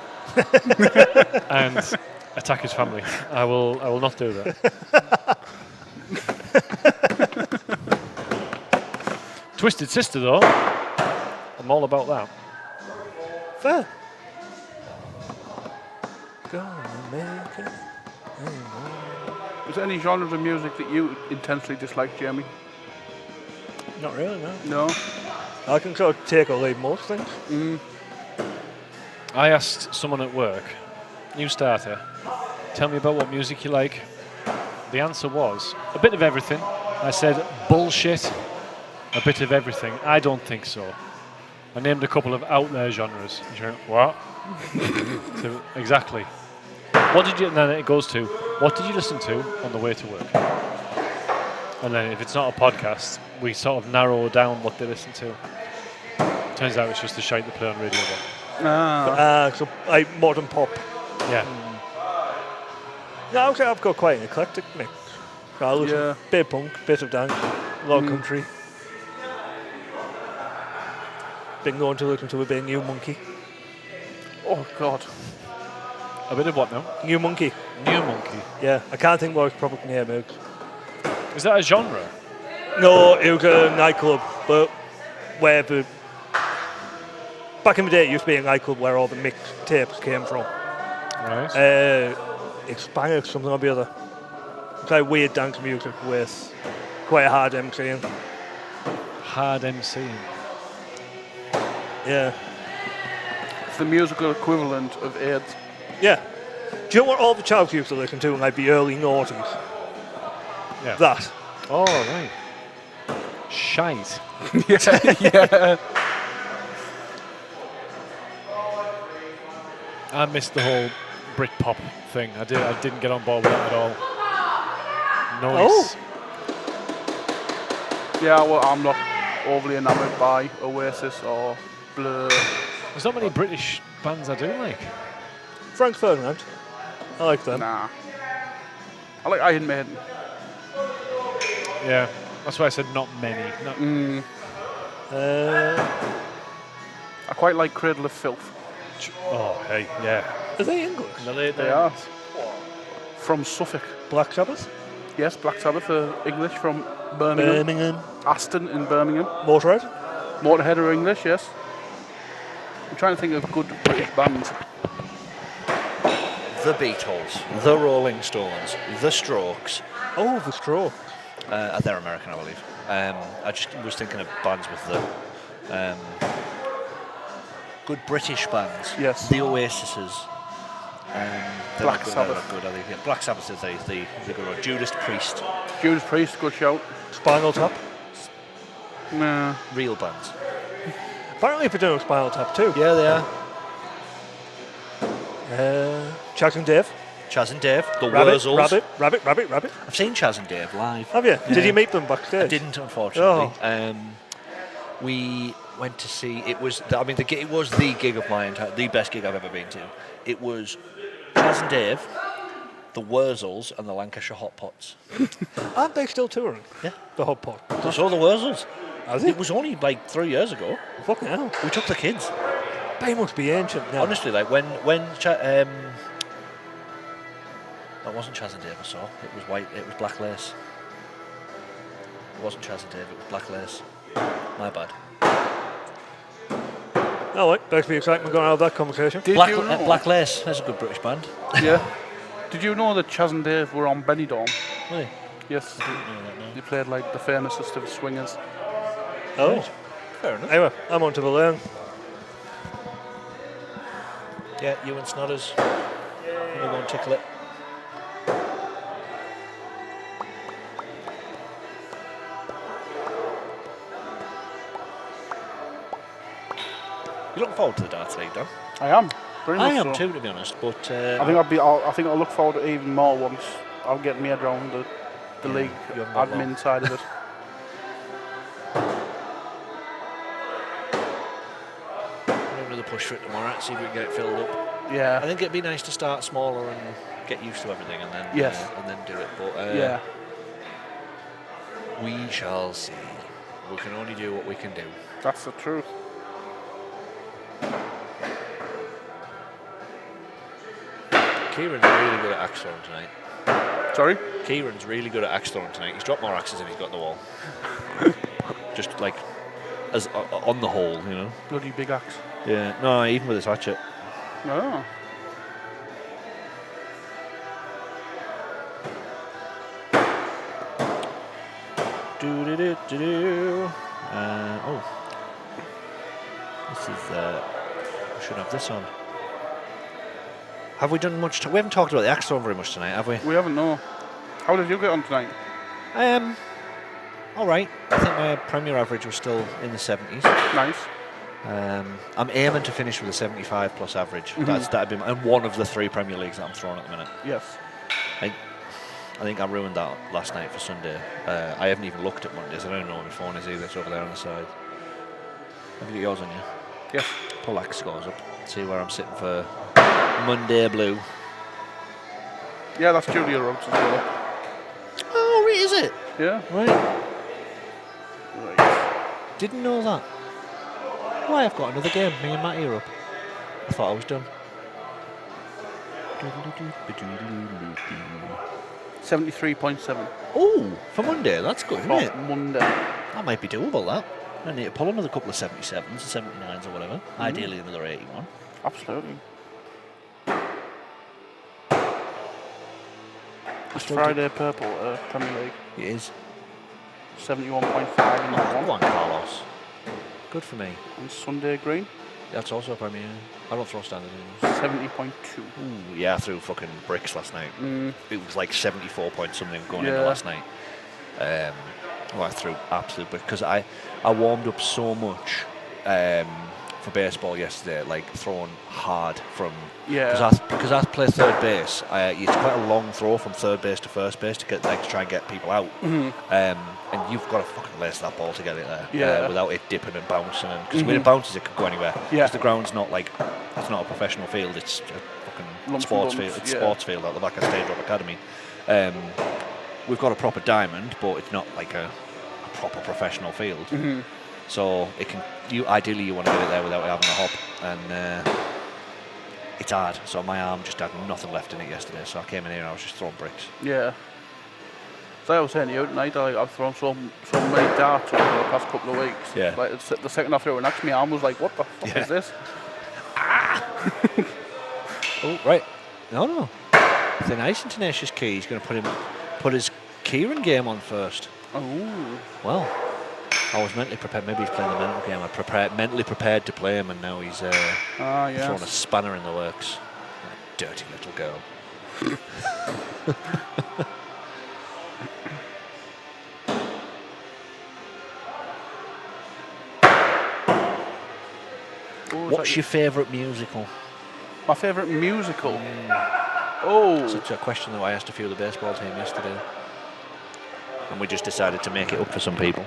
S3: and attack his family. I will not do that. Twisted Sister, though, I'm all about that.
S1: Fair. Gonna make it.
S4: Is there any genres of music that you intensely dislike, Jamie?
S1: Not really, no.
S4: No.
S1: I can sort of take or leave most things.
S3: I asked someone at work, new starter, tell me about what music you like. The answer was a bit of everything. I said bullshit, a bit of everything. I don't think so. I named a couple of out there genres. And she went, what? So, exactly. What did you? And then it goes to, what did you listen to on the way to work? And then if it's not a podcast, we sort of narrow down what they listen to. Turns out it's just the shite they play on radio.
S1: So like modern pop.
S3: Yeah.
S1: No, I would say I've got quite an eclectic mix. So I listen
S4: Yeah.
S1: bit of punk, bit of dance, a lot of country. Been going to listen to a bit of New Monkey.
S4: Oh, God.
S3: A bit of what now?
S1: New Monkey.
S3: New Monkey.
S1: Yeah, I can't think what its proper name is.
S3: Is that a genre?
S1: No, it was a nightclub, but where the back in the day it used to be a nightclub where all the mixed tapes came from.
S3: Right.
S1: It's Spanish, something or the other. It's like weird dance music with quite a hard MCing.
S3: Hard MCing.
S1: Yeah.
S4: It's the musical equivalent of AIDS.
S1: Yeah. Do you know what all the chaps used to listen to in like the early noughties?
S3: Yeah.
S1: That.
S3: Oh, right. Shite.
S4: Yeah.
S3: I missed the whole Britpop thing. I didn't get on board with that at all. Noise.
S4: Yeah, well, I'm not overly enamoured by Oasis or Blur.
S3: There's not many British bands I do like.
S1: Frank Ferdinand. I like them.
S4: Nah. I like Iron Maiden.
S3: Yeah. That's why I said not many. Not
S4: I quite like Cradle of Filth.
S3: Oh, hey, yeah.
S1: Are they English?
S3: No,
S4: They are. From Suffolk.
S1: Black Sabbath?
S4: Yes, Black Sabbath are English from Birmingham.
S1: Birmingham.
S4: Aston in Birmingham.
S1: Motorhead?
S4: Motorhead are English, yes. I'm trying to think of good British bands.
S2: The Beatles, the Rolling Stones, the Strokes.
S1: Oh, The Strokes.
S2: They're American, I believe. I just was thinking of bands with the good British bands.
S4: Yes.
S2: The Oasises. They're
S4: Black
S2: not good,
S4: Sabbath.
S2: they're not good, are they? Yeah, Black Sabbath is the good one. Judas Priest.
S4: Judas Priest, good shout.
S1: Spinal Tap.
S4: Nah.
S2: Real bands.
S1: Apparently they're doing Spinal Tap too.
S2: Yeah, they are.
S1: Chaz and Dave.
S2: Chaz and Dave. The
S1: Rabbit,
S2: Wurzels.
S1: Rabbit.
S2: I've seen Chaz and Dave live.
S1: Have you?
S2: Yeah.
S1: Did you meet them backstage?
S2: I didn't, unfortunately. We went to see. It was. It was the gig of my entire. The best gig I've ever been to. It was Chaz and Dave, the Wurzels, and the Lancashire Hot Pots.
S1: Aren't they still touring?
S2: Yeah.
S1: The Hot Pot.
S2: I saw the Wurzels.
S1: Has
S2: It
S1: it?
S2: was only like 3 years ago.
S1: Fucking hell.
S2: We took the kids.
S1: They must be ancient now.
S2: Honestly, like when that wasn't Chaz and Dave I saw. It was white. It was Black Lace. It wasn't Chaz and Dave. It was Black Lace. My bad.
S1: Oh, wait. Better be exciting. We're going to have that conversation.
S4: Did
S2: Black,
S4: you know?
S2: Black Lace. That's a good British band.
S4: Yeah. Did you know that Chaz and Dave were on Benidorm?
S2: Really?
S4: Yes.
S2: I didn't know that, no.
S4: They played like the famousest of swingers.
S1: Oh.
S2: Fair enough.
S1: Anyway, I'm on to the learn.
S2: Yeah, you and Snodders. I'm going to go and tickle it. You looking forward to the darts league, Dan?
S4: I am. Very much
S2: I am
S4: so.
S2: too, to be honest. But
S4: I think I'll look forward to it even more once I'll get my head around the league
S2: you have not
S4: admin
S2: long.
S4: side of it.
S2: Another push for it tomorrow. See if we can get it filled up. I
S4: Yeah.
S2: think it'd be nice to start smaller and get used to everything, and then
S4: Yes.
S2: and then do it. But
S4: Yeah.
S2: we shall see. We can only do what we can do.
S4: That's the truth.
S2: Kieran's really good at axe throwing tonight.
S4: Sorry?
S2: Kieran's really good at axe throwing tonight. He's dropped more axes than he's got in the wall. Just like as on the whole, you know.
S4: Bloody big axe.
S2: Yeah. No, even with his hatchet.
S4: Oh.
S2: Do. This is. I should have this on. Have we done much? We haven't talked about the axe throwing very much tonight, have we?
S4: We haven't, no. How did you get on tonight?
S2: All right. I think my Premier average was still in the 70s.
S4: Nice.
S2: I'm aiming to finish with a 75 plus average. That'd be and one of the 3 Premier Leagues that I'm throwing at the minute.
S4: Yes.
S2: I think I ruined that last night for Sunday. I haven't even looked at Mondays. I don't know where my phone is either. It's over there on the side. Have you got yours on you?
S4: Yes.
S2: Pull that scores up. See where I'm sitting for Monday Blue.
S4: Yeah, that's Julia Rhodes as well.
S2: Oh, is it?
S4: Yeah.
S2: Right.
S4: Right.
S2: Didn't know that. Why, I've got another game. Me and Matty are up. I thought I was done.
S4: 73.7.
S2: Oh, for Monday. That's good, isn't it?
S4: For Monday.
S2: That might be doable, that. I need to pull another couple of 77s or 79s or whatever. Ideally another 81.
S4: Absolutely. It's
S2: still
S4: Friday purple, Premier League.
S2: It is.
S4: 71.5 in that
S2: Go
S4: one.
S2: on, Carlos. Good for me.
S4: And Sunday green,
S2: That's also a Premier. I don't throw standard anymore.
S4: 70.2.
S2: Ooh, yeah, I threw fucking bricks last night. It was like 74 point something going into
S4: Yeah.
S2: last night. I threw absolute bricks because I warmed up so much for baseball yesterday, like throwing hard from
S4: Yeah.
S2: because I play third base. It's quite a long throw from third base to first base to try and get people out. And you've got to fucking lace that ball together there
S4: Yeah.
S2: without it dipping and bouncing. Because when it bounces, it could go anywhere.
S4: Yeah.
S2: Because the ground's not like it's not a professional field. It's a fucking
S4: Lumps
S2: sports
S4: and
S2: field.
S4: bumps,
S2: It's
S4: yeah.
S2: sports field at the back of State Drop Academy. We've got a proper diamond, but it's not like a proper professional field. So it can. Ideally you want to get it there without having a hop, and it's hard. So my arm just had nothing left in it yesterday. So I came in here and I was just throwing bricks.
S4: Yeah. So I was saying to you tonight, I've thrown so many darts over the past couple of weeks.
S2: Yeah.
S4: Like the second I threw an axe, my arm was like, what the fuck
S2: Yeah.
S4: is this?
S2: Oh right, no. The nice and tenacious key. He's going to put his Kieran game on first.
S4: Oh.
S2: Well, I was mentally prepared. Maybe he's playing the mental game. I mentally prepared to play him, and now he's
S4: Yeah.
S2: throwing a spanner in the works. Dirty little girl. What's your favourite musical?
S4: My favourite musical? Oh.
S2: Such a question that I asked a few of the baseball team yesterday. And we just decided to make it up for some people.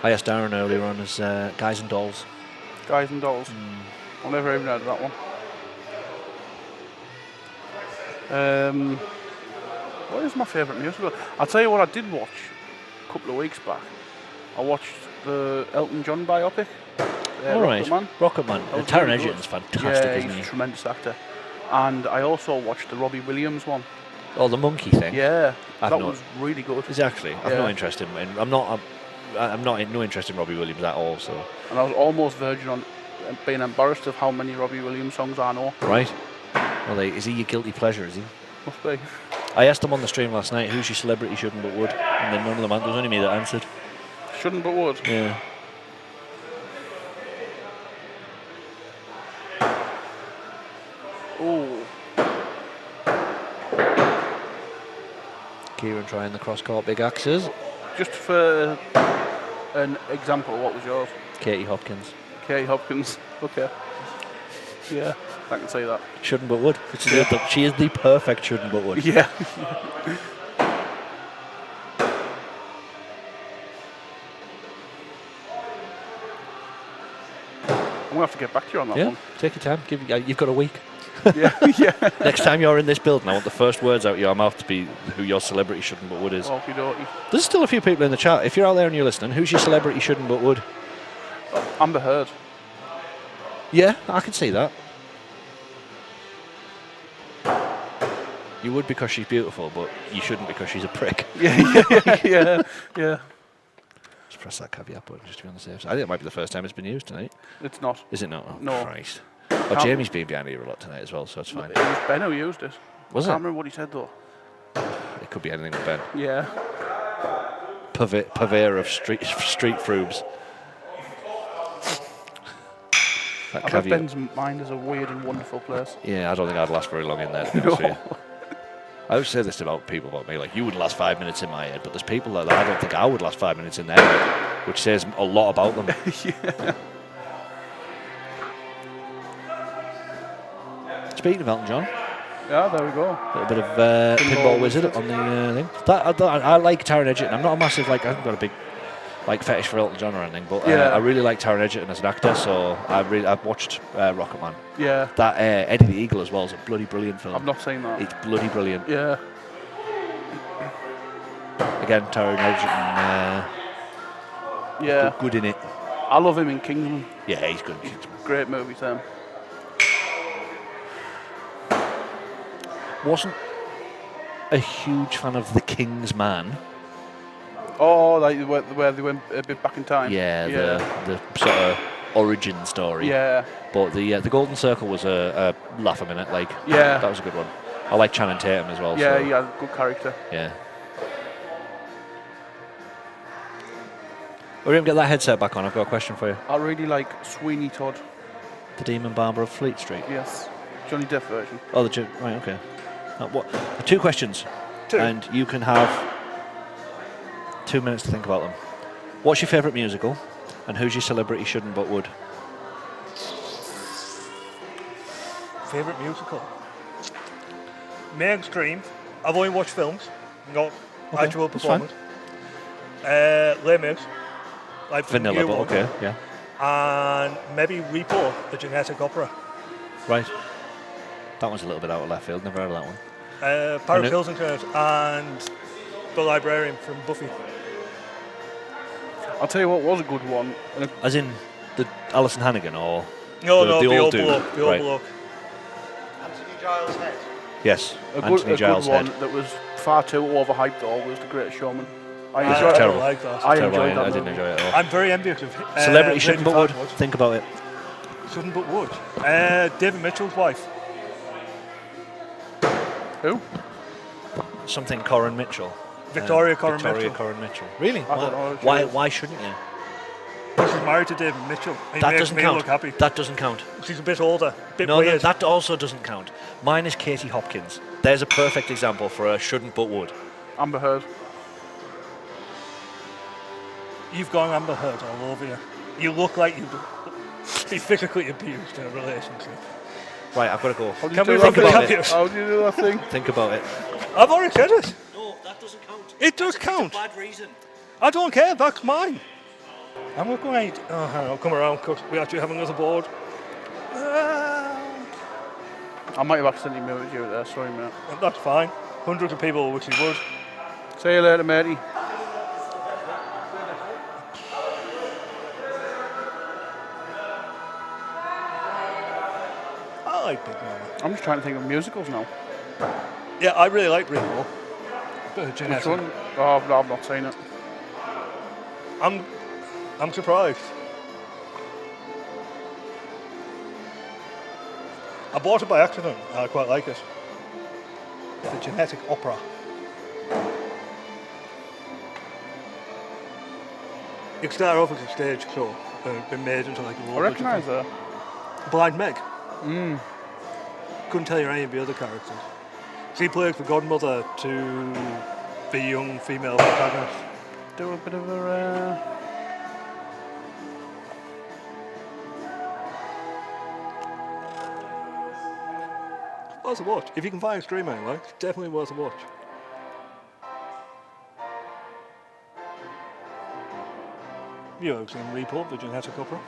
S2: I asked Darren earlier on as Guys and Dolls.
S4: Guys and Dolls. I've never even heard of that one. What is my favourite musical? I'll tell you what I did watch a couple of weeks back. I watched the Elton John biopic.
S2: All right,
S4: Rocketman.
S2: Rocketman.
S4: That was
S2: Taron
S4: really good.
S2: Egerton's fantastic,
S4: Yeah,
S2: isn't
S4: he's
S2: he?
S4: a tremendous actor. And I also watched the Robbie Williams one.
S2: Oh, the monkey thing.
S4: Yeah,
S2: I've
S4: that
S2: not-
S4: was really good.
S2: Exactly. I've
S4: Yeah.
S2: no interest in. I'm not no interest in Robbie Williams at all. So
S4: And I was almost verging on being embarrassed of how many Robbie Williams songs I know.
S2: right. Well, is he your guilty pleasure? Is he?
S4: Must be.
S2: I asked him on the stream last night, who's your celebrity shouldn't but would, and then none of them. There was only me that answered.
S4: Shouldn't but would.
S2: Yeah.
S4: Oh,
S2: Kieran trying the cross court big axes.
S4: just for an example, what was yours?
S2: Katie Hopkins.
S4: Katie Hopkins. Okay. Yeah, I can say that.
S2: Shouldn't but would. She is the perfect shouldn't but would.
S4: Yeah. I'm going to have to get back to you on that
S2: Yeah,
S4: one.
S2: take your time. You've got a week.
S4: Yeah, yeah.
S2: Next time you're in this building, I want the first words out your mouth to be who your celebrity shouldn't but would is.
S4: Okie dokie.
S2: There's still a few people in the chat. If you're out there and you're listening, who's your celebrity shouldn't but would?
S4: Amber Heard.
S2: Yeah, I can see that. You would because she's beautiful, but you shouldn't because she's a prick.
S4: Yeah.
S2: Just press that caveat button just to be on the safe side. I think it might be the first time it's been used tonight.
S4: It's not.
S2: Is it not? Oh,
S4: No.
S2: Christ. Oh, Jamie's been behind here a lot tonight as well, so it's fine.
S4: It was Ben who used it.
S2: Was
S4: I can't
S2: it?
S4: remember what he said though.
S2: It could be anything with Ben.
S4: Yeah.
S2: Purveyor of street frubes. That
S4: I bet
S2: caveat.
S4: Ben's mind is a weird and wonderful place.
S2: Yeah, I don't think I'd last very long in there, to be honest with you. I always say this about people about me, like, you wouldn't last 5 minutes in my head, but there's people that I don't think I would last 5 minutes in their head, which says a lot about them.
S4: Yeah.
S2: Speaking of Elton John,
S4: Yeah, there we go.
S2: a little bit of Pinball Wizard on the thing. I like Taron Egerton. I'm not a massive, I haven't got a big fetish for Elton John or anything, but I really like Taron Egerton as an actor, so I've watched Rocket Man.
S4: Yeah.
S2: That Eddie the Eagle as well is a bloody brilliant film.
S4: I've not seen that.
S2: It's bloody brilliant.
S4: Yeah.
S2: Again, Taron Egerton,
S4: Yeah.
S2: good in it.
S4: I love him in Kingsman.
S2: Yeah, he's good.
S4: Great movie, Sam.
S2: Wasn't a huge fan of The King's Man.
S4: Oh, like where they went a bit back in time.
S2: Yeah, the sort of origin story.
S4: Yeah.
S2: But the Golden Circle was a laugh a minute.
S4: Yeah.
S2: That was a good one. I like Channing Tatum as well.
S4: Yeah,
S2: so,
S4: he had a good character.
S2: Yeah. We're going to get that headset back on. I've got a question for you.
S4: I really like Sweeney Todd.
S2: The Demon Barber of Fleet Street.
S4: Yes. Johnny Depp version.
S2: Oh, right, okay. What? 2 questions.
S1: 2.
S2: And you can have 2 minutes to think about them. What's your favourite musical? And who's your celebrity shouldn't but would?
S1: Favourite musical? Mainstream. I've only watched films, not actual
S2: that's fine.
S1: performance. Les Mis. Like the
S2: Vanilla,
S1: new
S2: but
S1: one.
S2: okay, yeah.
S1: And maybe Repo, the genetic opera.
S2: Right. That one's a little bit out of left field. Never heard of that one.
S1: Paris Hilton and the librarian from Buffy.
S4: I'll tell you what was a good one.
S2: As in the Alison Hannigan or
S1: No,
S2: the
S1: the
S2: old
S1: old
S2: dude?
S1: bloke. The old
S2: Right.
S1: bloke.
S2: Yes,
S4: A
S2: Anthony Giles'
S4: good one
S2: head.
S4: that was far too overhyped though was The Greatest Showman. I
S1: I
S4: enjoyed
S1: don't
S2: terrible.
S1: like that.
S4: I
S2: Terrible,
S4: enjoyed that
S2: I didn't
S4: movie.
S2: enjoy it at all.
S1: I'm very envious of
S2: Celebrity shouldn't but
S1: Lady
S2: would.
S1: Fatwood.
S2: Think about it.
S1: Shouldn't but would. David Mitchell's wife.
S4: Who?
S2: Something Corin Mitchell.
S1: Victoria Corin
S2: Victoria
S1: Mitchell.
S2: Corin Mitchell. Really?
S4: I don't know who she
S2: Why?
S4: is.
S2: Why shouldn't you?
S1: She's married to David Mitchell. He
S2: That
S1: makes
S2: doesn't
S1: me
S2: count.
S1: look happy.
S2: That doesn't count.
S1: She's a bit older. Bit
S2: No,
S1: weird.
S2: that also doesn't count. Mine is Katie Hopkins. There's a perfect example for a shouldn't but would.
S4: Amber Heard.
S1: You've gone Amber Heard all over you. You look like you'd be physically abused in a relationship.
S2: Right, I've got to go.
S4: How do
S1: Can
S4: you
S1: we
S4: do
S1: think
S4: that
S1: about
S4: thing?
S1: it?
S4: How do you do that thing?
S2: Think about it.
S1: I've already said it.
S2: No, that doesn't count.
S1: It does count.
S2: Bad reason.
S1: I don't care. That's mine. I'm not going to... Oh, hang on. I'll come around because we actually have another board.
S4: I might have accidentally muted you there. Sorry, mate.
S1: That's fine. Hundreds of people wish he would.
S4: See you later, matey.
S1: I like Big Mama.
S4: I'm just trying to think of musicals now.
S1: Yeah, I really like Ringo. Bit of
S4: Which
S1: genetic.
S4: one? Oh, I've not seen it.
S1: I'm surprised. I bought it by accident. I quite like it. The genetic opera. It started off as a stage show, but it's been made into like a
S4: I
S1: whole bunch of
S4: recognise her.
S1: things. Blind Meg. Couldn't tell you any of the other characters. She played the godmother to the young female protagonist.
S4: Do a bit of a.
S1: Worth a watch. If you can find a stream anyway, it's definitely worth a watch. You ever seen Report, the Genetic Opera?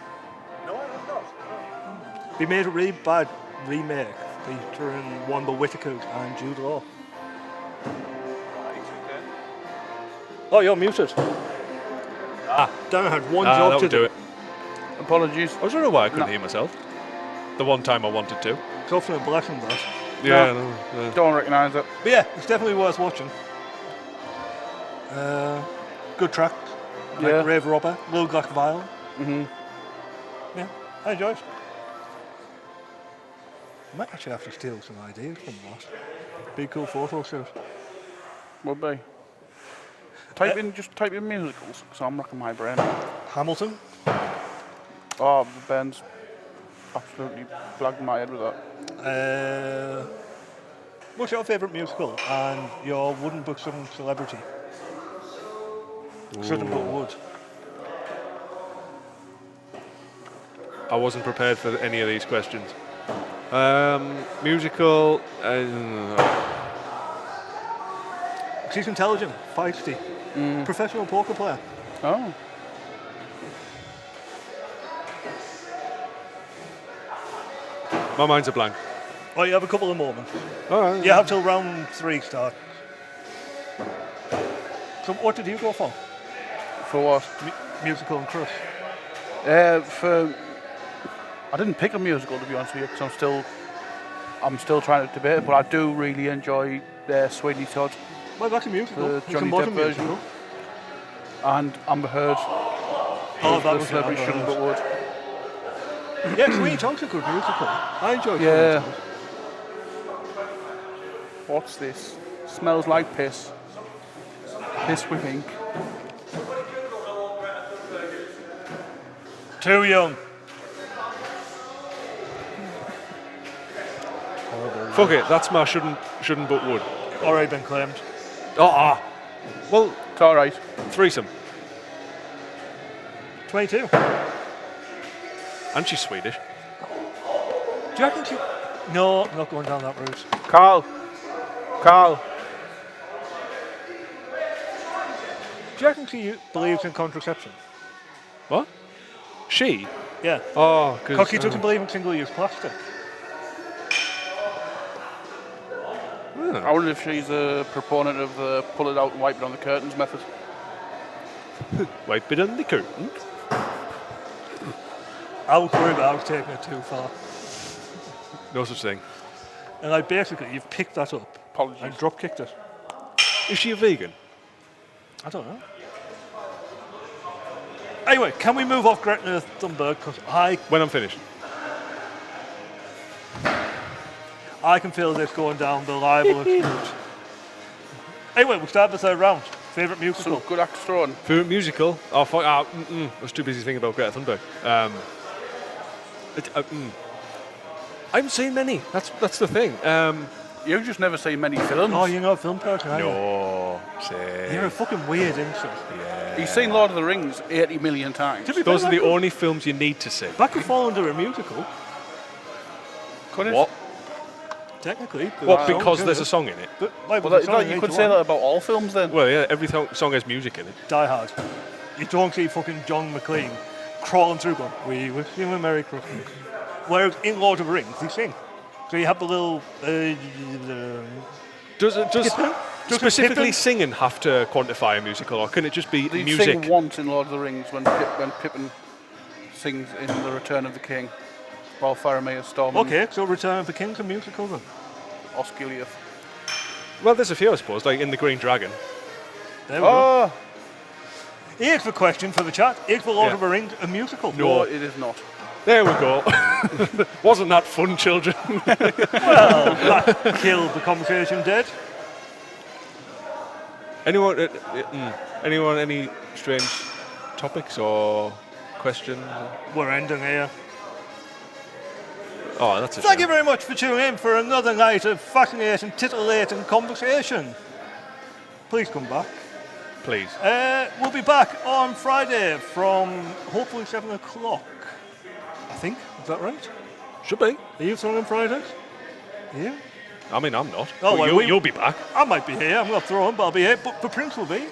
S2: No, I have not.
S1: They made a really bad remake featuring Wanda Whittaker and Jude Law. Oh, you're muted. Dan had one
S5: that
S1: job to
S5: would do it.
S4: Apologies.
S5: I was wondering why I couldn't hear myself. The one time I wanted to.
S1: It's often a blessing, that.
S5: Yeah,
S4: No. Don't recognise it.
S1: But yeah, it's definitely worth watching. Good track. Like
S4: Yeah.
S1: Rave Robber, Little Black Violin.
S4: Mhm.
S1: Yeah, I enjoyed it. I might actually have to steal some ideas from that. Be a cool photo shoot.
S4: Would be. Just type in musicals, because I'm racking my brain.
S1: Hamilton.
S4: Oh, the band's absolutely blagged my head with that.
S1: What's your favourite musical and your wooden buxom celebrity? Shouldn't but would.
S5: I wasn't prepared for any of these questions. Musical.
S1: She's intelligent, feisty, professional poker player.
S4: Oh.
S5: My mind's a blank.
S1: Oh, you have a couple of moments.
S5: All right.
S1: You have till round 3 start. So what did you go for?
S4: For what?
S1: Musical and crush.
S4: I didn't pick a musical, to be honest with you, because I'm still trying to debate it, but I do really enjoy Sweeney Todd
S1: Well, that's a musical.
S4: The
S1: It's a
S4: Johnny
S1: modern
S4: Depp version.
S1: musical.
S4: and Amber Heard.
S1: Oh, that
S4: the
S1: was
S4: Celebrity
S1: Amber
S4: Shouldn't
S1: Heard.
S4: But Would.
S1: Yeah, Sweeney Todd's a good musical. I enjoy
S4: Yeah.
S1: Sweeney Todd.
S4: What's this? Smells like piss. Piss with ink.
S1: Too young.
S5: Fuck it. That's my shouldn't but would.
S1: Already been claimed.
S5: Well,
S4: It's alright.
S5: threesome.
S1: 22.
S5: And she's Swedish.
S1: Do you reckon she... No, I'm not going down that route.
S4: Carl.
S1: Do you reckon she believes in contraception?
S5: What? She?
S1: Yeah.
S5: Oh, because
S1: Cocky doesn't believe in single-use plastic.
S4: I wonder if she's a proponent of the pull it out and wipe it on the curtains method.
S5: wipe it on the curtain.
S1: I was worried that I was taking it too far.
S5: No such thing.
S1: And like basically, you've picked that up
S4: Apologies.
S1: and drop-kicked it.
S5: Is she a vegan?
S1: I don't know. Anyway, can we move off Greta Thunberg? Because
S5: When I'm finished.
S1: I can feel this going down the libel route. Anyway, we'll start the third round. Favourite musical?
S4: Some good axe throwing.
S5: Favorite musical? Oh, fuck. I was too busy thinking about Greta Thunberg. I haven't seen many. That's the thing.
S4: You've just never seen many films.
S1: Oh, you're not a film person, are you?
S5: No.
S1: You're a fucking weird insult.
S4: He's seen Lord of the Rings 80 million times.
S1: To be
S5: Those
S1: fair,
S5: are the
S1: that could-
S5: only films you need to see.
S1: That could fall under a musical,
S5: What?
S1: technically. but-
S5: What? Because there's a song in it.
S1: But, like,
S4: Well,
S1: with the song
S4: you
S1: in
S4: could
S1: each
S4: say
S1: one,
S4: that about all films then.
S5: Well, yeah, every song has music in it.
S1: Die Hard. You don't see fucking John McClane crawling through going, "We wish you a Merry Christmas." Whereas in Lord of the Rings, they sing. So you have the little...
S5: Does specifically
S1: Pippin?
S5: singing have to quantify a musical, or can it just be
S4: They
S5: music?
S4: sing once in Lord of the Rings when Pippin sings in The Return of the King, while Faramir is storming
S1: Okay, so Return of the King's a musical then.
S4: Osgiliath.
S5: Well, there's a few, I suppose, like in The Green Dragon.
S1: There we go.
S4: Oh,
S1: Here's the question for the chat. Is the Lord
S5: Yeah.
S1: of the Rings a musical?
S4: no, it is not.
S5: There we go. Wasn't that fun, children?
S1: Well, that killed the conversation dead.
S5: Anyone? Any strange topics or questions?
S1: We're ending here.
S5: Oh, that's a
S1: Thank you
S5: shame.
S1: very much for tuning in for another night of fascinating, titillating conversation. Please come back.
S5: Please.
S1: We'll be back on Friday from hopefully 7 o'clock. I think. Is that right?
S5: Should be.
S1: Are you throwing on Fridays? Yeah.
S5: I mean, I'm not.
S1: Oh,
S5: But
S1: well,
S5: you'll be back.
S1: I might be here. I'm not throwing, but I'll be here. But Prince will be.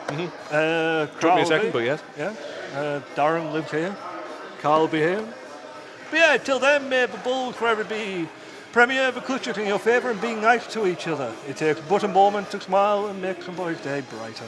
S5: Took me a second, but yes.
S1: Yeah. Darren lives here. Carl will be here. But yeah, till then, may the bull forever be premier of a culture in your favour and being nice to each other. It takes but a moment to smile and make somebody's day brighter.